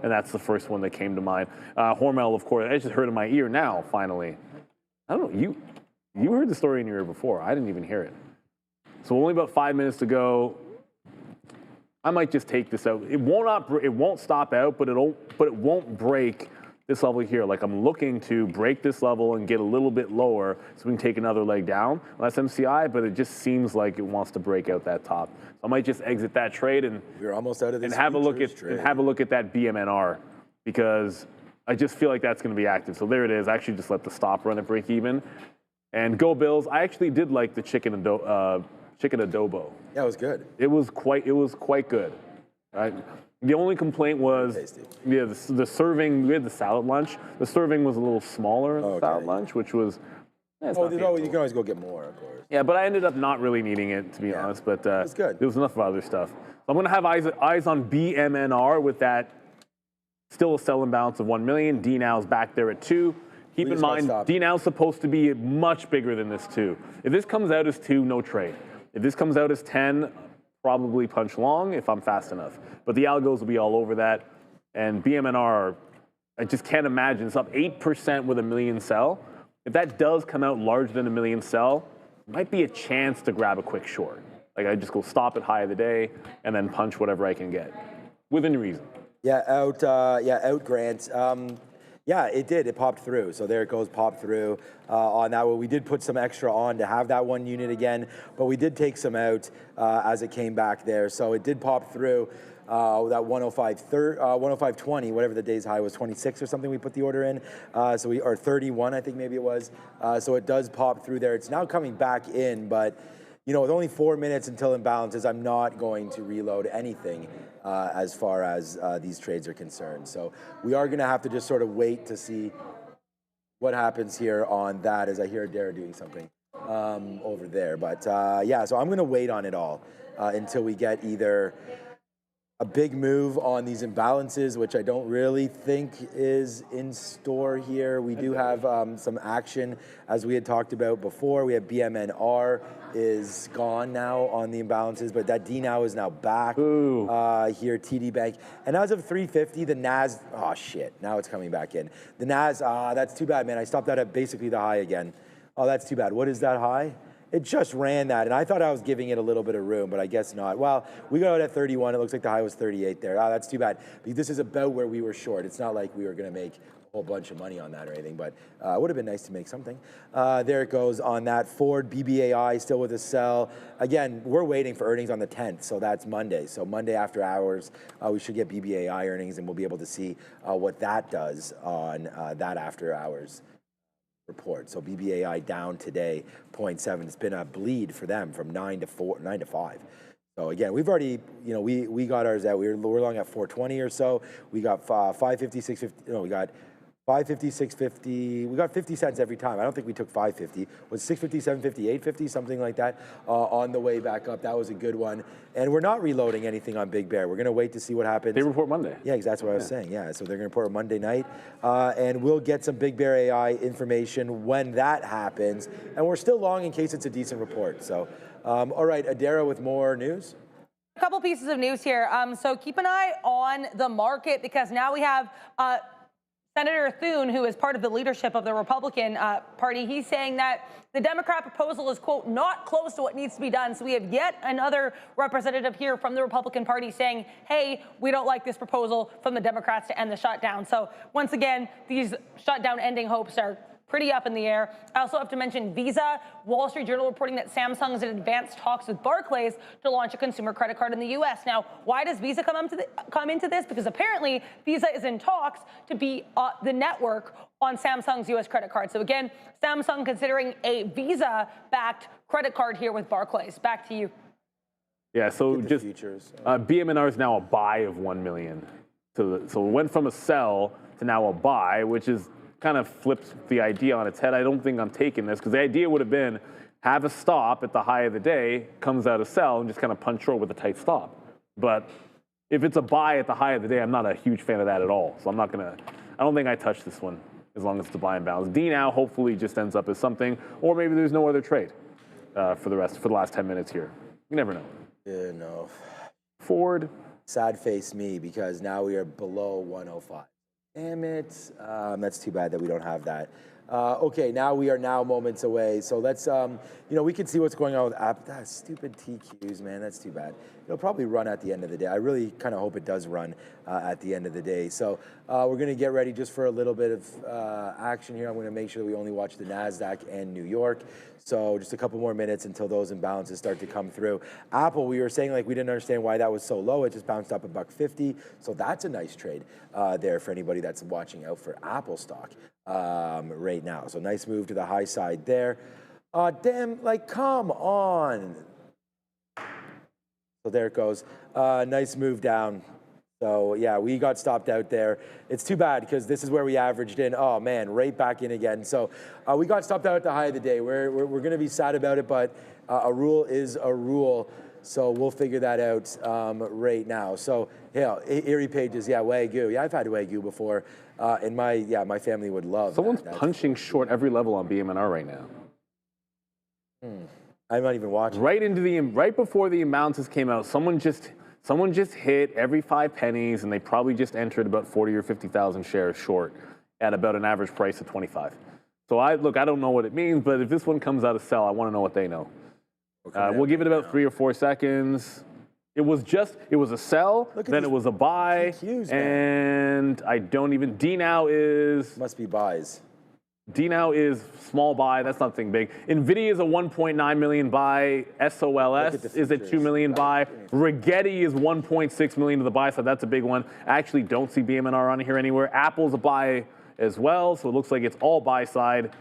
C: and that's the first one that came to mind. Hormel, of course, I just heard in my ear now. Finally, I don't know. You heard the story in your ear before. I didn't even hear it. So only about 5 minutes to go. I might just take this out. It won't stop out, but it won't break this level here. Like I'm looking to break this level and get a little bit lower so we can take another leg down on SMCI, but it just seems like it wants to break out that top. So I might just exit that trade and
D: we're almost out of this
C: and have a look at that BMNR, because I just feel like that's going to be active. So there it is. I actually just let the stop run at break even. And go Bills. I actually did like the chicken adobo.
D: Yeah, it was good.
C: It was quite good. Right? The only complaint was, yeah, the serving. We had the salad lunch. The serving was a little smaller than the salad lunch, which was.
D: You can always go get more, of course.
C: Yeah, but I ended up not really needing it, to be honest. But
D: it's good.
C: There was enough of other stuff. So I'm going to have eyes on BMNR with that. Still a sell imbalance of 1 million. DNOW's back there at 2. Keep in mind, DNOW's supposed to be much bigger than this 2. If this comes out as 2, no trade. If this comes out as 10, probably punch long if I'm fast enough. But the algos will be all over that. And BMNR, I just can't imagine. It's up 8% with a million sell. If that does come out larger than a million sell, it might be a chance to grab a quick short. Like I just go stop at high of the day and then punch whatever I can get within reason.
D: Yeah, out Grant. Yeah, it did. It popped through. So there it goes, popped through on that one. We did put some extra on to have that 1 unit again, but we did take some out as it came back there. So it did pop through that 105.20, whatever the day's high was, 26 or something. We put the order in. Or 31, I think maybe it was. So it does pop through there. It's now coming back in, but you know, with only 4 minutes until imbalances, I'm not going to reload anything as far as these trades are concerned. So we are going to have to just sort of wait to see what happens here on that, as I hear Dara doing something over there. But yeah, so I'm going to wait on it all until we get either a big move on these imbalances, which I don't really think is in store here. We do have some action, as we had talked about before. We have BMNR is gone now on the imbalances, but that DNOW is now back here, TD Bank. And as of 350, the NAS, oh shit, now it's coming back in. The NAS, that's too bad, man. I stopped that at basically the high again. Oh, that's too bad. What is that high? It just ran that, and I thought I was giving it a little bit of room, but I guess not. Well, we got out at 31. It looks like the high was 38 there. That's too bad. Because this is about where we were short. It's not like we were going to make a whole bunch of money on that or anything, but it would have been nice to make something. There it goes on that. Ford, BBAI, still with a sell. Again, we're waiting for earnings on the 10th, so that's Monday. So Monday after hours, we should get BBAI earnings, and we'll be able to see what that does on that after hours report. So BBAI down today, 0.7. It's been a bleed for them from 9 to 5. So again, we've already, you know, we got ours out. We're long at 420 or so. We got 550, 650. No, we got 550, 650. We got 50 cents every time. I don't think we took 550. It was 650, 750, 850, something like that on the way back up. That was a good one. And we're not reloading anything on Big Bear. We're going to wait to see what happens.
C: They report Monday.
D: Yeah, that's what I was saying. Yeah, so they're going to report Monday night. And we'll get some Big Bear AI information when that happens. And we're still long in case it's a decent report. So, all right, Adara with more news.
F: A couple pieces of news here. So keep an eye on the market, because now we have Senator Thune, who is part of the leadership of the Republican Party. He's saying that the Democrat proposal is, quote, not close to what needs to be done. So we have yet another representative here from the Republican Party saying, hey, we don't like this proposal from the Democrats to end the shutdown. So once again, these shutdown ending hopes are pretty up in the air. I also have to mention Visa. Wall Street Journal reporting that Samsung is in advanced talks with Barclays to launch a consumer credit card in the U.S. Now, why does Visa come into this? Because apparently Visa is in talks to be the network on Samsung's U.S. credit card. So again, Samsung considering a Visa-backed credit card here with Barclays. Back to you.
C: Yeah, so just BMNR is now a buy of 1 million. So it went from a sell to now a buy, which is kind of flips the idea on its head. I don't think I'm taking this, because the idea would have been have a stop at the high of the day, comes out a sell, and just kind of punch short with a tight stop. But if it's a buy at the high of the day, I'm not a huge fan of that at all. So I don't think I touch this one as long as it's a buy and balance. DNOW hopefully just ends up as something, or maybe there's no other trade for the last 10 minutes here. You never know.
D: Yeah, no.
C: Ford.
D: Sad face me, because now we are below 105. Damn it. That's too bad that we don't have that. Okay, now we are moments away. So let's, we can see what's going on with that stupid TQs, man. That's too bad. It'll probably run at the end of the day. I really kind of hope it does run at the end of the day. So we're going to get ready just for a little bit of action here. I'm going to make sure that we only watch the NASDAQ and New York. So just a couple more minutes until those imbalances start to come through. Apple, we were saying like we didn't understand why that was so low. It just bounced up $1.50. So that's a nice trade there for anybody that's watching out for Apple stock right now. So nice move to the high side there. Damn, like, come on. So there it goes. Nice move down. So yeah, we got stopped out there. It's too bad because this is where we averaged in. Oh man, right back in again. So we got stopped out at the high of the day. We're going to be sad about it, but a rule is a rule. So we'll figure that out right now. So yeah, Erie Pages, yeah, Wagyu. Yeah, I've had Wagyu before. And my family would love.
C: Someone's punching short every level on BMNR right now.
D: I'm not even watching.
C: Right before the imbalances came out, someone just hit every 5 pennies, and they probably just entered about 40 or 50,000 shares short at about an average price of 25. So I don't know what it means, but if this one comes out of sell, I want to know what they know. We'll give it about 3 or 4 seconds. It was a sell, then it was a buy,
D: TQs,
C: and I don't even, DNOW is...
D: Must be buys.
C: DNOW is small buy, that's nothing big. Nvidia is a 1.9 million buy, SOLS is a 2 million buy, Rigetti is 1.6 million to the buy side, that's a big one. I actually don't see BMNR on here anywhere. Apple's a buy as well, so it looks like it's all buy side. At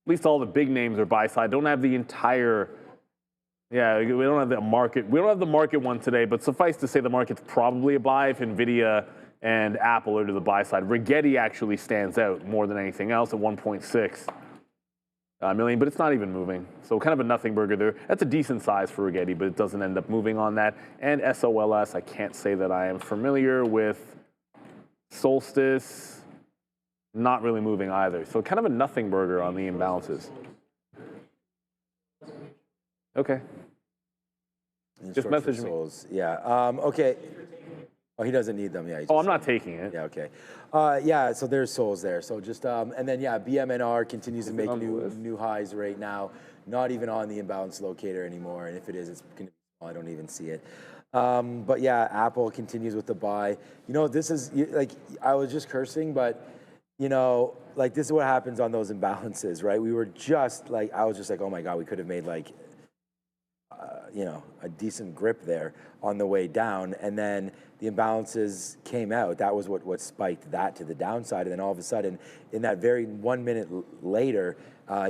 C: least all the big names are buy side. Don't have the entire... Yeah, we don't have the market. We don't have the market one today, but suffice to say the market's probably a buy if Nvidia and Apple are to the buy side. Rigetti actually stands out more than anything else at 1.6 million, but it's not even moving. So kind of a nothing burger there. That's a decent size for Rigetti, but it doesn't end up moving on that. And SOLS, I can't say that I am familiar with. Solstice, not really moving either. So kind of a nothing burger on the imbalances. Okay. Just message me.
D: Yeah. Okay. Oh, he doesn't need them. Yeah.
C: I'm not taking it.
D: Yeah. Okay. Yeah. So there's souls there. So just and then yeah, BMNR continues to make new highs right now. Not even on the imbalance locator anymore. And if it is, it's going to be small. I don't even see it. But yeah, Apple continues with the buy. This is like I was just cursing, but like this is what happens on those imbalances, right? We were just like I was just like, oh my god, we could have made like. A decent grip there on the way down, and then the imbalances came out. That was what spiked that to the downside, and then all of a sudden, in that very 1 minute later,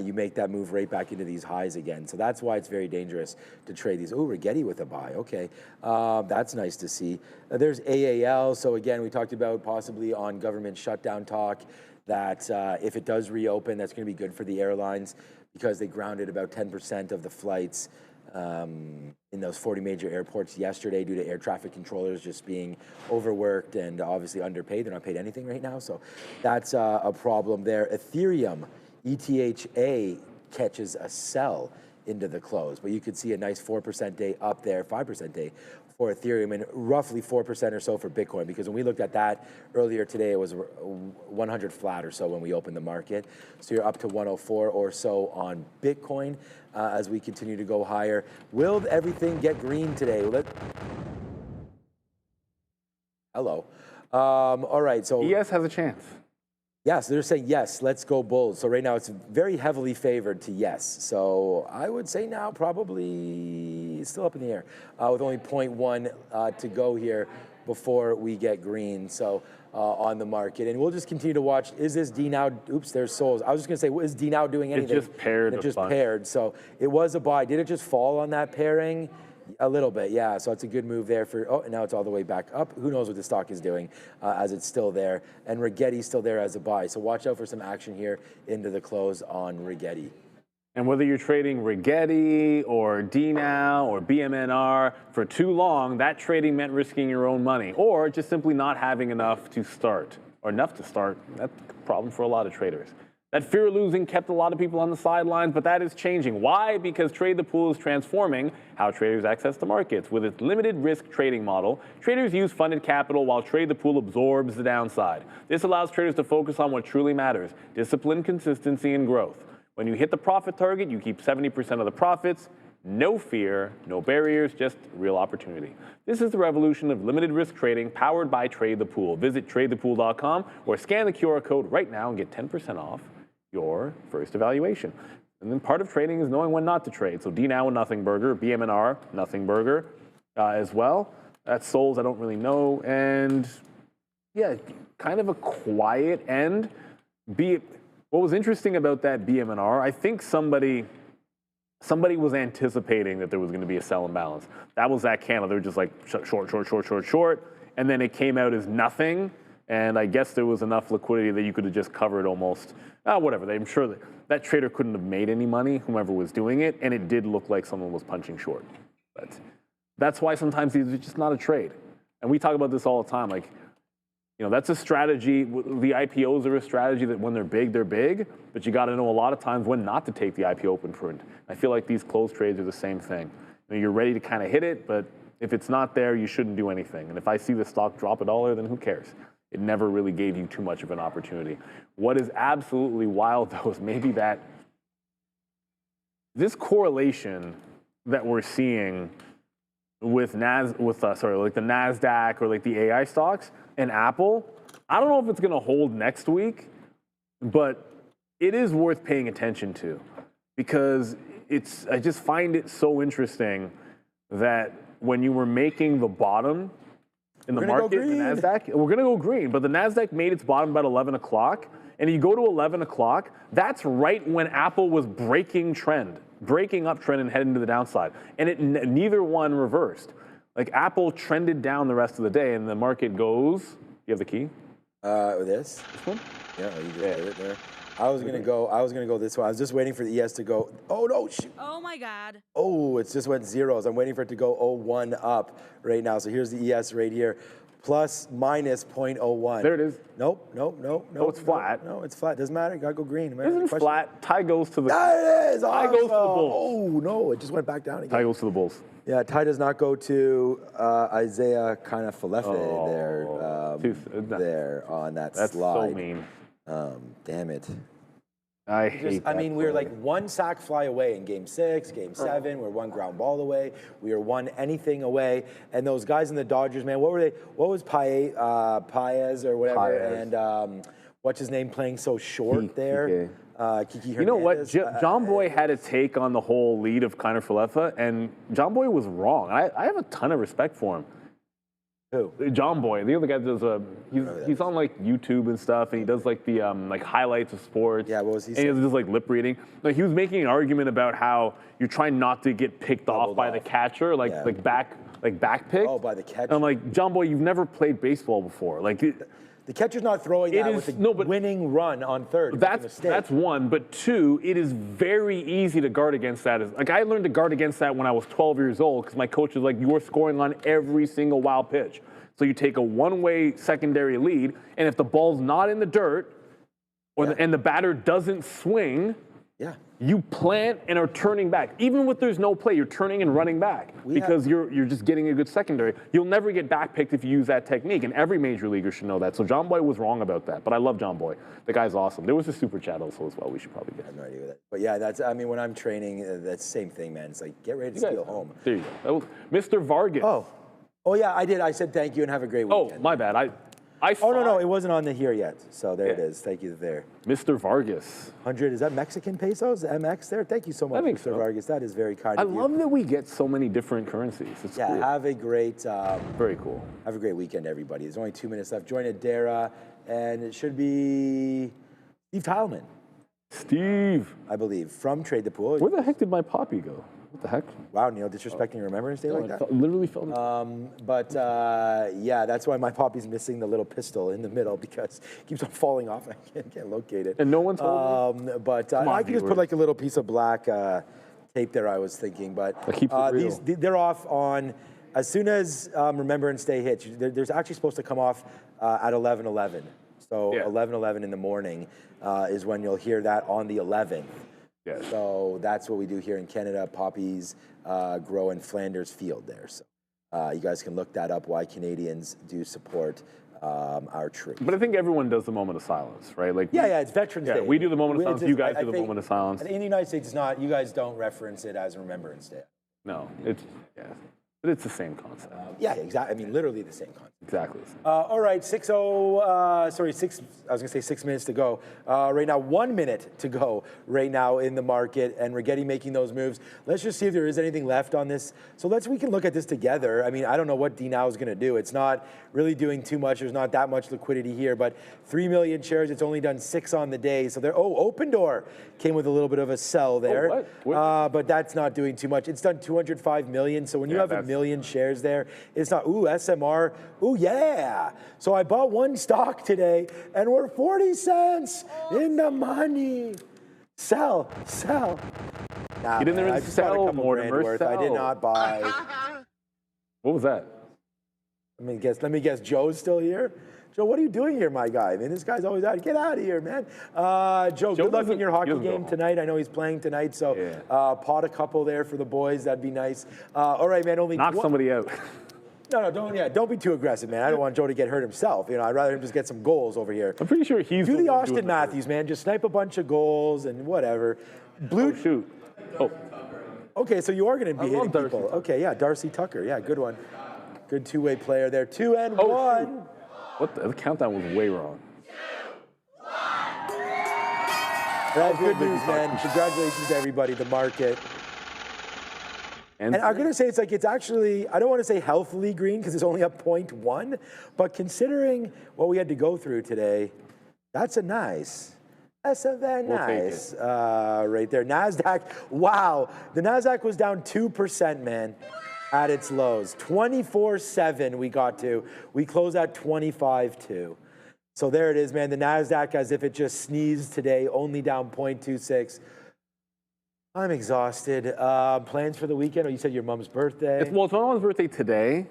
D: you make that move right back into these highs again. So that's why it's very dangerous to trade these. Oh, Rigetti with a buy. Okay, that's nice to see. There's AAL. So again, we talked about possibly on government shutdown talk that if it does reopen, that's going to be good for the airlines because they grounded about 10% of the flights. In those 40 major airports yesterday due to air traffic controllers just being overworked and obviously underpaid. They're not paid anything right now, so that's a problem there. Ethereum, ETHA catches a sell into the close, but you could see a nice 4% day up there, 5% day for Ethereum, and roughly 4% or so for Bitcoin, because when we looked at that earlier today, it was 100 flat or so when we opened the market. So you're up to 104 or so on Bitcoin as we continue to go higher. Will everything get green today? Hello. All right, so
C: ES has a chance.
D: Yes, they're saying yes, let's go bulls. So right now it's very heavily favored to yes. So I would say now probably it's still up in the air with only 0.1 to go here before we get green. So on the market, and we'll just continue to watch. Is this DNOW? Oops, there's souls. I was just gonna say, is DNOW doing anything?
C: It just paired.
D: It just paired. So it was a buy. Did it just fall on that pairing? A little bit, yeah. So it's a good move there for, and now it's all the way back up. Who knows what the stock is doing as it's still there. And Rigetti's still there as a buy. So watch out for some action here into the close on Rigetti.
C: And whether you're trading Rigetti or DNOW or BMNR for too long, that trading meant risking your own money or just simply not having enough to start. Or enough to start, that's a problem for a lot of traders. That fear of losing kept a lot of people on the sidelines, but that is changing. Why? Because Trade the Pool is transforming how traders access the markets. With its limited risk trading model, traders use funded capital while Trade the Pool absorbs the downside. This allows traders to focus on what truly matters: discipline, consistency, and growth. When you hit the profit target, you keep 70% of the profits. No fear, no barriers, just real opportunity. This is the revolution of limited risk trading powered by Trade the Pool. Visit tradethepool.com or scan the QR code right now and get 10% off your first evaluation. And then part of trading is knowing when not to trade. So DNOW and Nothing Burger, BMNR, Nothing Burger as well. That's Souls, I don't really know. And yeah, kind of a quiet end. What was interesting about that BMNR, I think somebody was anticipating that there was going to be a sell imbalance. That was that candle. They were just like short, short, short, short, short. And then it came out as nothing. And I guess there was enough liquidity that you could have just covered almost, whatever. I'm sure that trader couldn't have made any money, whomever was doing it. And it did look like someone was punching short. But that's why sometimes these are just not a trade. And we talk about this all the time. Like, you know, that's a strategy. The IPOs are a strategy that when they're big, but you got to know a lot of times when not to take the IPO open print. I feel like these closed trades are the same thing. You know, you're ready to kind of hit it, but if it's not there, you shouldn't do anything. And if I see the stock drop $1, then who cares? It never really gave you too much of an opportunity. What is absolutely wild, though, is maybe that this correlation that we're seeing with like the NASDAQ or like the AI stocks and Apple, I don't know if it's going to hold next week, but it is worth paying attention to because I just find it so interesting that when you were making the bottom in the market, the NASDAQ, we're going to go green, but the NASDAQ made its bottom about 11 o'clock, and you go to 11 o'clock, that's right when Apple was breaking uptrend and heading to the downside, and neither one reversed. Like Apple trended down the rest of the day, and the market goes. You have the key?
D: This one? Yeah, you just did it there. I was gonna go this way. I was just waiting for the ES to go. Oh no! Shoot.
F: Oh my God.
D: Oh, it just went zeros. I'm waiting for it to go 0.1 up right now. So here's the ES right here. Plus minus 0.01.
C: There it is.
D: Nope.
C: Oh, it's flat.
D: No, it's flat. Doesn't matter. Gotta go green.
C: Isn't flat. Tie goes to the.
D: That is awesome.
C: Tie goes to the Bulls.
D: Oh no! It just went back down again.
C: Tie goes to the Bulls.
D: Yeah, tie does not go to Isaiah kind of Falefe there on that
C: That's
D: slide.
C: so mean.
D: Damn it.
C: I hate that
D: we were
C: play.
D: like one sack fly away in game 6, game 7. We're one ground ball away. We were one anything away. And those guys in the Dodgers, man, what were they? What was Paez or whatever?
C: Paez.
D: And what's his name playing so short there? Kiki Hernandez.
C: You know what? John Boy had a take on the whole lead of Kiner Falefa, and John Boy was wrong. I have a ton of respect for him.
D: Who?
C: John Boy, the other guy does he's on like YouTube and stuff, and he does like the like highlights of sports.
D: Yeah, what was he
C: saying?
D: saying?
C: And he was just like lip reading. Like he was making an argument about how you're trying not to get picked off by the catcher, like back pick.
D: Oh, by the catcher.
C: And I'm like, John Boy, you've never played baseball before. Like
D: the catcher's not throwing that with the winning run on third.
C: That's one, but two, it is very easy to guard against that. Like I learned to guard against that when I was 12 years old because my coach was like, you are scoring on every single wild pitch. So you take a one-way secondary lead, and if the ball's not in the dirt, and the batter doesn't swing, you plant and are turning back. Even if there's no play, you're turning and running back because you're just getting a good secondary. You'll never get backpicked if you use that technique, and every major leaguer should know that. So John Boy was wrong about that, but I love John Boy. The guy's awesome. There was a super chat also as well. We should probably get.
D: I have no idea what that. But yeah, I mean, when I'm training, that's the same thing, man. It's like get ready to steal home.
C: There you go. That was Mr. Vargas.
D: Oh yeah, I did. I said thank you and have a great weekend.
C: Oh, my bad. I saw
D: no, it wasn't on the here yet. So there it is. Thank you there.
C: Mr. Vargas.
D: 100, is that Mexican pesos? MX there? Thank you so much, Mr. Vargas. That is very kind of you.
C: I love that we get so many different currencies. It's cool.
D: Have a great...
C: very cool.
D: Have a great weekend, everybody. There's only 2 minutes left. Join Adara, and it should be Steve Tileman.
C: Steve.
D: I believe, from Trade the Pool.
C: Where the heck did my poppy go? What the heck?
D: Wow, Neil, disrespecting Remembrance Day like that?
C: Literally felt it.
D: But yeah, that's why my poppy's missing the little pistol in the middle because it keeps on falling off. I can't locate it.
C: And no one told me?
D: But
C: on,
D: I can just put
C: viewers.
D: like a little piece of black tape there, I was thinking. But
C: keeps it real.
D: they're off on, as soon as Remembrance Day hits, there's actually supposed to come off at 11:11. So 11:11 in the morning is when you'll hear that on the 11th.
C: Yes.
D: So that's what we do here in Canada. Poppies grow in Flanders Field there. So you guys can look that up, why Canadians do support our troops.
C: But I think everyone does the moment of silence, right? Like
D: Yeah, it's Veterans Day.
C: we do the moment of silence.
D: It's
C: You guys
D: I
C: do the
D: think-
C: moment of silence.
D: In the United States, it's not. You guys don't reference it as Remembrance Day.
C: No, it's but it's the same concept.
D: Yeah, exactly. I mean, literally the same concept.
C: Exactly the same.
D: All right, 6 minutes to go. Right now, 1 minute to go right now in the market, and we're making those moves. Let's just see if there is anything left on this. So we can look at this together. I mean, I don't know what DNOW is going to do. It's not really doing too much. There's not that much liquidity here, but 3 million shares. It's only done 6 on the day. So Open Door came with a little bit of a sell there. But that's not doing too much. It's done 205 million. So when you have a million shares there, it's not, SMR, yeah. So I bought one stock today and we're 40 cents in the money. Sell. Nah,
C: Get in there and
D: I just bought a
C: sell,
D: couple
C: Mortimer,
D: grand worth. I did
C: sell.
D: not buy.
C: What was that?
D: Let me guess, Joe's still here? Joe, what are you doing here, my guy? Man, this guy's always out. Get out of here, man. Joe, good luck in your hockey game tonight. I know he's playing tonight, so pot a couple there for the boys. That'd be nice. All right, man. Only
C: knock somebody out.
D: No, don't be too aggressive, man. I don't want Joe to get hurt himself. I'd rather him just get some goals over here.
C: I'm pretty sure he's
D: do the Austin Matthews, man. Just snipe a bunch of goals and whatever.
C: Shoot.
D: Okay, so you are going to be hitting
C: Darcy
D: people.
C: Tucker.
D: Okay, yeah, Darcy Tucker. Yeah, good one. Good two-way player there. 2 and 1.
C: Shoot. What the countdown was way wrong.
D: That's good news, man. Congratulations to everybody, the market. And I'm going to say it's actually, I don't want to say healthily green because it's only up 0.1, but considering what we had to go through today, that's a very nice right there. NASDAQ, wow. The NASDAQ was down 2%, man, at its lows. 24.7 we got to. We closed at 25.2. So there it is, man. The NASDAQ, as if it just sneezed today, only down 0.26. I'm exhausted. Plans for the weekend? Oh, you said your mom's birthday.
C: It's my mom's birthday today,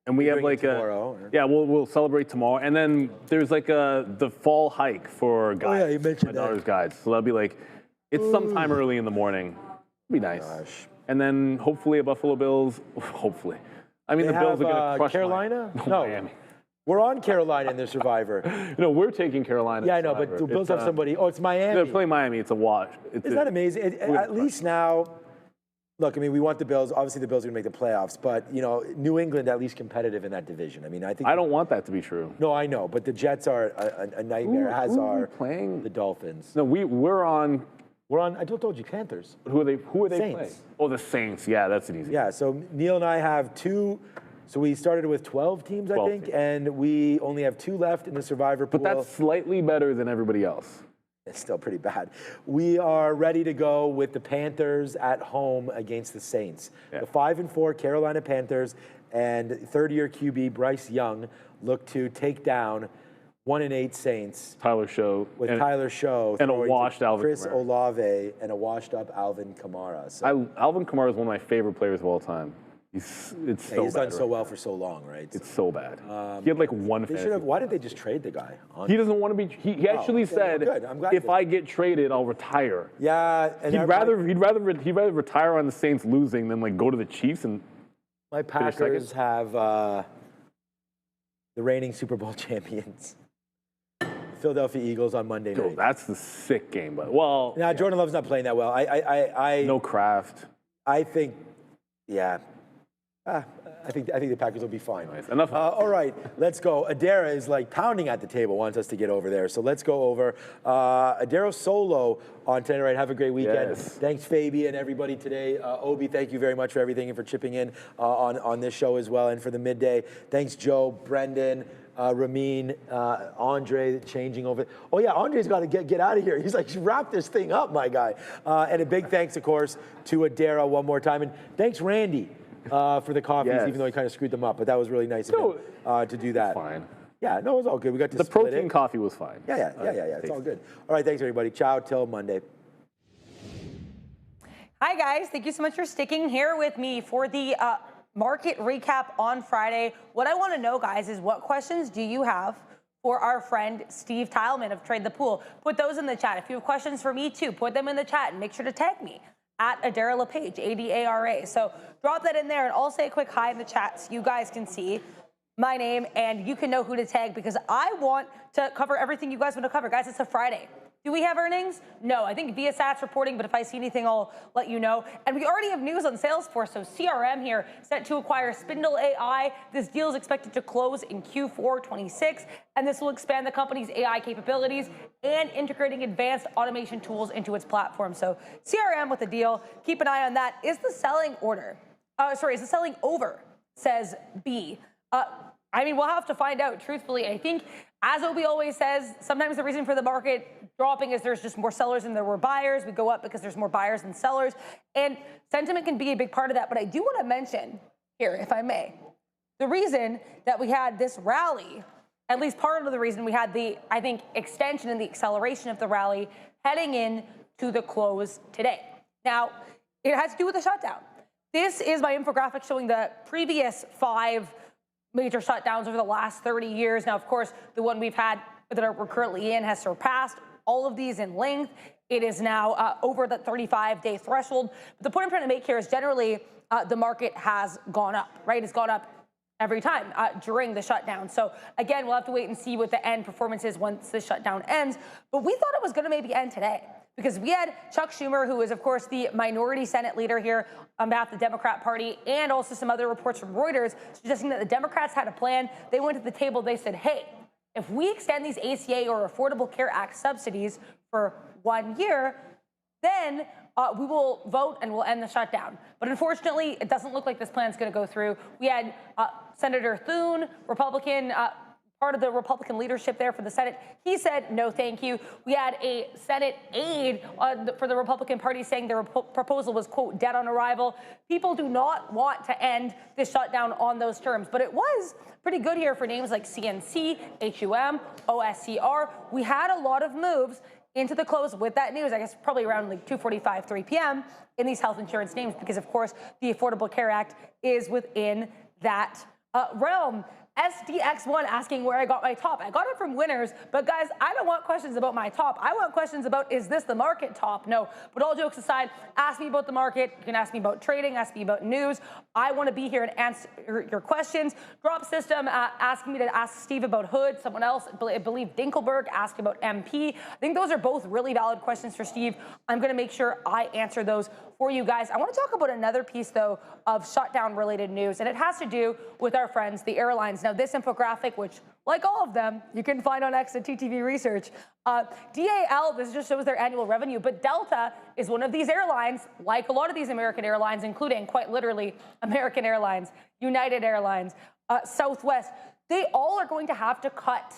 C: and we have like
D: tomorrow,
C: we'll celebrate tomorrow, and then there's like the fall hike for guides.
D: Oh yeah, you mentioned
C: my
D: that.
C: daughter's guides, so that'll be like sometime early in the morning. It'll be nice.
D: Gosh.
C: And then hopefully a Buffalo Bills. Hopefully, I mean
D: They
C: the Bills
D: have,
C: are gonna crush
D: Carolina?
C: No,
D: No.
C: Miami.
D: We're on Carolina in the Survivor.
C: No, we're taking Carolina.
D: Yeah, I know, but the Bills have somebody. Oh, it's Miami.
C: They're playing Miami. It's a wash.
D: Isn't that amazing? At least now, look, I mean, we want the Bills. Obviously, the Bills are going to make the playoffs, but, New England at least competitive in that division. I mean, I think.
C: I don't want that to be true.
D: No, I know, but the Jets are a nightmare, as
C: who
D: are
C: playing?
D: the Dolphins.
C: No, we're on.
D: We're on, I told you, Panthers.
C: Who are they
D: Saints.
C: playing? Oh, the Saints. Yeah, that's an easy.
D: Yeah, so Neil and I have 2. So we started with 12 teams,
C: 12
D: I think,
C: teams.
D: and we only have 2 left in the Survivor pool.
C: But that's slightly better than everybody else.
D: It's still pretty bad. We are ready to go with the Panthers at home against the Saints.
C: Yeah.
D: The 5-4 Carolina Panthers and third-year QB Bryce Young look to take down 1-8 Saints.
C: Tyler Show.
D: With Tyler Show
C: and a
D: throwing to
C: washed Alvin
D: Chris
C: Kamara.
D: Olave and a washed-up Alvin Kamara. So
C: Alvin Kamara is one of my favorite players of all time. He's
D: done so well for so long, right?
C: It's so bad. He had like one.
D: They should have. Why did they just trade the guy?
C: He doesn't want to be. He actually said,
D: good. I'm glad
C: if I get traded, I'll retire.
D: Yeah, and
C: He'd rather retire on the Saints losing than like go to the Chiefs and.
D: My Packers have the reigning Super Bowl champions, Philadelphia Eagles, on Monday night.
C: Oh, that's the sick game, but well.
D: Now Jordan Love's not playing that well. I
C: no Kraft.
D: I think, yeah. I think the Packers will be fine.
C: Nice. Enough.
D: All right, let's go. Adara is like pounding at the table, wants us to get over there. So let's go over. Adara solo on tonight. Right, have a great weekend.
C: Yes.
D: Thanks, Fabi, and everybody today. Obi, thank you very much for everything and for chipping in on this show as well and for the midday. Thanks, Joe, Brendan. Ramin, Andre changing over. Oh yeah, Andre's got to get out of here. He's like, wrap this thing up, my guy. And a big thanks, of course, to Adara one more time. And thanks, Randy, for the coffees,
C: Yes.
D: even though he kind of screwed them up. But that was really nice of him to do that.
C: Fine.
D: Yeah, no, it was all good. We got to
C: The
D: split
C: protein
D: it.
C: coffee was fine.
D: Yeah. It's all good. All right, thanks, everybody. Ciao till Monday.
F: Hi, guys. Thank you so much for sticking here with me for the market recap on Friday. What I want to know, guys, is what questions do you have for our friend Steve Tileman of Trade the Pool? Put those in the chat. If you have questions for me, too, put them in the chat and make sure to tag me at Adara LePage, ADARA. So drop that in there, and I'll say a quick hi in the chat so you guys can see my name and you can know who to tag, because I want to cover everything you guys want to cover. Guys, it's a Friday. Do we have earnings? No, I think Viasat's reporting, but if I see anything, I'll let you know. And we already have news on Salesforce. So CRM here set to acquire Spindle AI. This deal is expected to close in Q4 26, and this will expand the company's AI capabilities and integrating advanced automation tools into its platform. So CRM with the deal, keep an eye on that. Is the selling order? Is the selling over? Says B. I mean, we'll have to find out, truthfully. I think, as Obi always says, sometimes the reason for the market dropping is there's just more sellers than there were buyers. We go up because there's more buyers than sellers. And sentiment can be a big part of that. But I do want to mention here, if I may, the reason that we had this rally, at least part of the reason we had the, I think, extension and the acceleration of the rally heading in to the close today. Now, it has to do with the shutdown. This is my infographic showing the previous 5 major shutdowns over the last 30 years. Now, of course, the one we've had that we're currently in has surpassed all of these in length. It is now over the 35-day threshold. But the point I'm trying to make here is generally the market has gone up, right? It's gone up every time during the shutdown. So again, we'll have to wait and see what the end performance is once the shutdown ends. But we thought it was going to maybe end today, because we had Chuck Schumer, who is, of course, the minority Senate leader here on behalf of the Democrat Party, and also some other reports from Reuters suggesting that the Democrats had a plan. They went to the table. They said, hey, if we extend these ACA or Affordable Care Act subsidies for 1 year, then we will vote and we'll end the shutdown. But unfortunately, it doesn't look like this plan is going to go through. We had Senator Thune, Republican, part of the Republican leadership there for the Senate. He said, no, thank you. We had a Senate aide for the Republican Party saying their proposal was, quote, dead on arrival. People do not want to end this shutdown on those terms. But it was pretty good here for names like CNC, HUM, OSCR. We had a lot of moves into the close with that news, I guess probably around like 2:45, 3 p.m. in these health insurance names, because, of course, the Affordable Care Act is within that realm. SDX1 asking where I got my top. I got it from Winners, but guys, I don't want questions about my top. I want questions about, is this the market top? No, but all jokes aside, ask me about the market. You can ask me about trading, ask me about news. I want to be here and answer your questions. Drop System asking me to ask Steve about Hood. Someone else, I believe Dinkelberg, asked about MP. I think those are both really valid questions for Steve. I'm going to make sure I answer those for you guys. I want to talk about another piece, though, of shutdown-related news, and it has to do with our friends, the airlines. Now, this infographic, which, like all of them, you can find on X at TTV Research. DAL, this just shows their annual revenue, but Delta is one of these airlines, like a lot of these American airlines, including, quite literally, American Airlines, United Airlines, Southwest. They all are going to have to cut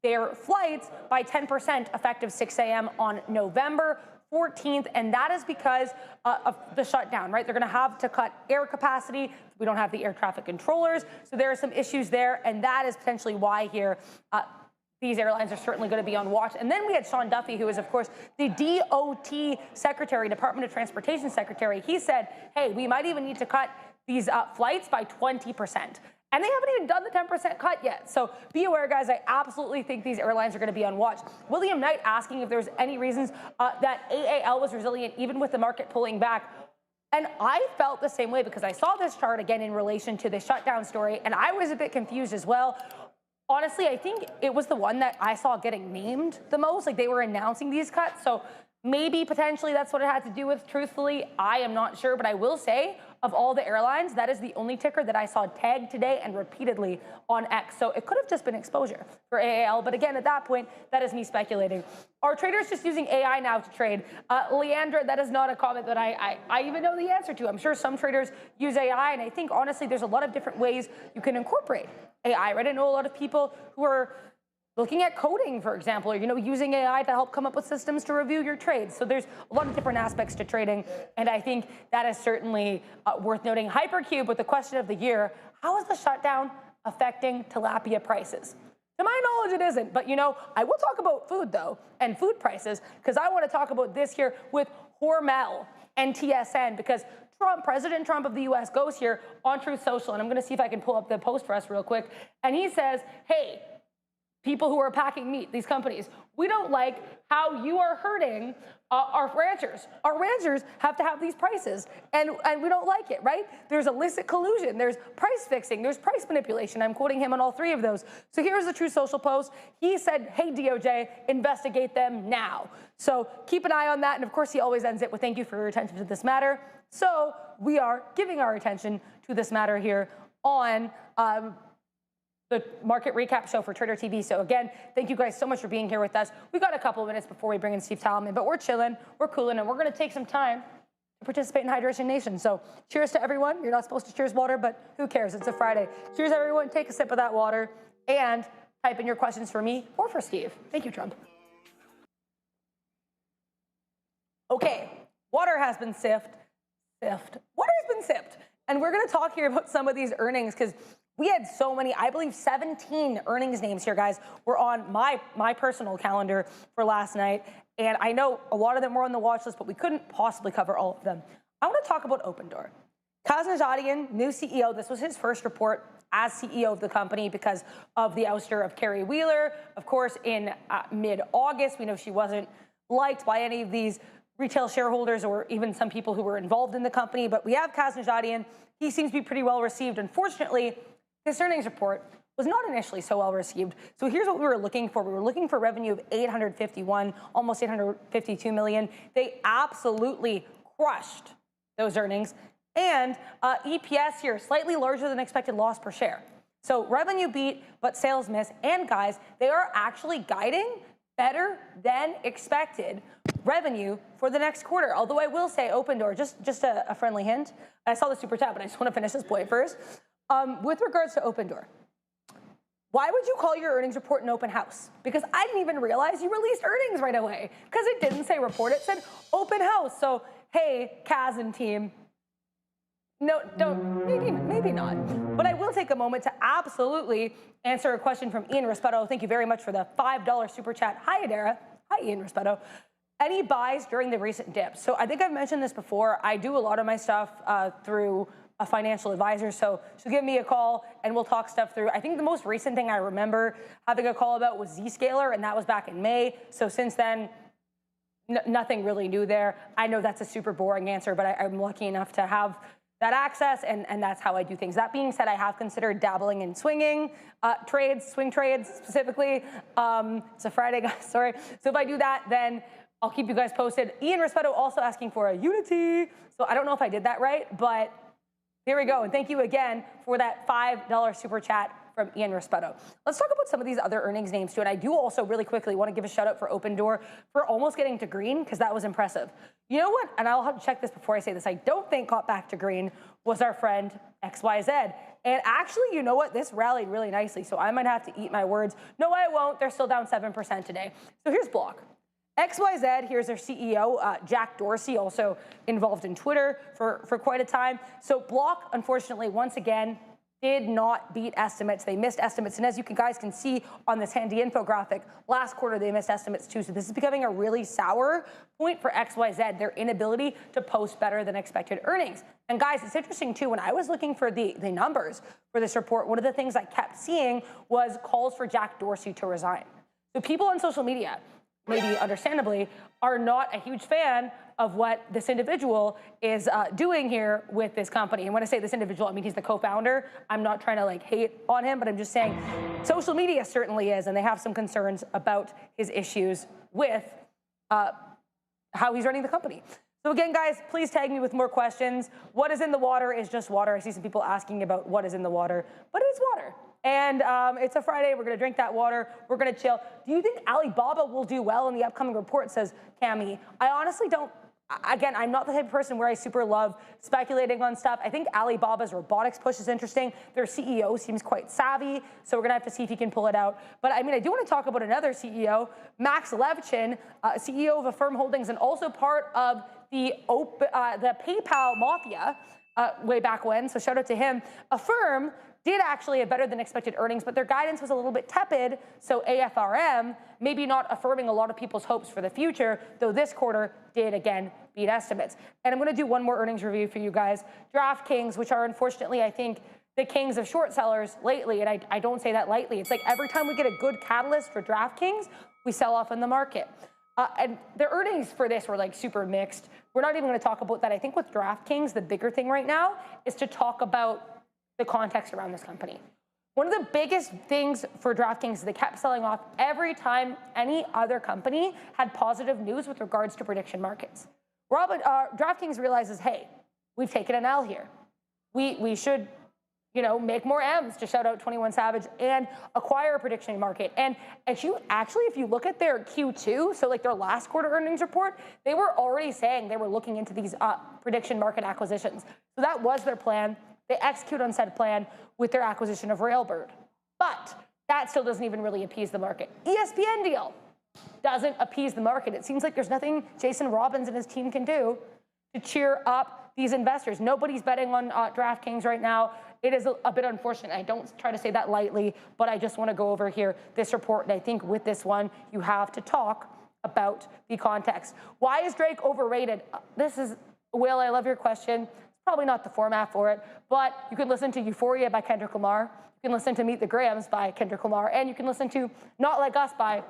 F: their flights by 10% effective 6 a.m. on November 14th, and that is because of the shutdown, right? They're going to have to cut air capacity. We don't have the air traffic controllers, so there are some issues there, and that is potentially why here these airlines are certainly going to be on watch. And then we had Sean Duffy, who is, of course, the DOT Secretary, Department of Transportation Secretary. He said, hey, we might even need to cut these flights by 20%. And they haven't even done the 10% cut yet. So be aware, guys, I absolutely think these airlines are going to be on watch. William Knight asking if there's any reasons that AAL was resilient even with the market pulling back. And I felt the same way, because I saw this chart again in relation to the shutdown story, and I was a bit confused as well. Honestly, I think it was the one that I saw getting named the most. Like, they were announcing these cuts. So maybe potentially that's what it had to do with. Truthfully, I am not sure, but I will say of all the airlines, that is the only ticker that I saw tagged today and repeatedly on X. So it could have just been exposure for AAL. But again, at that point, that is me speculating. Are traders just using AI now to trade? Leandra, that is not a comment that I even know the answer to. I'm sure some traders use AI, and I think, honestly, there's a lot of different ways you can incorporate AI, right? I know a lot of people who are looking at coding, for example, or, using AI to help come up with systems to review your trades. So there's a lot of different aspects to trading, and I think that is certainly worth noting. Hypercube with the question of the year: how is the shutdown affecting tilapia prices? To my knowledge, it isn't. But, I will talk about food, though, and food prices, because I want to talk about this here with Hormel and TSN, because President Trump of the US goes here on Truth Social, and I'm going to see if I can pull up the post for us real quick, and he says, hey, people who are packing meat, these companies, we don't like how you are hurting our ranchers. Our ranchers have to have these prices, and we don't like it, right? There's illicit collusion, there's price fixing, there's price manipulation. I'm quoting him on all three of those. So here's the Truth Social post. He said, hey, DOJ, investigate them now. So keep an eye on that, and of course he always ends it with thank you for your attention to this matter. So we are giving our attention to this matter here on the market recap show for Trader TV. So again, thank you guys so much for being here with us. We've got a couple of minutes before we bring in Steve Talman, but we're chilling, we're cooling, and we're going to take some time to participate in Hydration Nation. So cheers to everyone. You're not supposed to cheers water, but who cares? It's a Friday. Cheers, everyone. Take a sip of that water and type in your questions for me or for Steve. Thank you, Trump. Okay, water has been sipped. Water has been sipped. And we're going to talk here about some of these earnings, because we had so many, I believe 17 earnings names here, guys, were on my personal calendar for last night. And I know a lot of them were on the watch list, but we couldn't possibly cover all of them. I want to talk about Opendoor. Kaz Najarian, new CEO, this was his first report as CEO of the company because of the ouster of Carrie Wheeler. Of course, in mid-August, we know she wasn't liked by any of these retail shareholders or even some people who were involved in the company. But we have Kaz Najarian. He seems to be pretty well received. Unfortunately, this earnings report was not initially so well received. So here's what we were looking for. We were looking for revenue of 851, almost 852 million. They absolutely crushed those earnings. And EPS here, slightly larger than expected loss per share. So revenue beat, but sales miss. And guys, they are actually guiding better than expected revenue for the next quarter. Although I will say Opendoor, just a friendly hint. I saw the super chat, but I just want to finish this point first. With regards to Opendoor, why would you call your earnings report an open house? Because I didn't even realize you released earnings right away, because it didn't say report, it said open house. So, hey, Kaz and team, no, don't, maybe not. But I will take a moment to absolutely answer a question from Ian Rispetto. Thank you very much for the $5 super chat. Hi, Adara. Hi, Ian Rispetto. Any buys during the recent dip? So I think I've mentioned this before. I do a lot of my stuff through a financial advisor, so give me a call and we'll talk stuff through. I think the most recent thing I remember having a call about was Zscaler, and that was back in May. So since then, nothing really new there. I know that's a super boring answer, but I'm lucky enough to have that access, and that's how I do things. That being said, I have considered dabbling in swing trades specifically. It's a Friday, guys, sorry. So if I do that, then I'll keep you guys posted. Ian Rispetto also asking for a Unity. So I don't know if I did that right, but here we go. And thank you again for that $5 super chat from Ian Rispetto. Let's talk about some of these other earnings names too. And I do also really quickly want to give a shout out for Opendoor for almost getting to green, because that was impressive. You know what? And I'll have to check this before I say this. I don't think got back to green was our friend XYZ. And actually, you know what? This rallied really nicely. So I might have to eat my words. No, I won't. They're still down 7% today. So here's Block. XYZ, here's their CEO, Jack Dorsey, also involved in Twitter for quite a time. So Block, unfortunately, once again, did not beat estimates. They missed estimates. And as you guys can see on this handy infographic, last quarter they missed estimates too. So this is becoming a really sour point for XYZ, their inability to post better than expected earnings. And guys, it's interesting too, when I was looking for the numbers for this report, one of the things I kept seeing was calls for Jack Dorsey to resign. So people on social media, maybe understandably, are not a huge fan of what this individual is doing here with this company. And when I say this individual, I mean he's the co-founder. I'm not trying to like hate on him, but I'm just saying social media certainly is, and they have some concerns about his issues with how he's running the company. So again, guys, please tag me with more questions. What is in the water is just water. I see some people asking about what is in the water, but it's water. And it's a Friday. We're going to drink that water. We're going to chill. Do you think Alibaba will do well in the upcoming report, says Cami? I honestly don't. Again, I'm not the type of person where I super love speculating on stuff. I think Alibaba's robotics push is interesting. Their CEO seems quite savvy, so we're going to have to see if he can pull it out. But I mean, I do want to talk about another CEO, Max Levchin, CEO of Affirm Holdings and also part of the PayPal mafia way back when, so shout out to him. Affirm did actually have better than expected earnings, but their guidance was a little bit tepid, so AFRM maybe not affirming a lot of people's hopes for the future, though this quarter did again beat estimates. And I'm going to do one more earnings review for you guys. DraftKings, which are unfortunately, I think, the kings of short sellers lately, and I don't say that lightly. It's like every time we get a good catalyst for DraftKings, we sell off in the market. And the earnings for this were like super mixed. We're not even going to talk about that. I think with DraftKings, the bigger thing right now is to talk about the context around this company. One of the biggest things for DraftKings is they kept selling off every time any other company had positive news with regards to prediction markets. DraftKings realizes, hey, we've taken an L here. We should, you know, make more M's, to shout out 21 Savage, and acquire a prediction market. And if you look at their Q2, so like their last quarter earnings report, they were already saying they were looking into these prediction market acquisitions. So that was their plan. They execute on said plan with their acquisition of Railbird. But that still doesn't even really appease the market. ESPN deal doesn't appease the market. It seems like there's nothing Jason Robbins and his team can do to cheer up these investors. Nobody's betting on DraftKings right now. It is a bit unfortunate. I don't try to say that lightly, but I just want to go over here this report. And I think with this one, you have to talk about the context. Why is Drake overrated? This is, Will, I love your question. Probably not the format for it, but you can listen to Euphoria by Kendrick Lamar. You can listen to Meet the Grahams by Kendrick Lamar, and you can listen to Not Like Us by,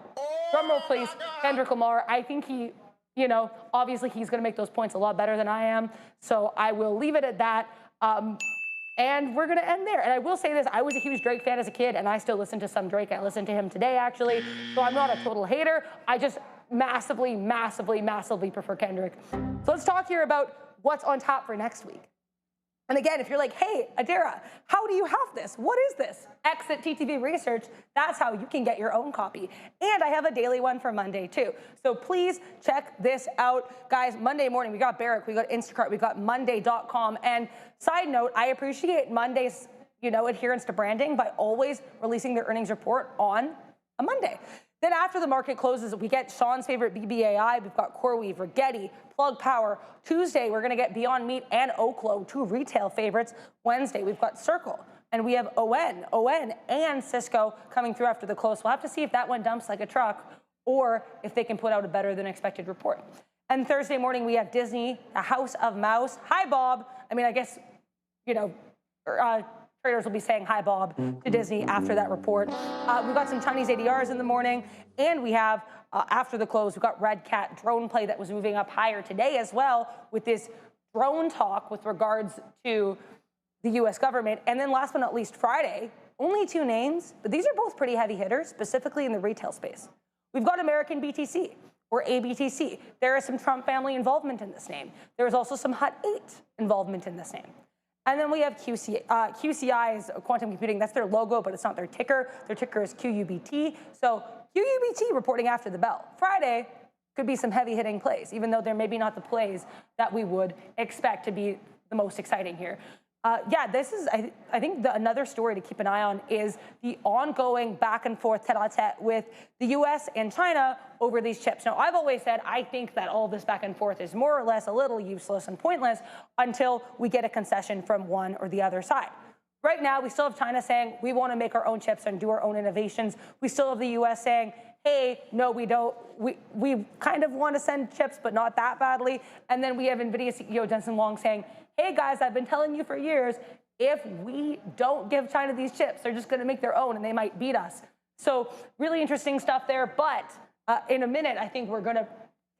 F: drumroll please, Kendrick Lamar. I think he, you know, obviously he's going to make those points a lot better than I am, so I will leave it at that. And we're going to end there. And I will say this, I was a huge Drake fan as a kid, and I still listen to some Drake. I listen to him today, actually, so I'm not a total hater. I just massively, massively, massively prefer Kendrick. So let's talk here about what's on tap for next week. And again, if you're like, hey, Adara, how do you have this? What is this? Exit TTV Research, that's how you can get your own copy. And I have a daily one for Monday too. So please check this out. Guys, Monday morning, we got Barrick, we got Instacart, we got Monday.com. And side note, I appreciate Monday's, you know, adherence to branding by always releasing their earnings report on a Monday. Then after the market closes, we get Sean's favorite BBAI. We've got CoreWeave, Rigetti, Plug Power. Tuesday, we're going to get Beyond Meat and Oklo, two retail favorites. Wednesday, we've got Circle. And we have ON, and Cisco coming through after the close. We'll have to see if that one dumps like a truck or if they can put out a better than expected report. And Thursday morning, we have Disney, the House of Mouse. Hi, Bob. I mean, I guess, you know, traders will be saying hi, Bob, to Disney after that report. We've got some Chinese ADRs in the morning, and we have, after the close, we've got Red Cat drone play that was moving up higher today as well with this drone talk with regards to the U.S. government. And then last but not least, Friday, only two names, but these are both pretty heavy hitters, specifically in the retail space. We've got American BTC, or ABTC. There is some Trump family involvement in this name. There is also some Hut 8 involvement in this name. And then we have QCI's Quantum Computing. That's their logo, but it's not their ticker. Their ticker is QUBT. So QUBT reporting after the bell. Friday could be some heavy-hitting plays, even though they're maybe not the plays that we would expect to be the most exciting here. Yeah, this is, I think another story to keep an eye on is the ongoing back and forth tete-a-tete with the US and China over these chips. Now, I've always said I think that all this back and forth is more or less a little useless and pointless until we get a concession from one or the other side. Right now, we still have China saying we want to make our own chips and do our own innovations. We still have the US saying, hey, no, we don't. We kind of want to send chips, but not that badly. And then we have NVIDIA CEO Jensen Huang saying, hey guys, I've been telling you for years, if we don't give China these chips, they're just going to make their own and they might beat us. So really interesting stuff there. But in a minute, I think we're going to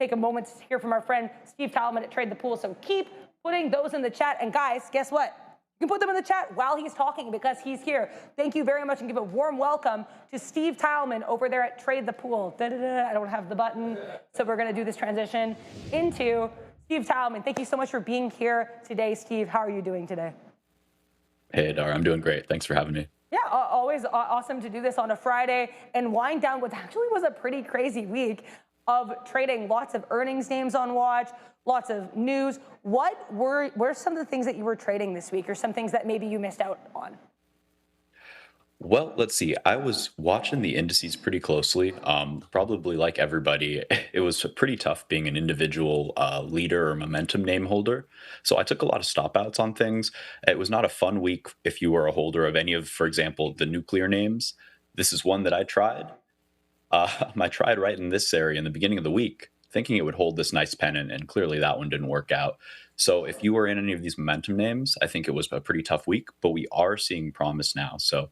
F: take a moment to hear from our friend Steve Talman at Trade the Pool. So keep putting those in the chat. And guys, guess what? You can put them in the chat while he's talking because he's here. Thank you very much and give a warm welcome to Steve Talman over there at Trade the Pool. I don't have the button. So we're going to do this transition into Steve Talman. Thank you so much for being here today, Steve. How are you doing today?
H: Hey, Dar, I'm doing great. Thanks for having me.
F: Yeah, always awesome to do this on a Friday and wind down what actually was a pretty crazy week of trading. Lots of earnings names on watch, lots of news. What were some of the things that you were trading this week, or some things that maybe you missed out on?
H: Well, let's see. I was watching the indices pretty closely. Probably like everybody, it was pretty tough being an individual leader or momentum name holder. So I took a lot of stop outs on things. It was not a fun week if you were a holder of any of, for example, the nuclear names. This is one that I tried. I tried right in this area in the beginning of the week, thinking it would hold this nice pennant, and clearly that one didn't work out. So if you were in any of these momentum names, I think it was a pretty tough week, but we are seeing promise now. So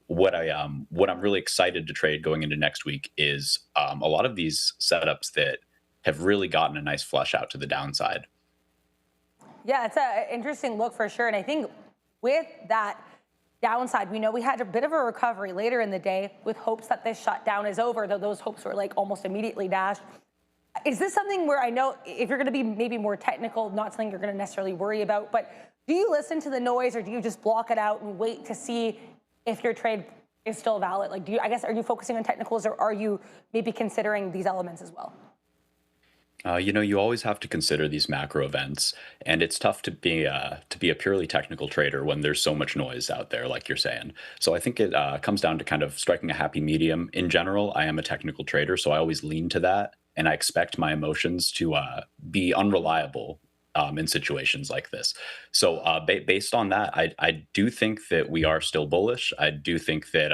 H: what I'm really excited to trade going into next week is a lot of these setups that have really gotten a nice flush out to the downside.
F: Yeah, it's an interesting look for sure. And I think with that downside, we know we had a bit of a recovery later in the day with hopes that this shutdown is over, though those hopes were like almost immediately dashed. Is this something where, I know if you're going to be maybe more technical, not something you're going to necessarily worry about, but do you listen to the noise, or do you just block it out and wait to see if your trade is still valid? Like, are you focusing on technicals, or are you maybe considering these elements as well?
H: You always have to consider these macro events, and it's tough to be a purely technical trader when there's so much noise out there, like you're saying. So I think it comes down to kind of striking a happy medium. In general, I am a technical trader, so I always lean to that, and I expect my emotions to be unreliable in situations like this. So based on that, I do think that we are still bullish. I do think that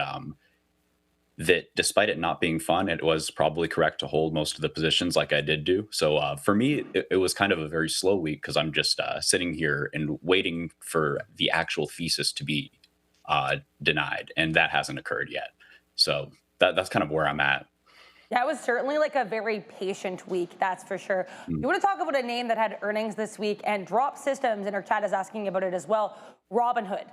H: that despite it not being fun, it was probably correct to hold most of the positions like I did do. So for me, it was kind of a very slow week, because I'm just sitting here and waiting for the actual thesis to be denied, and that hasn't occurred yet. So that's kind of where I'm at.
F: Yeah, it was certainly like a very patient week, that's for sure. You want to talk about a name that had earnings this week, and Drop Systems in our chat is asking about it as well. Robinhood.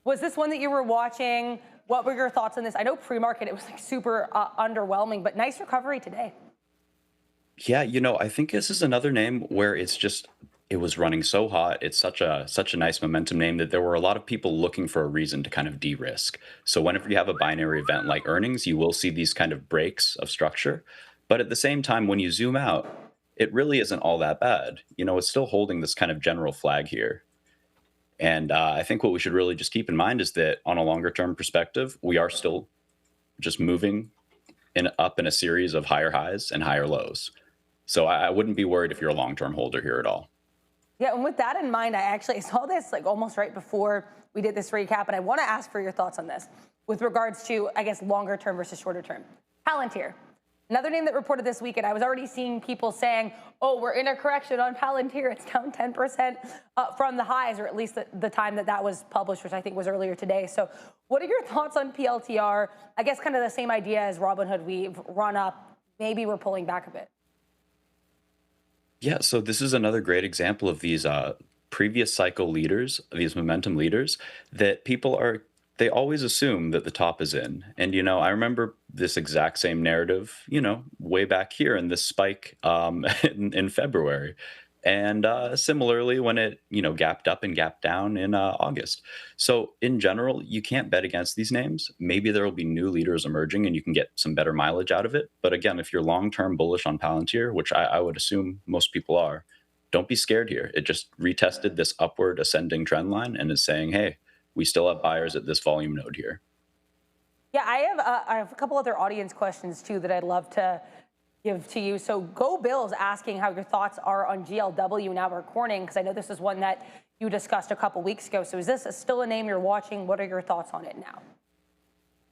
F: Was this one that you were watching? What were your thoughts on this? I know pre-market it was like super underwhelming, but nice recovery today.
H: Yeah, I think this is another name where it was running so hot. It's such a nice momentum name that there were a lot of people looking for a reason to kind of de-risk. So whenever you have a binary event like earnings, you will see these kind of breaks of structure. But at the same time, when you zoom out, it really isn't all that bad. It's still holding this kind of general flag here. And I think what we should really just keep in mind is that on a longer term perspective, we are still just moving up in a series of higher highs and higher lows. So I wouldn't be worried if you're a long-term holder here at all.
F: Yeah, and with that in mind, I actually saw this like almost right before we did this recap, and I want to ask for your thoughts on this with regards to, I guess, longer term versus shorter term. Palantir. Another name that reported this week, and I was already seeing people saying, oh, we're in a correction on Palantir. It's down 10% from the highs, or at least the time that was published, which I think was earlier today. So what are your thoughts on PLTR? I guess kind of the same idea as Robinhood. We've run up. Maybe we're pulling back a bit.
H: Yeah, so this is another great example of these previous cycle leaders, these momentum leaders, that they always assume that the top is in. And, I remember this exact same narrative, way back here in this spike in February. And similarly, when it, gapped up and gapped down in August. So in general, you can't bet against these names. Maybe there will be new leaders emerging and you can get some better mileage out of it. But again, if you're long-term bullish on Palantir, which I would assume most people are, don't be scared here. It just retested this upward ascending trend line and is saying, hey, we still have buyers at this volume node here.
F: Yeah, I have a couple other audience questions too that I'd love to give to you. So Go Bill's asking how your thoughts are on GLW now or Corning, because I know this is one that you discussed a couple weeks ago. So is this still a name you're watching? What are your thoughts on it now?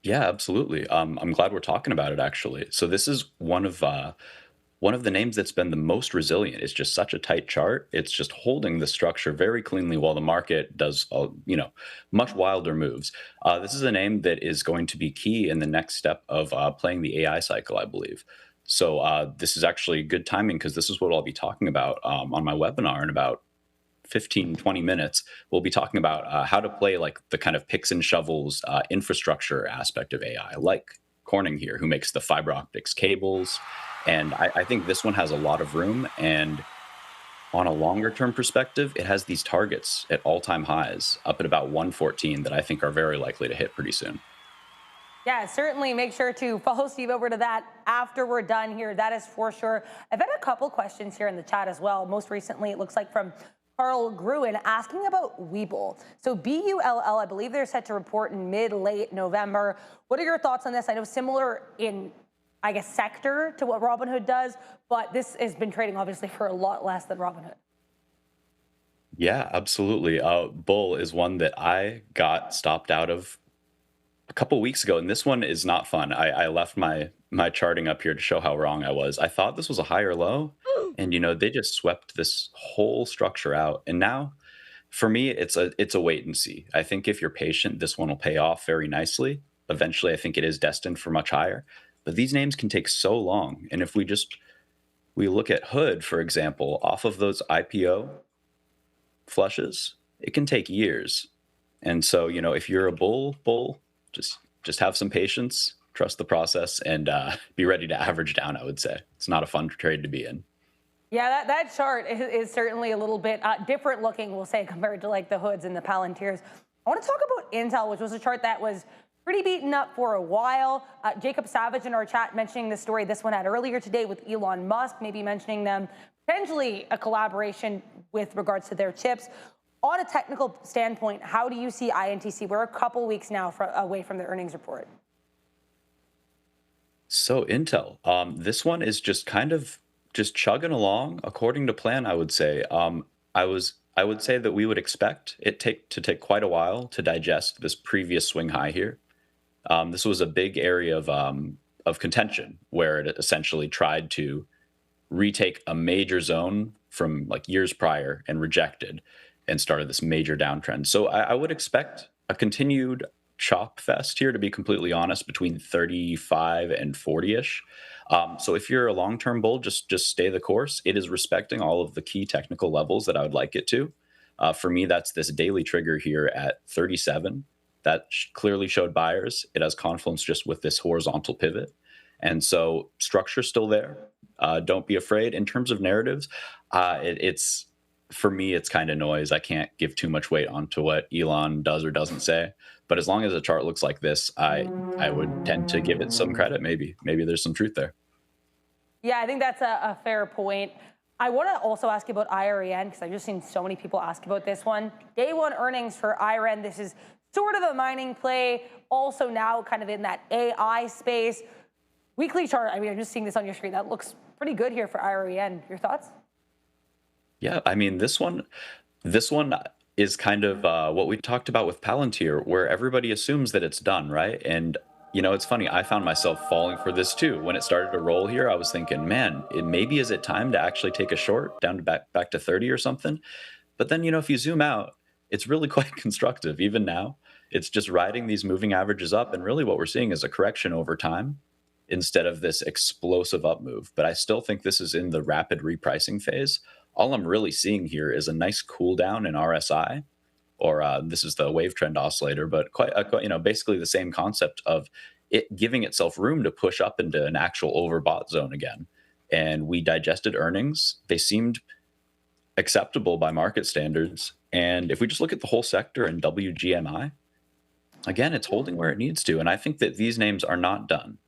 H: Yeah, absolutely. I'm glad we're talking about it, actually. So this is one of the names that's been the most resilient. It's just such a tight chart. It's just holding the structure very cleanly while the market does, much wilder moves. This is a name that is going to be key in the next step of playing the AI cycle, I believe. So this is actually good timing, because this is what I'll be talking about on my webinar in about 15, 20 minutes. We'll be talking about how to play like the kind of picks and shovels infrastructure aspect of AI, like Corning here, who makes the fiber optics cables. And I think this one has a lot of room. And On a longer term perspective, it has these targets at all-time highs up at about 114 that I think are very likely to hit pretty soon.
F: Yeah, certainly make sure to follow Steve over to that after we're done here. That is for sure. I've had a couple questions here in the chat as well. Most recently, it looks like from Carl Gruen asking about Webull. So BULL, I believe they're set to report in mid-late November. What are your thoughts on this? I know similar in, I guess, sector to what Robinhood does, but this has been trading obviously for a lot less than Robinhood.
H: Yeah, absolutely. Bull is one that I got stopped out of a couple weeks ago, and this one is not fun. I left my charting up here to show how wrong I was. I thought this was a higher low, and they just swept this whole structure out. And now, for me, it's a wait and see. I think if you're patient, this one will pay off very nicely. Eventually, I think it is destined for much higher. But these names can take so long, and if we look at Hood, for example, off of those IPO flushes, it can take years. And so, if you're a bull, just have some patience, trust the process, and be ready to average down, I would say. It's not a fun trade to be in.
F: Yeah, that chart is certainly a little bit different looking, we'll say, compared to like the Hoods and the Palantirs. I want to talk about Intel, which was a chart that was pretty beaten up for a while. Jacob Savage in our chat mentioning the story this one had earlier today with Elon Musk, maybe mentioning them, potentially a collaboration with regards to their chips. On a technical standpoint, how do you see INTC? We're a couple weeks now away from the earnings report.
H: So Intel, this one is just kind of just chugging along according to plan, I would say. I would say that we would expect it to take quite a while to digest this previous swing high here. This was a big area of contention where it essentially tried to retake a major zone from like years prior and rejected and started this major downtrend. So I would expect a continued chop fest here, to be completely honest, between 35 and 40-ish. So if you're a long-term bull, just stay the course. It is respecting all of the key technical levels that I would like it to. For me, that's this daily trigger here at 37. That clearly showed buyers. It has confluence just with this horizontal pivot. And so structure's still there. Don't be afraid. In terms of narratives, it's for me, it's kind of noise. I can't give too much weight onto what Elon does or doesn't say. But as long as a chart looks like this, I would tend to give it some credit. Maybe there's some truth there.
F: Yeah, I think that's a fair point. I want to also ask you about IREN because I've just seen so many people ask about this one. Day one earnings for IREN. This is sort of a mining play, also now kind of in that AI space. Weekly chart, I mean, I'm just seeing this on your screen. That looks pretty good here for IREN. Your thoughts?
H: Yeah, I mean, this one is kind of what we talked about with Palantir, where everybody assumes that it's done, right? And it's funny. I found myself falling for this too. When it started to roll here, I was thinking, man, is it time to actually take a short down to back to 30 or something? But then, if you zoom out, it's really quite constructive. Even now, it's just riding these moving averages up. And really what we're seeing is a correction over time instead of this explosive up move. But I still think this is in the rapid repricing phase. All I'm really seeing here is a nice cool down in RSI, or this is the wave trend oscillator, but basically the same concept of it giving itself room to push up into an actual overbought zone again. And we digested earnings. They seemed acceptable by market standards. And if we just look at the whole sector and WGMI, again, it's holding where it needs to. And I think that these names are not done.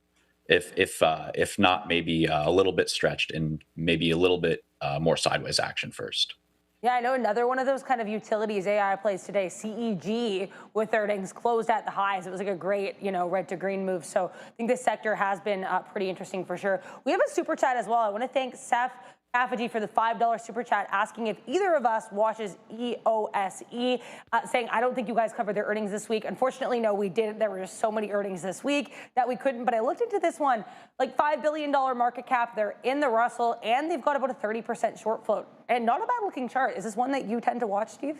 H: If not, maybe a little bit stretched and maybe a little bit more sideways action first.
F: Yeah, I know another one of those kind of utilities AI plays today, CEG, with earnings closed at the highs. It was like a great, red to green move. So I think this sector has been pretty interesting for sure. We have a super chat as well. I want to thank Seth Cafferty for the $5 super chat, asking if either of us watches EOSE, saying, I don't think you guys covered their earnings this week. Unfortunately, no, we didn't. There were just so many earnings this week that we couldn't. But I looked into this one, like $5 billion market cap. They're in the Russell, and they've got about a 30% short float. And not a bad looking chart. Is this one that you tend to watch, Steve?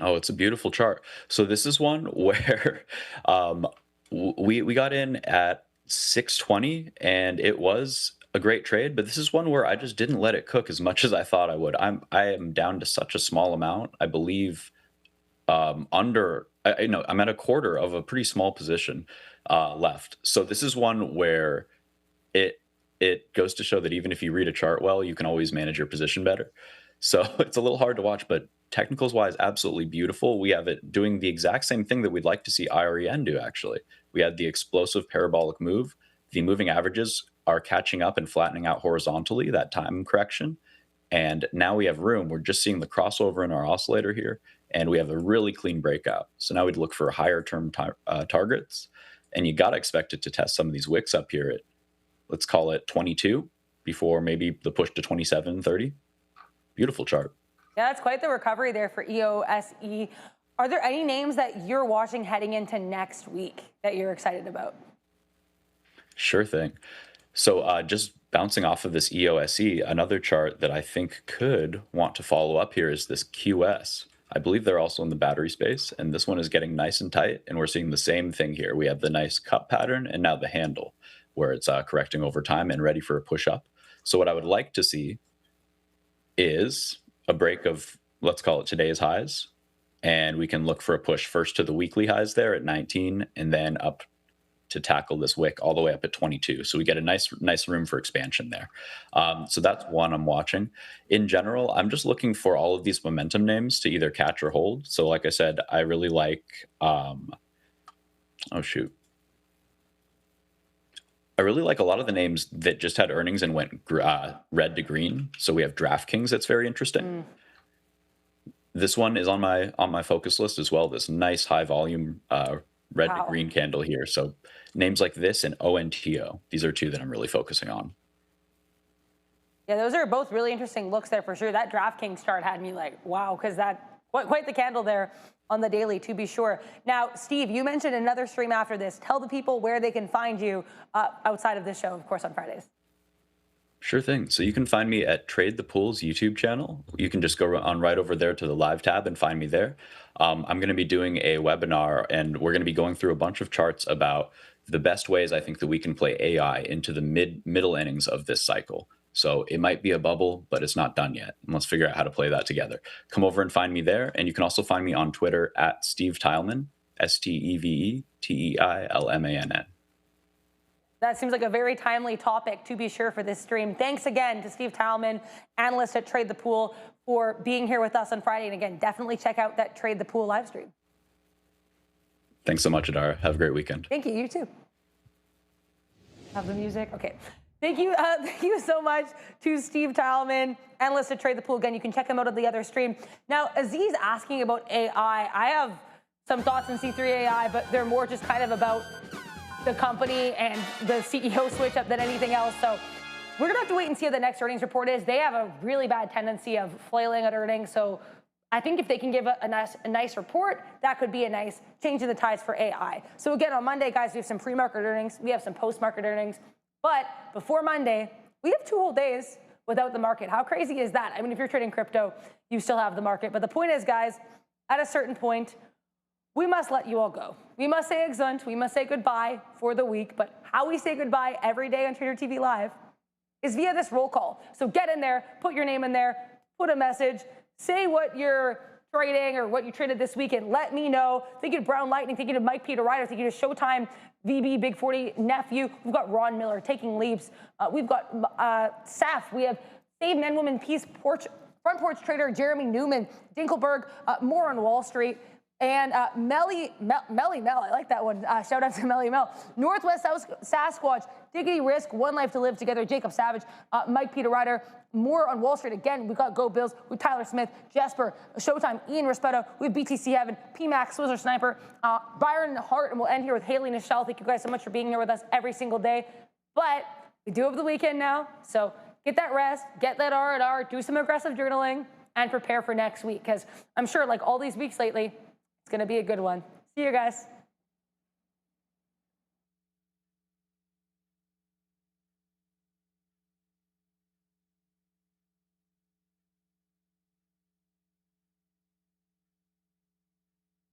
H: Oh, it's a beautiful chart. So this is one where we got in at 620, and it was a great trade, but this is one where I just didn't let it cook as much as I thought I would. I am down to such a small amount. I believe I'm at a quarter of a pretty small position left. So this is one where it goes to show that even if you read a chart well, you can always manage your position better. So it's a little hard to watch, but technicals wise, absolutely beautiful. We have it doing the exact same thing that we'd like to see IREN do, actually. We had the explosive parabolic move. The moving averages are catching up and flattening out horizontally, that time correction. And now we have room. We're just seeing the crossover in our oscillator here, and we have a really clean breakout. So now we'd look for higher term targets, and you got to expect it to test some of these wicks up here at, let's call it 22, before maybe the push to 27, 30. Beautiful chart.
F: Yeah, that's quite the recovery there for EOSE. Are there any names that you're watching heading into next week that you're excited about?
H: Sure thing. So just bouncing off of this EOSE, another chart that I think could want to follow up here is this QS. I believe they're also in the battery space, and this one is getting nice and tight, and we're seeing the same thing here. We have the nice cup pattern and now the handle where it's correcting over time and ready for a push up. So what I would like to see is a break of, let's call it today's highs, and we can look for a push first to the weekly highs there at 19 and then up to tackle this wick all the way up at 22. So we get a nice room for expansion there. So that's one I'm watching. In general, I'm just looking for all of these momentum names to either catch or hold. So like I said, I really like, I really like a lot of the names that just had earnings and went red to green. So we have DraftKings, that's very interesting. This one is on my focus list as well. This nice high volume red to green candle here. So names like this and ONTO, these are two that I'm really focusing on.
F: Yeah, those are both really interesting looks there for sure. That DraftKings chart had me like, wow, because that quite the candle there on the daily, to be sure. Now, Steve, you mentioned another stream after this. Tell the people where they can find you outside of this show, of course, on Fridays.
H: Sure thing. So you can find me at Trade the Pool's YouTube channel. You can just go on right over there to the live tab and find me there. I'm going to be doing a webinar, and we're going to be going through a bunch of charts about the best ways I think that we can play AI into the middle innings of this cycle. So it might be a bubble, but it's not done yet. And let's figure out how to play that together. Come over and find me there. And you can also find me on Twitter at Steve Teilman, STEVETEILMANN.
F: That seems like a very timely topic, to be sure, for this stream. Thanks again to Steve Teilman, analyst at Trade the Pool, for being here with us on Friday. And again, definitely check out that Trade the Pool live stream.
H: Thanks so much, Adara. Have a great weekend.
F: Thank you. You too. Have the music? Okay. Thank you so much to Steve Teilman, analyst at Trade the Pool. Again, you can check him out on the other stream. Now, Aziz asking about AI. I have some thoughts on C3 AI, but they're more just kind of about the company and the CEO switch up than anything else. So we're going to have to wait and see how the next earnings report is. They have a really bad tendency of flailing at earnings. So I think if they can give a nice report, that could be a nice change in the tides for AI. So again, on Monday, guys, we have some pre-market earnings. We have some post-market earnings. But before Monday, we have 2 whole days without the market. How crazy is that? I mean, if you're trading crypto, you still have the market. But the point is, guys, at a certain point, we must let you all go. We must say exeunt. We must say goodbye for the week. But how we say goodbye every day on Trader TV Live is via this roll call. So get in there, put your name in there, put a message, say what you're trading or what you traded this weekend. Let me know. Thinking of Brown Lightning, thinking of Mike Peter Ryder, thinking of Showtime, VB, Big 40, Nephew. We've got Ron Miller taking leaps. We've got Saf. We have Save Men, Women, Peace, Front Porch Trader, Jeremy Newman, Dinkelberg, more on Wall Street. And Melly Mel, I like that one. Shout out to Melly Mel. Northwest Sasquatch, Diggity Risk, One Life to Live Together, Jacob Savage, Mike Peter Ryder, more on Wall Street. Again, we've got Go Bills with Tyler Smith, Jesper, Showtime, Ian Rispetto, we have BTC Heaven, PMAX, Swizzer Sniper, Byron Hart, and we'll end here with Haley Nichelle. Thank you guys so much for being here with us every single day. But we do have the weekend now, so get that rest, get that R&R, do some aggressive journaling, and prepare for next week, because I'm sure, like all these weeks lately, it's going to be a good one. See you guys.